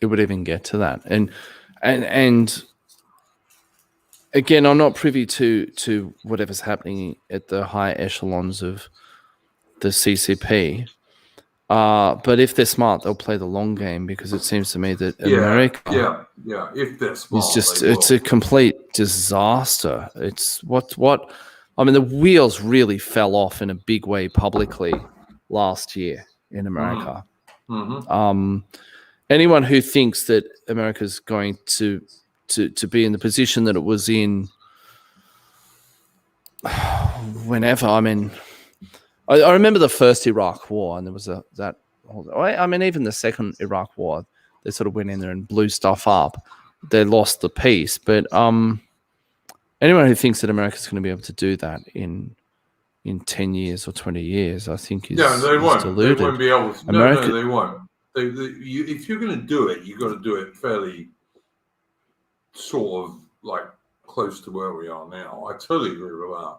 it would even get to that. And again, I'm not privy to whatever's happening at the high echelons of the CCP. But if they're smart, they'll play the long game, because it seems to me that America, if they're smart, it's a complete disaster. It's what I mean, the wheels really fell off in a big way publicly last year in America. Mm-hmm. Anyone who thinks that America's going to be in the position that it was in whenever. I mean, I remember the first Iraq War, and there was that. I mean, even the second Iraq War, they sort of went in there and blew stuff up. They lost the peace, but anyone who thinks that America's going to be able to do that in 10 years or 20 years, I think is they won't. deluded. They won't be able to. America, No, they won't. If you're going to do it, you've got to do it fairly sort of like close to where we are now. I totally agree with that.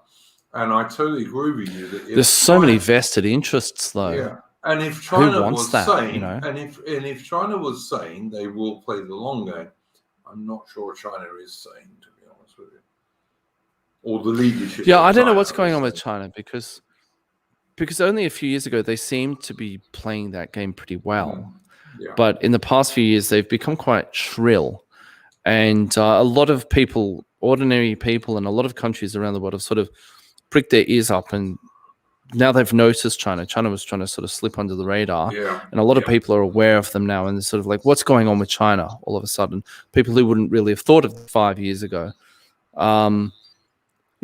And I totally agree with you that there's so many vested interests, though. Yeah. And if China wants was that, saying, you know? and if China was saying they will play the long game, I'm not sure China is saying, to be honest with you, or the leadership. Yeah, of I don't know China what's going is on with saying. China because only a few years ago they seemed to be playing that game pretty well, Yeah. but in the past few years they've become quite shrill, and a lot of people, ordinary people, in a lot of countries around the world have sort of pricked their ears up, and now they've noticed China. China was trying to sort of slip under the radar, and a lot of people are aware of them now, and they're sort of like, what's going on with China all of a sudden? People who wouldn't really have thought of 5 years ago.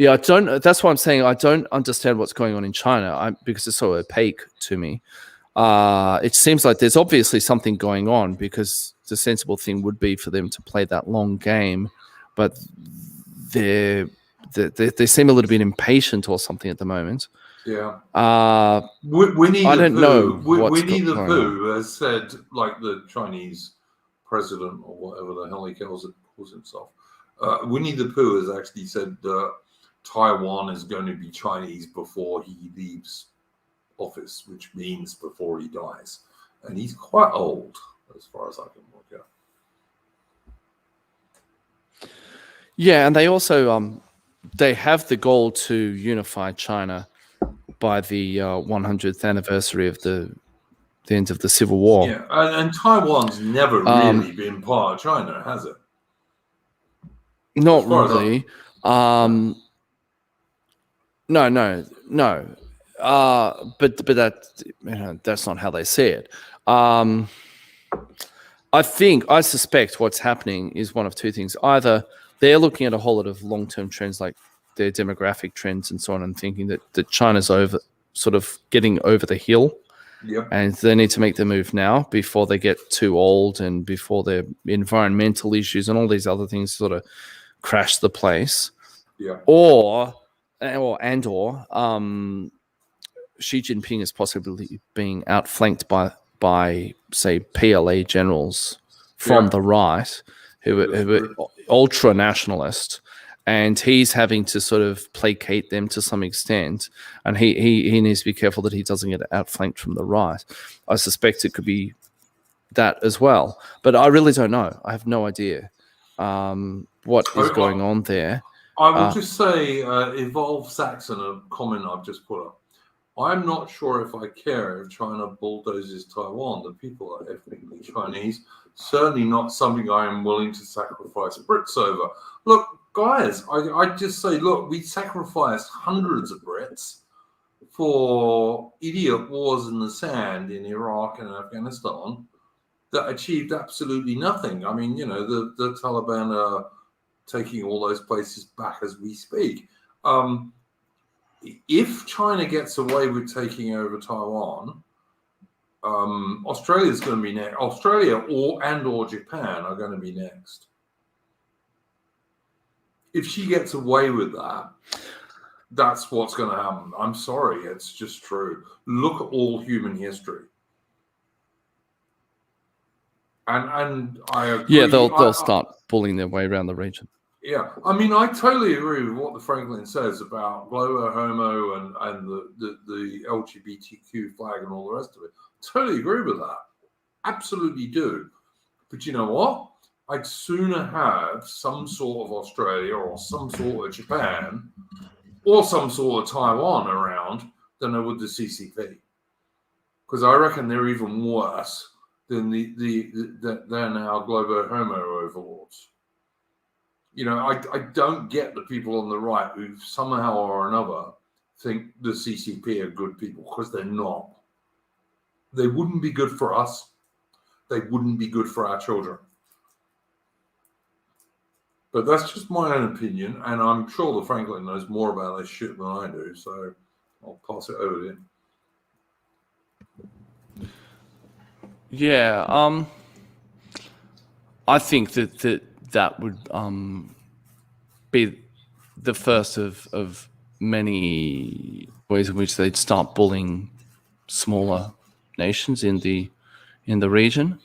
Yeah, I don't. That's why I'm saying I don't understand what's going on in China because it's so opaque to me. It seems like there's obviously something going on, because the sensible thing would be for them to play that long game, but they seem a little bit impatient or something at the moment. Yeah. Winnie I don't know Winnie the going Pooh has said, like the Chinese president or whatever the hell he calls himself. Winnie the Pooh has actually said Taiwan is going to be Chinese before he leaves office, which means before he dies. And he's quite old, as far as I can work out. Yeah, and they also they have the goal to unify China by the 100th anniversary of the end of the Civil War. Yeah, and Taiwan's never really been part of China, has it? Not really. No. But that that's not how they see it. I suspect what's happening is one of two things. Either they're looking at a whole lot of long-term trends, like their demographic trends and so on, and thinking that China's sort of getting over the hill. Yep. And they need to make the move now before they get too old and before their environmental issues and all these other things sort of crash the place. Yeah. Or Xi Jinping is possibly being outflanked by say PLA generals from the right who are ultra nationalist, and he's having to sort of placate them to some extent, and he needs to be careful that he doesn't get outflanked from the right. I suspect it could be that as well, but I really don't know. I have no idea what is going on there. I will just say, Evolve Saxon, a comment I've just put up. I'm not sure if I care if China bulldozes Taiwan. The people are ethnically Chinese. Certainly not something I am willing to sacrifice Brits over. Look, guys, I just say, look, we sacrificed hundreds of Brits for idiot wars in the sand in Iraq and Afghanistan that achieved absolutely nothing. I mean, the Taliban are taking all those places back as we speak. If China gets away with taking over Taiwan, Australia's going to be next. Australia or Japan are going to be next. If she gets away with that, that's what's going to happen. I'm sorry, it's just true. Look at all human history. And I agree. Yeah, they'll start pulling their way around the region. Yeah, I mean, I totally agree with what the Franklin says about Globo Homo and the LGBTQ flag and all the rest of it. Totally agree with that. Absolutely do. But you know what? I'd sooner have some sort of Australia or some sort of Japan or some sort of Taiwan around than I would the CCP. Because I reckon they're even worse than they're now Globo Homo overlords. I don't get the people on the right who somehow or another think the CCP are good people, because they're not. They wouldn't be good for us. They wouldn't be good for our children. But that's just my own opinion, and I'm sure the Franklin knows more about this shit than I do, so I'll pass it over to him. Yeah, I think that would be the first of many ways in which they'd start bullying smaller nations in the region.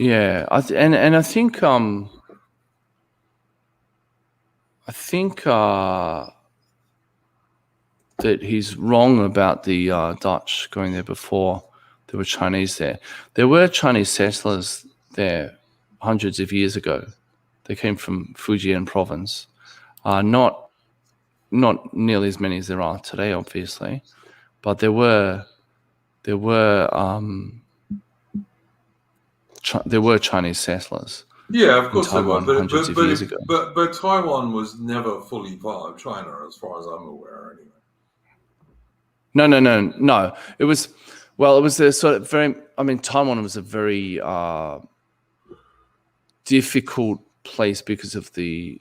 Yeah, I think that he's wrong about the Dutch going there before there were Chinese there. There were Chinese settlers there hundreds of years ago. They came from Fujian province. Not nearly as many as there are today, obviously, but there were Chinese settlers. Yeah, of course, Taiwan hundreds of years ago. But Taiwan was never fully part of China, as far as I'm aware, anyway. No. It was a sort of very. I mean, Taiwan was a very difficult place because of the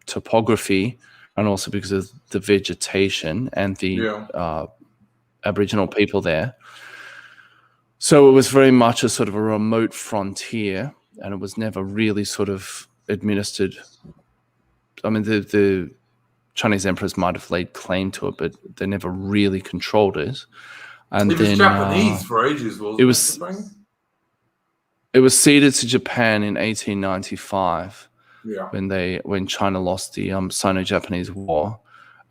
topography, and also because of the vegetation and the Aboriginal people there. So it was very much a sort of a remote frontier, and it was never really sort of administered. I mean, the Chinese emperors might have laid claim to it, but they never really controlled it. And it was Japanese for ages, wasn't it? It was ceded to Japan in 1895. Yeah. When China lost the Sino-Japanese War,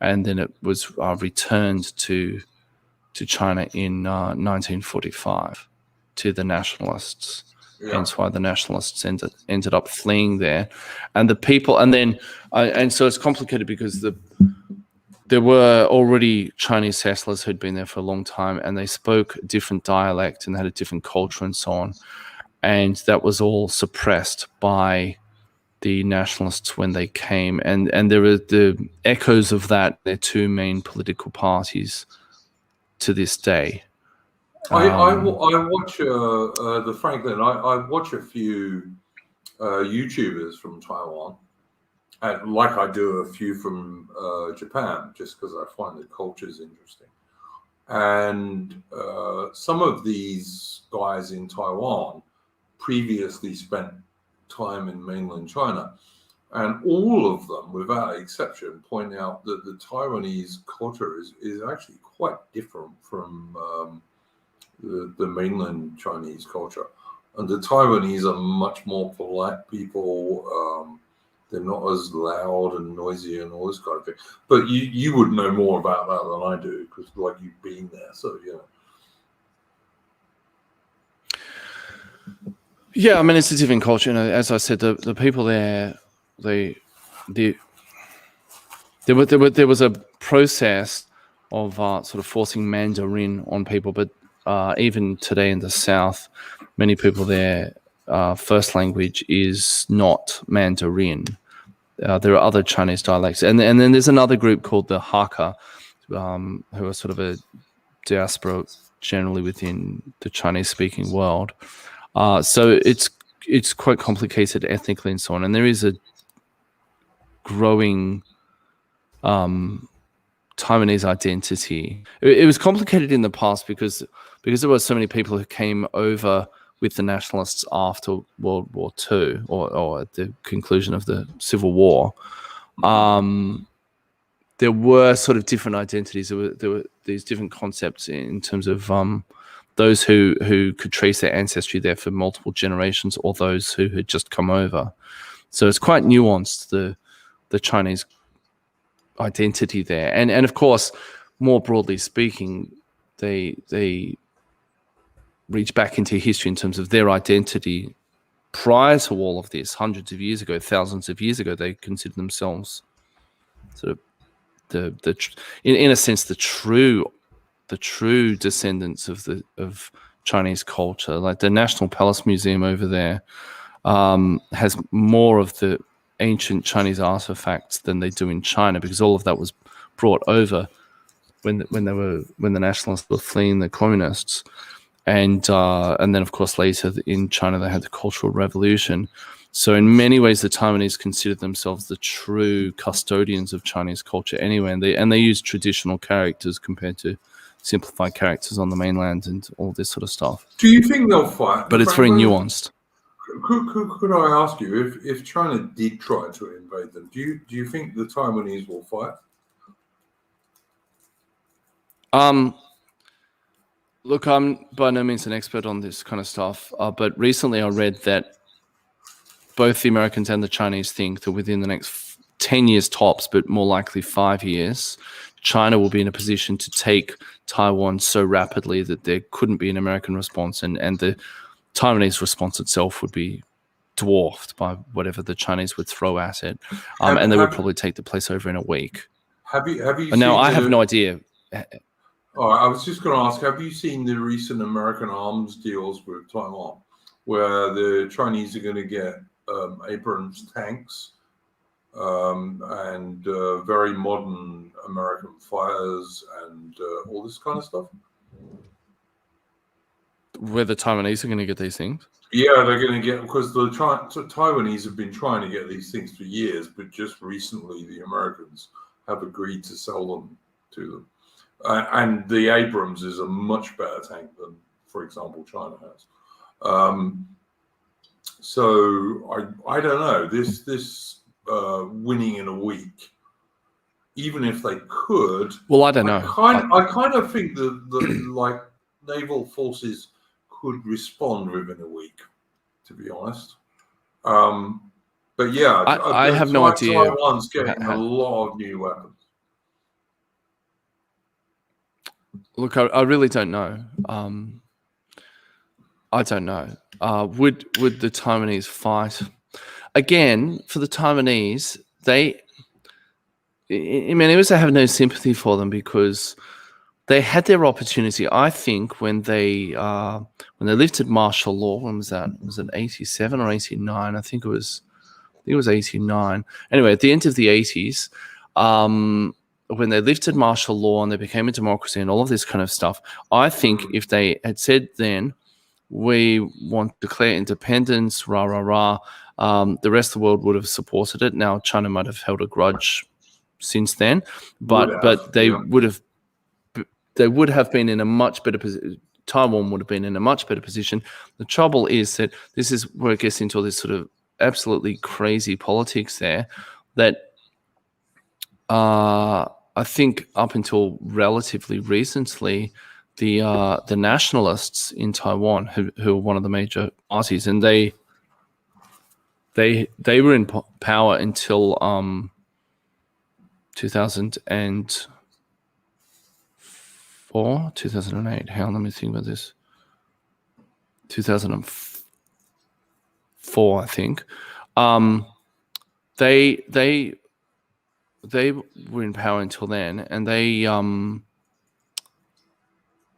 and then it was returned to China in 1945 to the nationalists. Yeah. Hence why the nationalists ended up fleeing there, and the people, and so it's complicated because there were already Chinese settlers who'd been there for a long time, and they spoke a different dialect and had a different culture and so on, and that was all suppressed by the nationalists when they came, and there are the echoes of that. Their two main political parties to this day. I watch the Franklin. I watch a few YouTubers from Taiwan, and like I do a few from Japan, just because I find the cultures interesting. And some of these guys in Taiwan previously spent time in mainland China, and all of them, without exception, point out that the Taiwanese culture is actually quite different from the mainland Chinese culture. And the Taiwanese are much more polite people. They're not as loud and noisy and all this kind of thing. But you would know more about that than I do, because like you've been there, so yeah. Yeah, I mean, it's a different culture. You know, as I said, the people there, there was a process of sort of forcing Mandarin on people, but even today in the South, many people there, first language is not Mandarin. There are other Chinese dialects, and then there's another group called the Hakka, who are sort of a diaspora generally within the Chinese-speaking world. So it's quite complicated ethnically and so on, and there is a growing Taiwanese identity. It was complicated in the past because there were so many people who came over with the nationalists after World War II or at the conclusion of the Civil War. There were sort of different identities. There were these different concepts in terms of those who could trace their ancestry there for multiple generations, or those who had just come over. So it's quite nuanced, the Chinese identity there. And of course, more broadly speaking, they reach back into history in terms of their identity. Prior to all of this, hundreds of years ago, thousands of years ago, they considered themselves sort of in a sense the true descendants of Chinese culture. Like the National Palace Museum over there has more of the ancient Chinese artifacts than they do in China, because all of that was brought over when the nationalists were fleeing the communists. and then of course later in China they had the Cultural Revolution. So in many ways, the Taiwanese consider themselves the true custodians of Chinese culture anyway, and they use traditional characters compared to simplified characters on the mainland and all this sort of stuff. Do you think they'll fight? But it's very nuanced. Could I ask you, if China did try to invade them, do you think the Taiwanese will fight? Look, I'm by no means an expert on this kind of stuff, but recently I read that both the Americans and the Chinese think that within the next 10 years tops, but more likely 5 years, China will be in a position to take Taiwan so rapidly that there couldn't be an American response, and the Taiwanese response itself would be dwarfed by whatever the Chinese would throw at it, and they would probably take the place over in a week. Have you? Now, I have no idea. Oh, I was just going to ask, have you seen the recent American arms deals with Taiwan, where the Chinese are going to get Abrams tanks and very modern American fighters and all this kind of stuff? Where the Taiwanese are going to get these things? Yeah, they're going to get, because the Taiwanese have been trying to get these things for years, but just recently the Americans have agreed to sell them to them. And the Abrams is a much better tank than, for example, China has. So I don't know, this winning in a week, even if they could. Well, I don't know. I kind of think that like naval forces could respond within a week, to be honest. But yeah, I have no idea. Taiwan's getting a lot of new weapons. Look, I really don't know. I don't know. Would the Taiwanese fight? Again, for the Taiwanese, I also have no sympathy for them because they had their opportunity. I think when they lifted martial law, when was that? Was it 87 or 89? I think it was 89. Anyway, at the end of the 80s, when they lifted martial law and they became a democracy and all of this kind of stuff, I think if they had said then, we want to declare independence, rah, rah, rah, the rest of the world would have supported it. Now, China might have held a grudge since then, but they would have been in a much better position. Taiwan would have been in a much better position. The trouble is that this is where it gets into all this sort of absolutely crazy politics there that I think up until relatively recently, the nationalists in Taiwan, who are one of the major parties, and they were in power until 2004, 2008. Hang on, let me think about this. 2004, I think. They were in power until then, and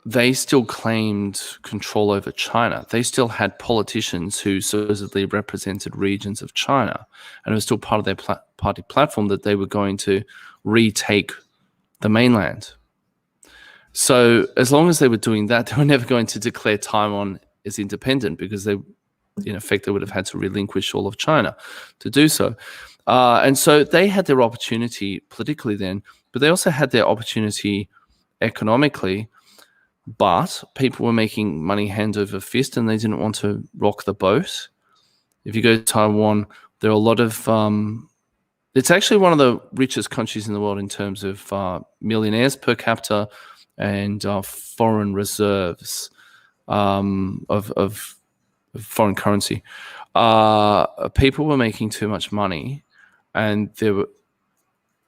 they still claimed control over China. They still had politicians who supposedly represented regions of China, and it was still part of their party platform that they were going to retake the mainland. So as long as they were doing that, they were never going to declare Taiwan as independent because they, in effect, they would have had to relinquish all of China to do so. And so they had their opportunity politically then, but they also had their opportunity economically. But people were making money hand over fist and they didn't want to rock the boat. If you go to Taiwan, there are a lot of... it's actually one of the richest countries in the world in terms of millionaires per capita and foreign reserves of foreign currency. People were making too much money and they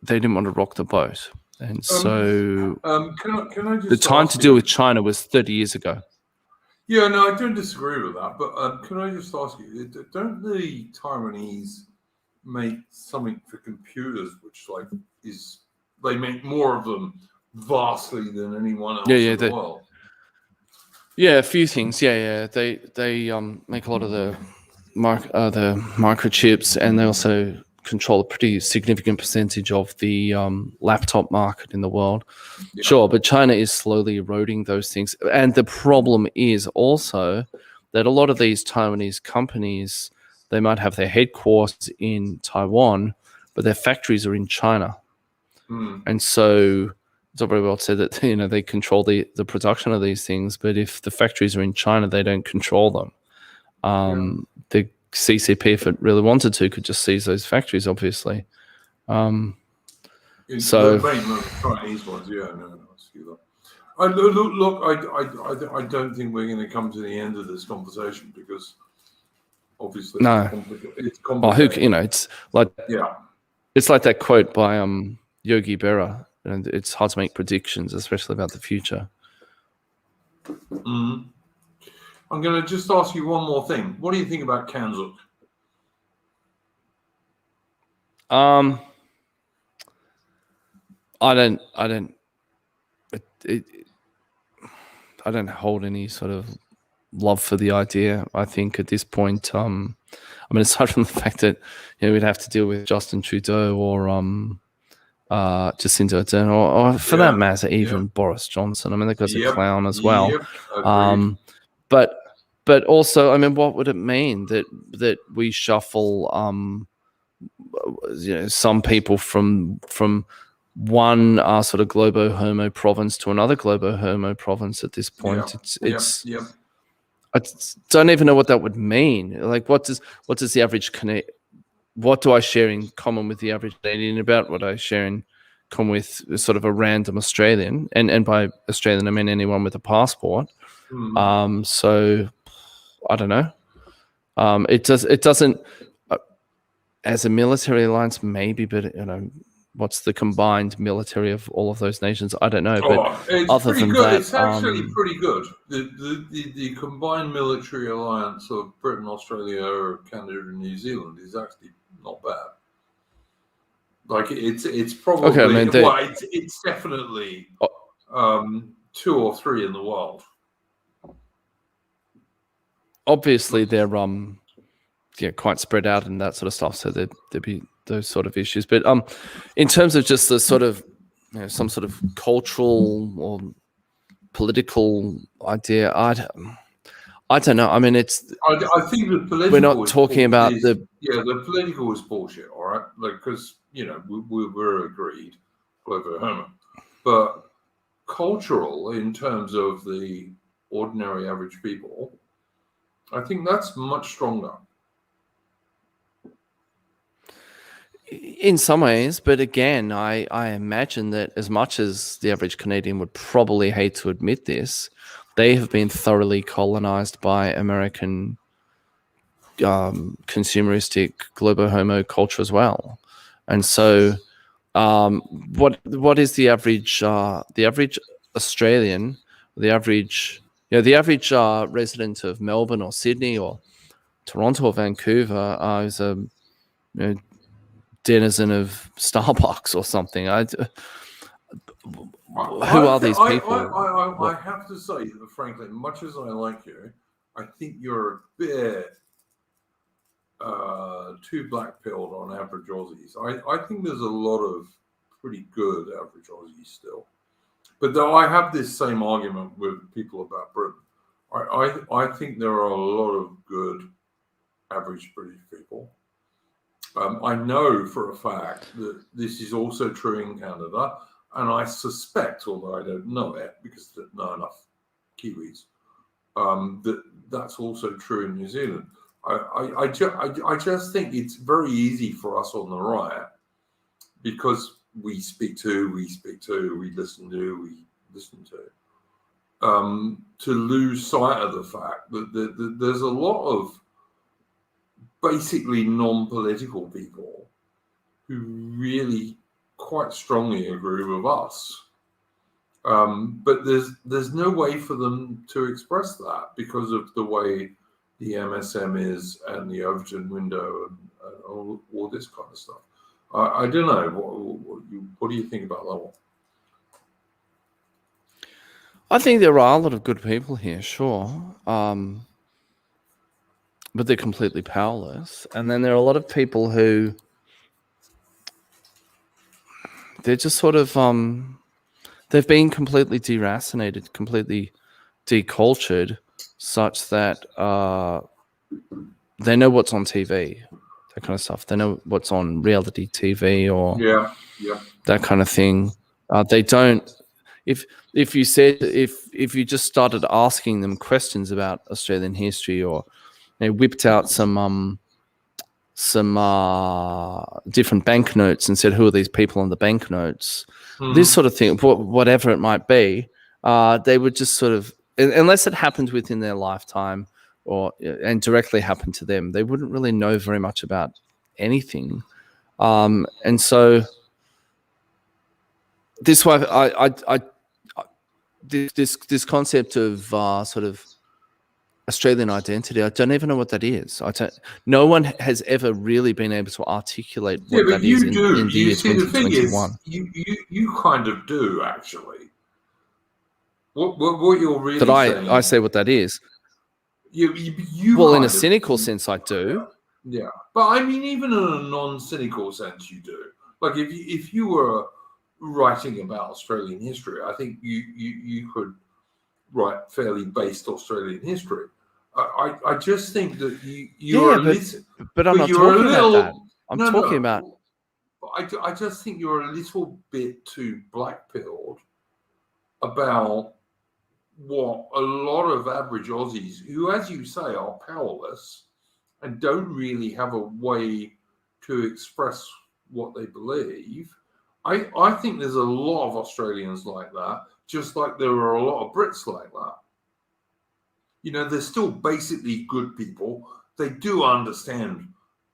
didn't want to rock the boat. And so can I just the time to deal with China was 30 years ago. Yeah, no, I don't disagree with that. But can I just ask you, don't the Taiwanese make something for computers, which they make more of them vastly than anyone else in the world? Yeah, a few things. Yeah. They make a lot of the microchips, and they also control a pretty significant percentage of the laptop market in the world. Yeah. Sure, but China is slowly eroding those things. And the problem is also that a lot of these Taiwanese companies, they might have their headquarters in Taiwan, but their factories are in China. And so it's all very well said that they control the production of these things, but if the factories are in China, they don't control them. The CCP, if it really wanted to, could just seize those factories, obviously. The main Chinese ones, yeah, no, I see that. I don't think we're going to come to the end of this conversation because obviously it's complicated. It's like it's like that quote by Yogi Berra, and it's hard to make predictions, especially about the future. I'm going to just ask you one more thing. What do you think about Kanzuk? I don't hold any sort of love for the idea. I think at this point, aside from the fact that we'd have to deal with Justin Trudeau or Jacinda Ardern, or for that matter, even Boris Johnson. I mean, that guy's a clown as well. But also, I mean, what would it mean that we shuffle some people from one sort of globo homo province to another globo homo province at this point? I don't even know what that would mean. Like, what does the average what do I share in common with the average Canadian about what I share in common with sort of a random Australian? And by Australian, I mean anyone with a passport. So I don't know. It doesn't as a military alliance, maybe, but what's the combined military of all of those nations? I don't know. But it's other pretty than good. that, It's actually pretty good. The combined military alliance of Britain, Australia, Canada, and New Zealand is actually not bad. Like it's probably it's definitely 2 or 3 in the world. Obviously, they're quite spread out and that sort of stuff. So there'd be those sort of issues. But in terms of just the sort of some sort of cultural or political idea, I don't know. I mean, I think the political. We're not talking about the political is bullshit. All right, because we're agreed, global homo, but cultural in terms of the ordinary average people, I think that's much stronger. In some ways, but again, I imagine that as much as the average Canadian would probably hate to admit this, they have been thoroughly colonized by American consumeristic globo homo culture as well. And so what is the average Australian, the average resident of Melbourne or Sydney or Toronto or Vancouver is a denizen of Starbucks or something? Who are these people? I have to say, frankly, much as I like you, I think you're a bit too black-pilled on average Aussies. I think there's a lot of pretty good average Aussies still. But though I have this same argument with people about Britain, I think there are a lot of good average British people. I know for a fact that this is also true in Canada, and I suspect, although I don't know it because there are not enough Kiwis, that's also true in New Zealand. I just think it's very easy for us on the right because we listen to, to lose sight of the fact that there's a lot of basically non-political people who really quite strongly agree with us. But there's no way for them to express that because of the way the MSM is and the Overton window and all this kind of stuff. I don't know. What do you think about that one? I think there are a lot of good people here, sure. But they're completely powerless. And then there are a lot of people who they're just sort of they've been completely deracinated, completely decultured, such that they know what's on TV, that kind of stuff. They know what's on reality TV or that kind of thing. They don't. If you said if you just started asking them questions about Australian history, or they whipped out some different banknotes and said, who are these people on the banknotes? This sort of thing, whatever it might be, they would just sort of, unless it happened within their lifetime and directly happened to them, they wouldn't really know very much about anything. And so this way, this concept of sort of Australian identity, I don't even know what that is. No one has ever really been able to articulate what that is in the year 2021. You kind of do, actually. What you're really saying... I say what that is. You in a cynical sense, I do. Yeah, but I mean, even in a non-cynical sense, you do. Like, if you were writing about Australian history, I think you could write fairly based Australian history. I just think that you're but I'm not talking about that. I'm talking about... I just think you're a little bit too black-pilled about what a lot of average Aussies, who, as you say, are powerless and don't really have a way to express what they believe. I think there's a lot of Australians like that, just like there are a lot of Brits like that. You know, they're still basically good people. They do understand,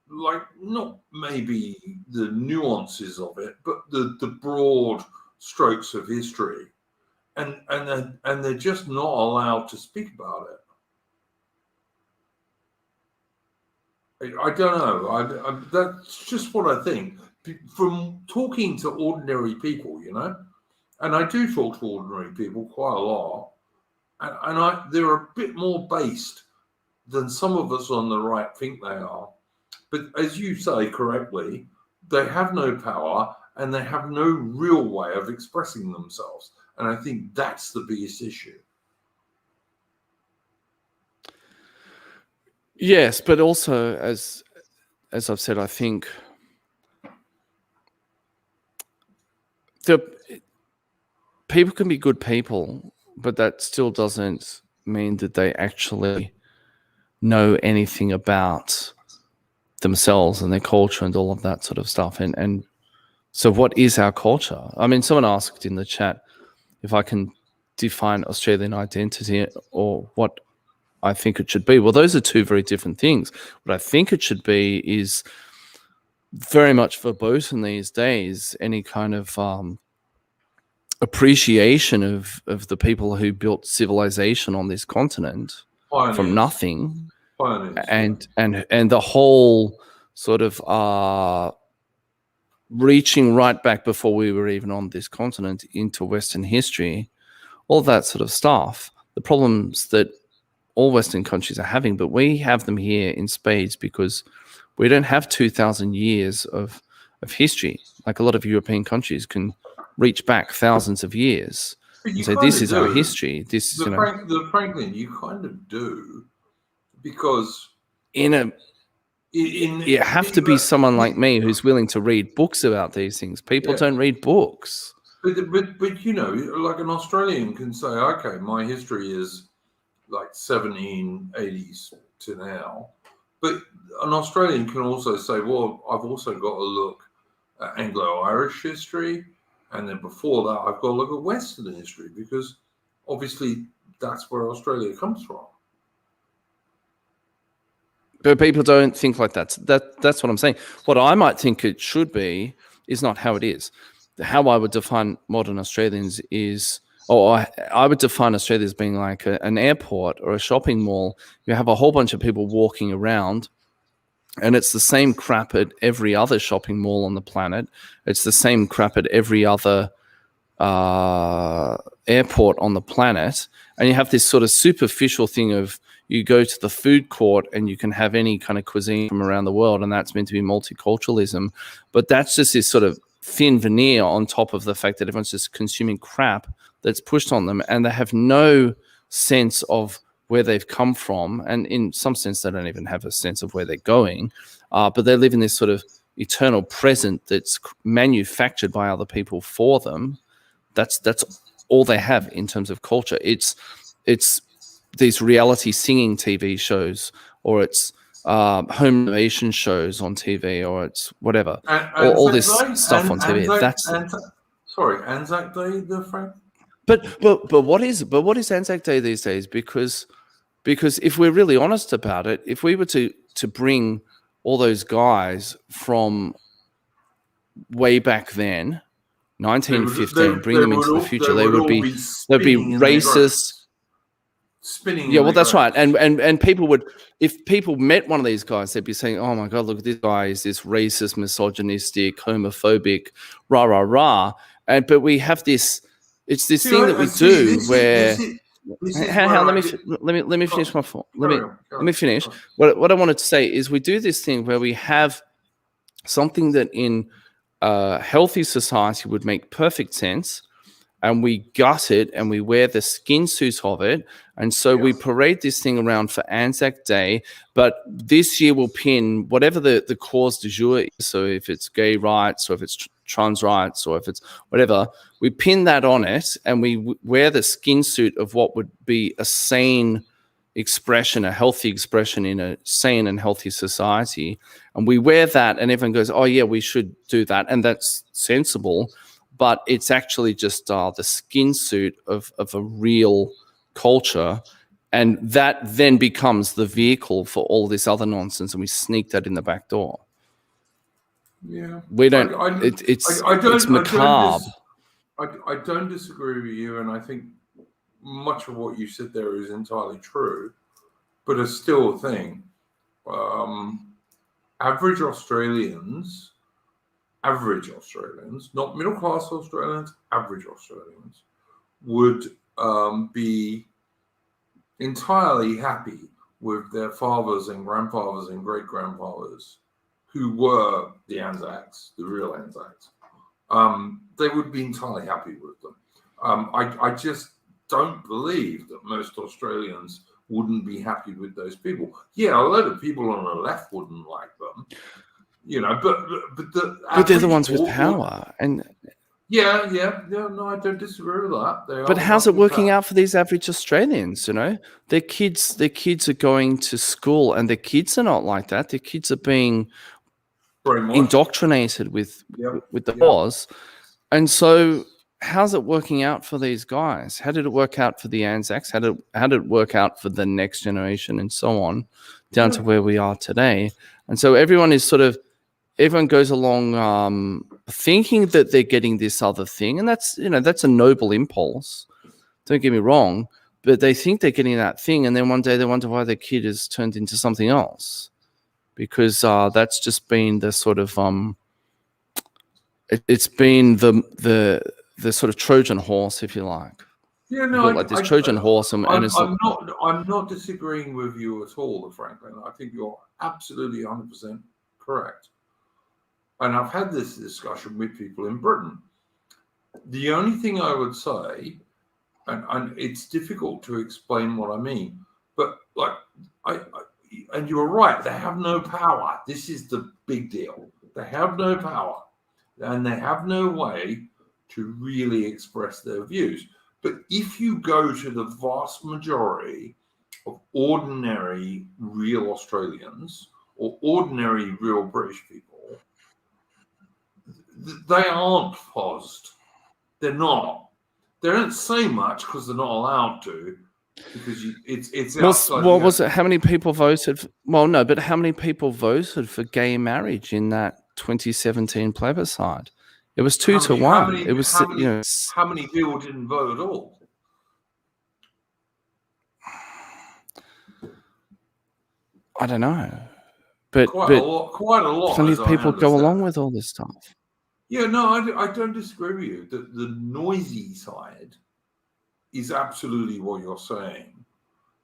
like, not maybe the nuances of it, but the broad strokes of history. And they're just not allowed to speak about it. I don't know. That's just what I think. From talking to ordinary people, you know, and I do talk to ordinary people quite a lot, and they're a bit more based than some of us on the right think they are. But as you say correctly, they have no power and they have no real way of expressing themselves. And I think that's the biggest issue. Yes, but also, as I've said, I think people can be good people, but that still doesn't mean that they actually know anything about themselves and their culture and all of that sort of stuff. And so what is our culture? I mean, someone asked in the chat if I can define Australian identity or what I think it should be. Well, those are two very different things. What I think it should be is very much verboten these days, any kind of appreciation of the people who built civilization on this continent from nothing. And the whole sort of reaching right back before we were even on this continent into Western history, all that sort of stuff, the problems that all Western countries are having, but we have them here in spades because we don't have 2,000 years of history. Like a lot of European countries can reach back thousands of years and say, this is our history. This, Franklin, you kind of do, because you have to be someone like me who's willing to read books about these things. People don't read books. But you know, like an Australian can say, okay, my history is like 1780s to now. But an Australian can also say, well, I've also got to look at Anglo-Irish history. And then before that, I've got to look at Western history, because obviously that's where Australia comes from. But people don't think like that. That's what I'm saying. What I might think it should be is not how it is. How I would define modern Australians is, I would define Australia as being like an airport or a shopping mall. You have a whole bunch of people walking around, and it's the same crap at every other shopping mall on the planet. It's the same crap at every other airport on the planet. And you have this sort of superficial thing of, you go to the food court and you can have any kind of cuisine from around the world, and that's meant to be multiculturalism. But that's just this sort of thin veneer on top of the fact that everyone's just consuming crap that's pushed on them, and they have no sense of where they've come from, and in some sense they don't even have a sense of where they're going, but they live in this sort of eternal present that's manufactured by other people for them. That's all they have in terms of culture. It's these reality singing TV shows, or it's home renovation shows on TV, or it's whatever, all this stuff on TV. Sorry, Anzac Day, the Frank. But what is Anzac Day these days? Because if we're really honest about it, if we were to bring all those guys from way back then, 1915, bring them into the future, they'd be racist. Spinning. Yeah, well, that's right. And people would, if people met one of these guys, they'd be saying, "Oh my God, look, this guy is this racist, misogynistic, homophobic, rah rah rah." But we have this. It's this thing that we do where. Let me finish my thought. Let me finish. What I wanted to say is we do this thing where we have something that in a healthy society would make perfect sense, and we gut it and we wear the skin suit of it. And so we parade this thing around for Anzac Day, but this year we'll pin whatever the cause du jour is. So if it's gay rights, or if it's trans rights, or if it's whatever, we pin that on it, and we wear the skin suit of what would be a sane expression, a healthy expression in a sane and healthy society. And we wear that, and everyone goes, "Oh yeah, we should do that." And that's sensible. But it's actually just the skin suit of a real culture, and that then becomes the vehicle for all this other nonsense, and we sneak that in the back door. Yeah, we don't. It's macabre. I don't disagree with you, and I think much of what you said there is entirely true. But I still think average Australians, not middle class Australians, average Australians, would be entirely happy with their fathers and grandfathers and great grandfathers who were the Anzacs, the real Anzacs. They would be entirely happy with them. I just don't believe that most Australians wouldn't be happy with those people. Yeah, a lot of people on the left wouldn't like them. You know, but they're the ones with power, and yeah. No, I don't disagree with that. But how's it working out for these average Australians? You know, their kids are going to school, and their kids are not like that. Their kids are being indoctrinated with the laws, and so how's it working out for these guys? How did it work out for the Anzacs? How did it work out for the next generation, and so on, down to where we are today? And so everyone goes along thinking that they're getting this other thing, and that's a noble impulse. Don't get me wrong, but they think they're getting that thing, and then one day they wonder why their kid has turned into something else, because that's just been the sort of it's been the sort of Trojan horse, if you like. Yeah, no, like this Trojan horse, and I'm not disagreeing with you at all, Franklin. I think you're absolutely 100% correct. And I've had this discussion with people in Britain. The only thing I would say, and it's difficult to explain what I mean, but like and you're right, they have no power. This is the big deal. They have no power, and they have no way to really express their views. But if you go to the vast majority of ordinary real Australians or ordinary real British people, they aren't fuzzed. They're not. They don't say much because they're not allowed to, because it's outside. What was it? How many people voted? Well, no, but how many people voted for gay marriage in that 2017 plebiscite? It was 2-1. It was how many people didn't vote at all? I don't know, but quite a lot. Plenty of people go along with all this stuff. Yeah, no, I don't disagree with you. The noisy side is absolutely what you're saying,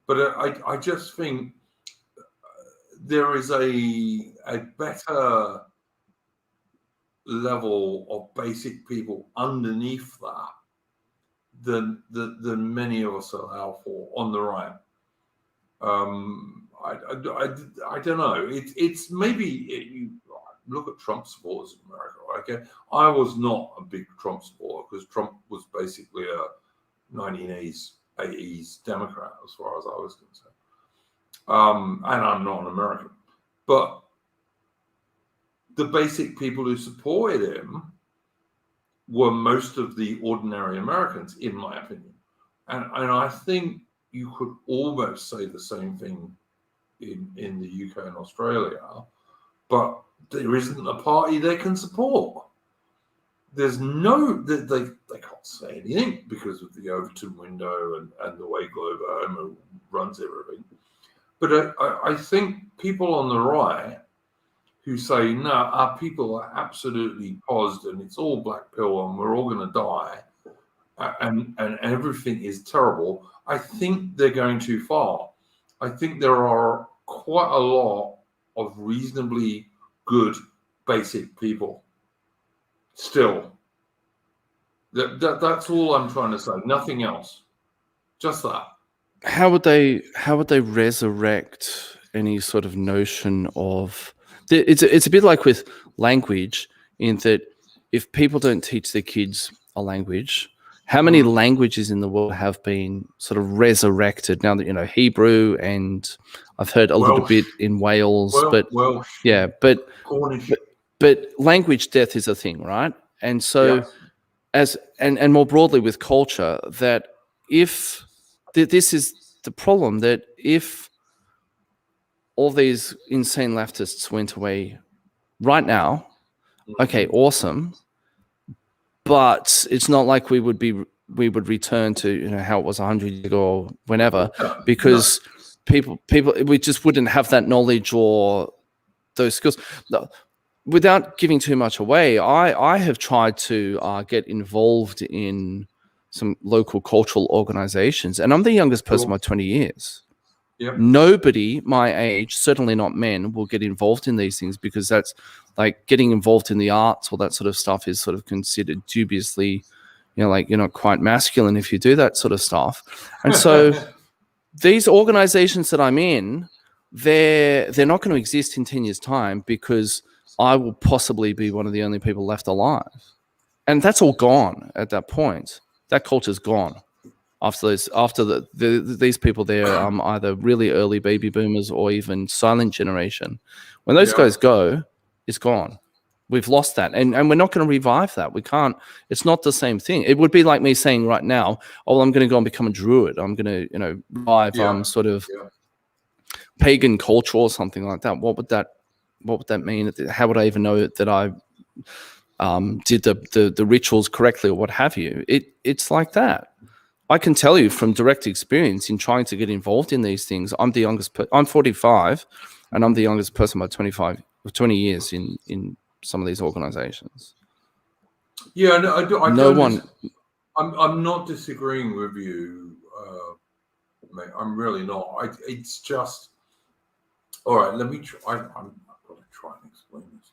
but I just think there is a better level of basic people underneath that than many of us allow for on the right. I don't know. It's maybe you look at Trump supporters in America. Okay, I was not a big Trump supporter because Trump was basically a 1980s Democrat as far as I was concerned. And I'm not an American, but the basic people who supported him were most of the ordinary Americans, in my opinion. And I think you could almost say the same thing in the UK and Australia, but there isn't a party they can support. There's no, they can't say anything because of the Overton window and the way Globe Home runs everything. But I think people on the right who say, no, our people are absolutely paused and it's all black pill and we're all going to die and everything is terrible, I think they're going too far. I think there are quite a lot of reasonably good basic people still. That's all I'm trying to say. Nothing else. Just that. How would they resurrect any sort of notion of it's a bit like with language, in that if people don't teach their kids a language, how many languages in the world have been sort of resurrected now that, you know, Hebrew, and I've heard a little bit in Wales, but language death is a thing, right? And so and more broadly with culture, that if this is the problem, that if all these insane leftists went away right now, okay, awesome, but it's not like we would return to, you know, how it was 100 years ago or whenever, because people we just wouldn't have that knowledge or those skills. Without giving too much away, I have tried to get involved in some local cultural organizations, and I'm the youngest person by 20 years. Yep. Nobody my age, certainly not men, will get involved in these things, because that's like getting involved in the arts or that sort of stuff is sort of considered dubiously, you know, like you're not quite masculine if you do that sort of stuff. And so these organizations that I'm in, they're not going to exist in 10 years' time, because I will possibly be one of the only people left alive. And that's all gone at that point. That culture's gone. After these people there, either really early baby boomers or even silent generation. When those guys go, it's gone. We've lost that, and we're not going to revive that. We can't. It's not the same thing. It would be like me saying right now, "Oh, well, I'm going to go and become a druid. I'm going to, you know, revive sort of pagan culture or something like that." What would that mean? How would I even know that I did the rituals correctly or what have you? It's like that. I can tell you from direct experience in trying to get involved in these things. I'm the youngest. I'm 45, and I'm the youngest person by 20 years in some of these organizations. Yeah, no, I no don't. one. I'm not disagreeing with you, mate. I'm really not. It's just all right. Let me try. I've got to try and explain this.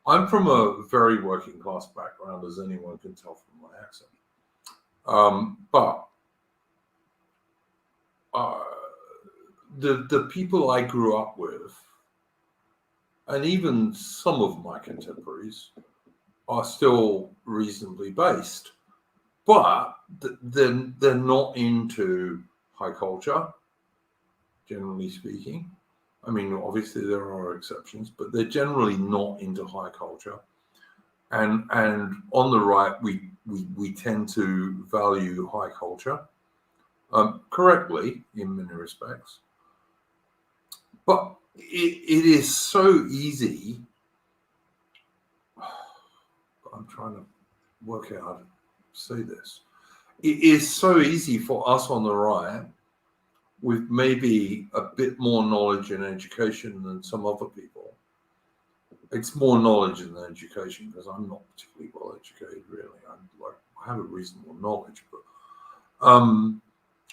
I'm from a very working class background, as anyone can tell from my accent. But the people I grew up with, and even some of my contemporaries, are still reasonably based, but they're not into high culture, generally speaking. I mean, obviously there are exceptions, but they're generally not into high culture. And on the right, we tend to value high culture, correctly in many respects. But it is so easy. I'm trying to work out how to say this. It is so easy for us on the right, with maybe a bit more knowledge and education than some other people. It's more knowledge than education, because I'm not particularly well educated, really. I have a reasonable knowledge, but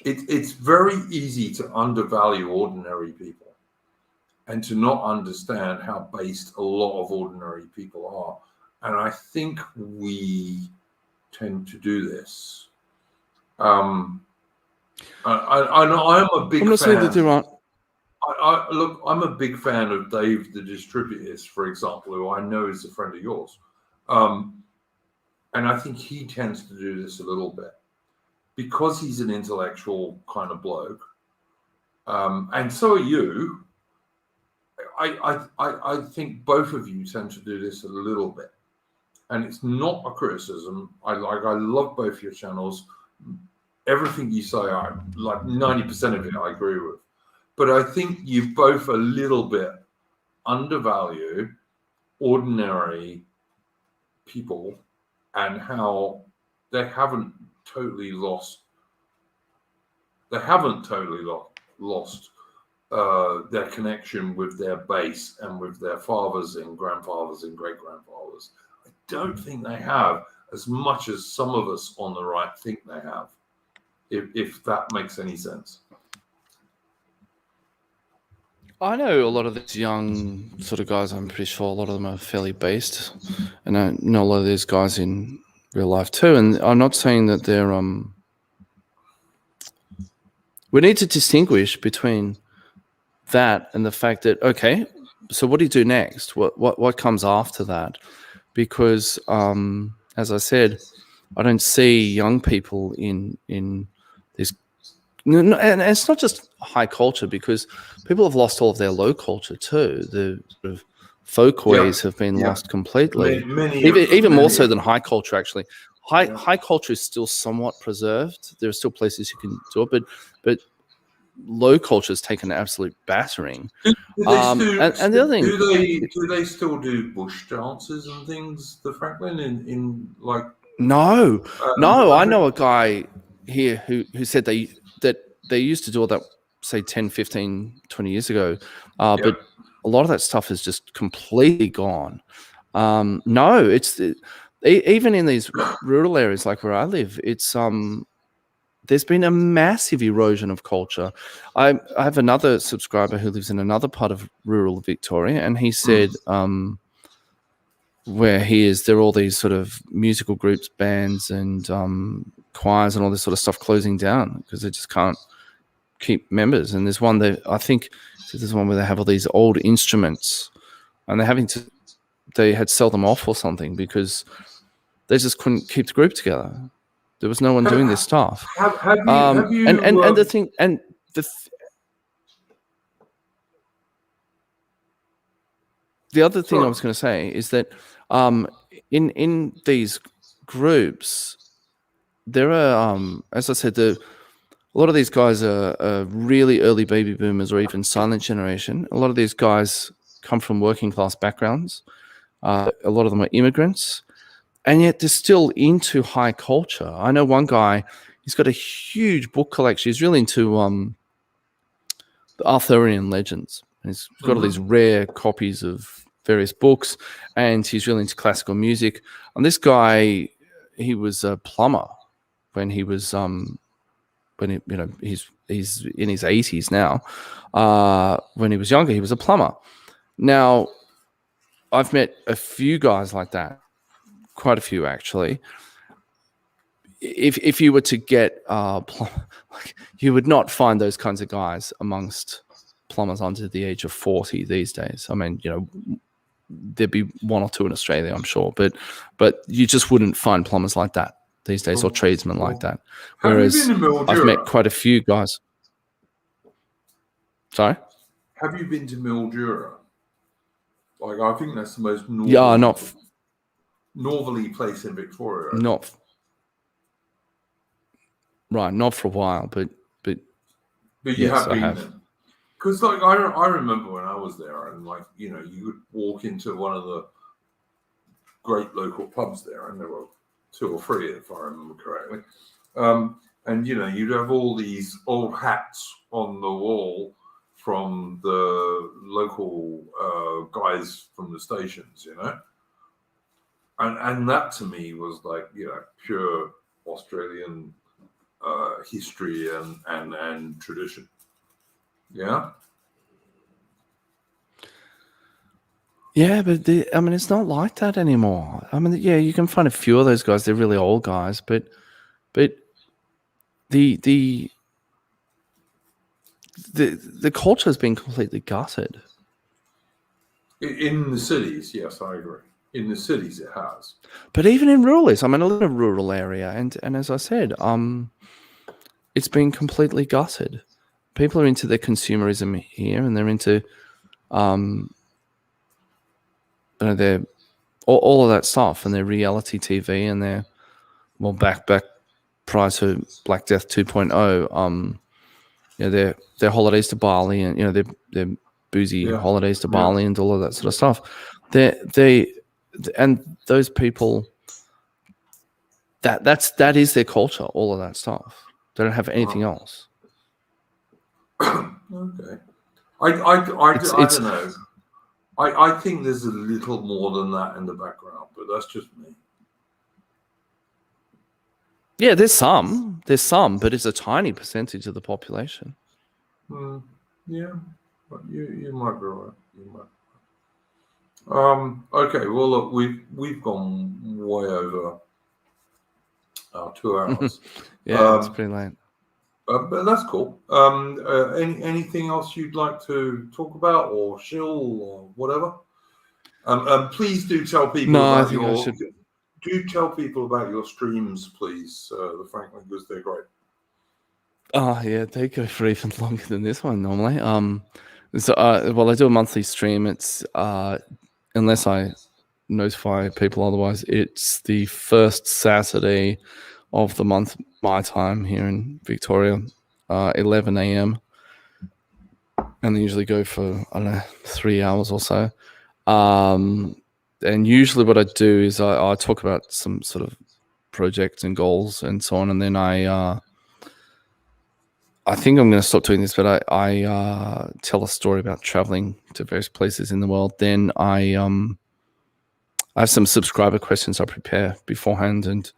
it's very easy to undervalue ordinary people and to not understand how based a lot of ordinary people are. and I think we tend to do this. I am a big I'm not saying that fan. there aren't. Look, I'm a big fan of Dave the Distributist, for example, who I know is a friend of yours. And I think he tends to do this a little bit because he's an intellectual kind of bloke. And so are you. I think both of you tend to do this a little bit. And it's not a criticism. I love both your channels. Everything you say, I like 90% of it I agree with. But I think you both a little bit undervalue ordinary people and how they haven't totally lost their connection with their base and with their fathers and grandfathers and great grandfathers. I don't think they have as much as some of us on the right think they have, if that makes any sense. I know a lot of these young sort of guys, I'm pretty sure a lot of them are fairly based. And I know a lot of these guys in real life too. And I'm not saying that they're we need to distinguish between that and the fact that, okay, so what do you do next? What comes after that? Because as I said, I don't see young people in this. And it's not just high culture, because people have lost all of their low culture too. The sort of folk ways have been lost completely. Even more so than high culture, actually. High culture is still somewhat preserved. There are still places you can do it, but low culture has taken an absolute battering. And the other thing, do they still do bush dances and things, the Franklin, in like? No. I know a guy here who said that they used to do all that, say 10, 15, 20 years ago, but a lot of that stuff is just completely gone. No, it's even in these rural areas like where I live, it's there's been a massive erosion of culture. I have another subscriber who lives in another part of rural Victoria, and he said where he is, there are all these sort of musical groups, bands, and choirs and all this sort of stuff closing down because they just can't keep members. And there's one that I think there's one where they have all these old instruments, and they had to sell them off or something because they just couldn't keep the group together. There was no one doing this stuff. Have you, and the thing, and the other thing I was going to say is that in these groups, there are, as I said, a lot of these guys are really early baby boomers or even silent generation. A lot of these guys come from working class backgrounds. A lot of them are immigrants, and yet they're still into high culture. I know one guy, he's got a huge book collection. He's really into the Arthurian legends. And he's got all these rare copies of various books, and he's really into classical music. And this guy, he was a plumber when he was he's in his 80s now. When he was younger, he was a plumber. Now, I've met a few guys like that, quite a few actually. If you were to get you would not find those kinds of guys amongst plumbers under the age of 40 these days. I mean, there'd be one or two in Australia, I'm sure, but you just wouldn't find plumbers like that these days, or tradesmen like that. Whereas I've met quite a few guys. Sorry? Have you been to Mildura? Like, I think that's the most northerly place in Victoria. Not for a while, but you yes, have been there. Because like I remember when I was there, and like you would walk into one of the great local pubs there, and there were 2 or 3 if I remember correctly. And you'd have all these old hats on the wall from the local guys from the stations, and that to me was like pure Australian history and tradition. Yeah. Yeah, but I mean, it's not like that anymore. I mean, yeah, you can find a few of those guys. They're really old guys, but the culture has been completely gutted. In the cities, yes, I agree. In the cities, it has. But even in rural areas, I mean, I live in a rural area, and as I said, it's been completely gutted. People are into their consumerism here, and they're into, their all of that stuff, and their reality TV, and their back prior to Black Death 2.0, their holidays to Bali, and their boozy holidays to Bali, and all of that sort of stuff. And those people, that is their culture. All of that stuff. They don't have anything else. Okay. I don't know. I think there's a little more than that in the background, but that's just me. Yeah, there's some, but it's a tiny percentage of the population. Yeah, but you might be right. You might. Okay. Well, look, we've gone way over 2 hours. Yeah, it's pretty late. But that's cool. Anything else you'd like to talk about or shill or whatever? Please do tell people about do tell people about your streams, please, the Franklin, because they're great. Oh yeah, they go for even longer than this one normally. So I do a monthly stream. It's unless I notify people otherwise, it's the first Saturday of the month, my time here in Victoria, 11 a.m. and they usually go for 3 hours or so. And usually what I do is I talk about some sort of projects and goals and so on, and then I think I'm going to stop doing this, but I tell a story about traveling to various places in the world. Then I have some subscriber questions I prepare beforehand and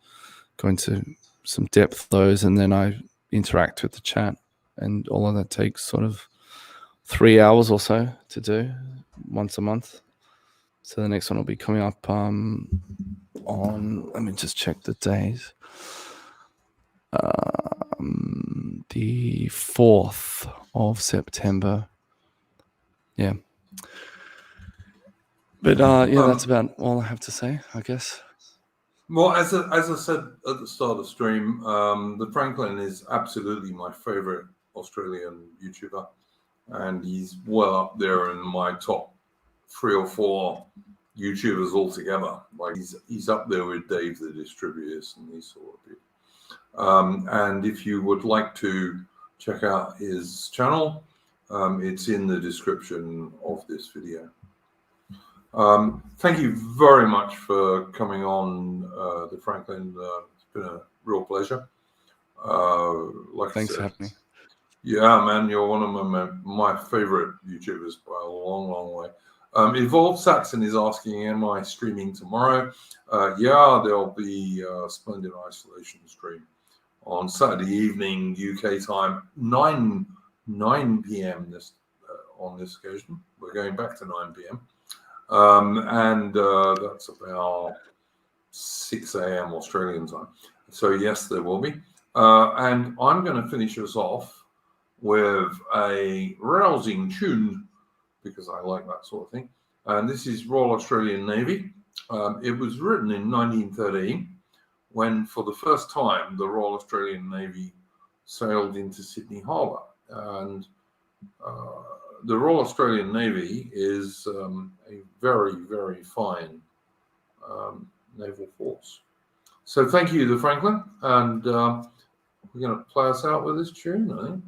go into some depth of those, and then I interact with the chat, and all of that takes sort of 3 hours or so to do once a month. So the next one will be coming up on, let me just check the days. The 4th of September. Yeah. But that's about all I have to say, I guess. Well, as I said at the start of the stream, the Franklin is absolutely my favorite Australian YouTuber, and he's well up there in my top 3 or 4 YouTubers altogether. Like he's up there with Dave the Distributist and these sort of people. And if you would like to check out his channel, it's in the description of this video. Thank you very much for coming on the Franklin. It's been a real pleasure. Thanks for having me. Yeah, man, you're one of my favorite YouTubers by a long, long way. Evolved Saxon is asking, am I streaming tomorrow? Yeah, there'll be a Splendid Isolation stream on Saturday evening UK time, 9 p.m. On this occasion. We're going back to 9 p.m. And that's about 6 a.m. Australian time. So yes, there will be. And I'm going to finish us off with a rousing tune, because I like that sort of thing. And this is Royal Australian Navy. It was written in 1913, when for the first time the Royal Australian Navy sailed into Sydney Harbour. And the Royal Australian Navy is a very, very fine naval force. So thank you, the Franklin. And we're going to play us out with this tune, I think.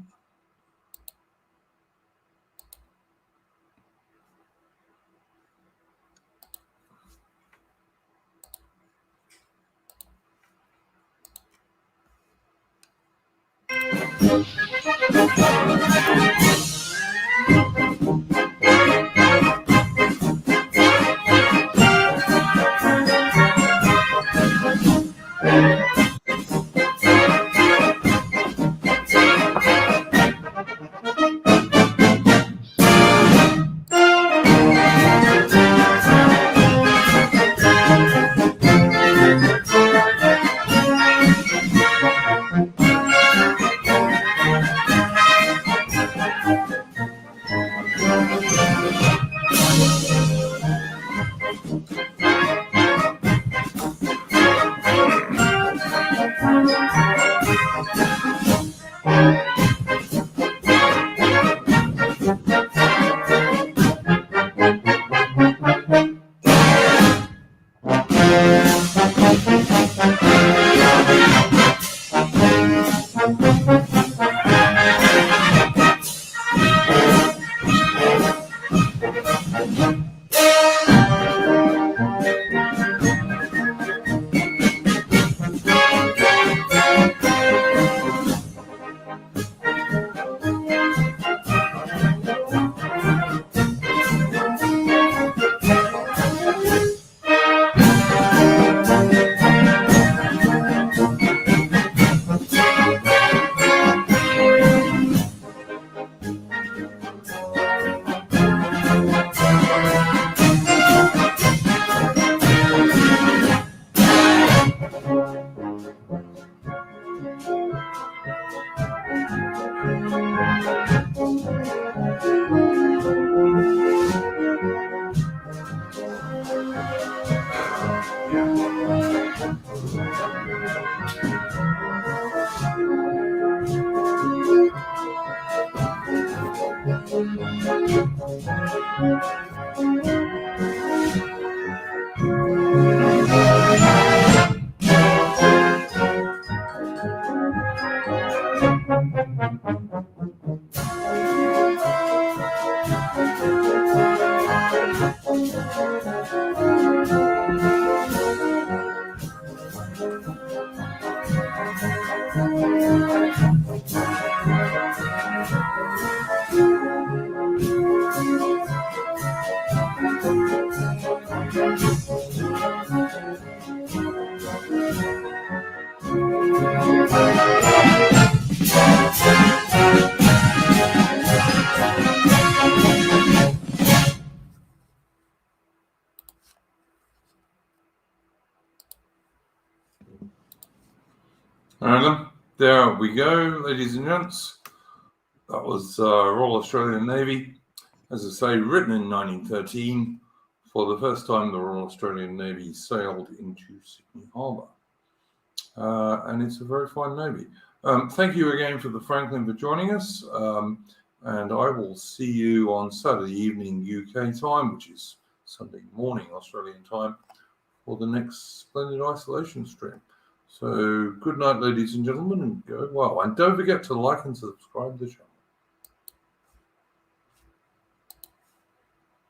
All right, then. There we go, ladies and gents. That was Royal Australian Navy, as I say, written in 1913. For the first time, the Royal Australian Navy sailed into Sydney Harbour. And it's a very fine Navy. Thank you again for the Franklin for joining us. And I will see you on Saturday evening UK time, which is Sunday morning Australian time, for the next splendid isolation stream. So good night, ladies and gentlemen, and go well. And don't forget to like and subscribe to the channel.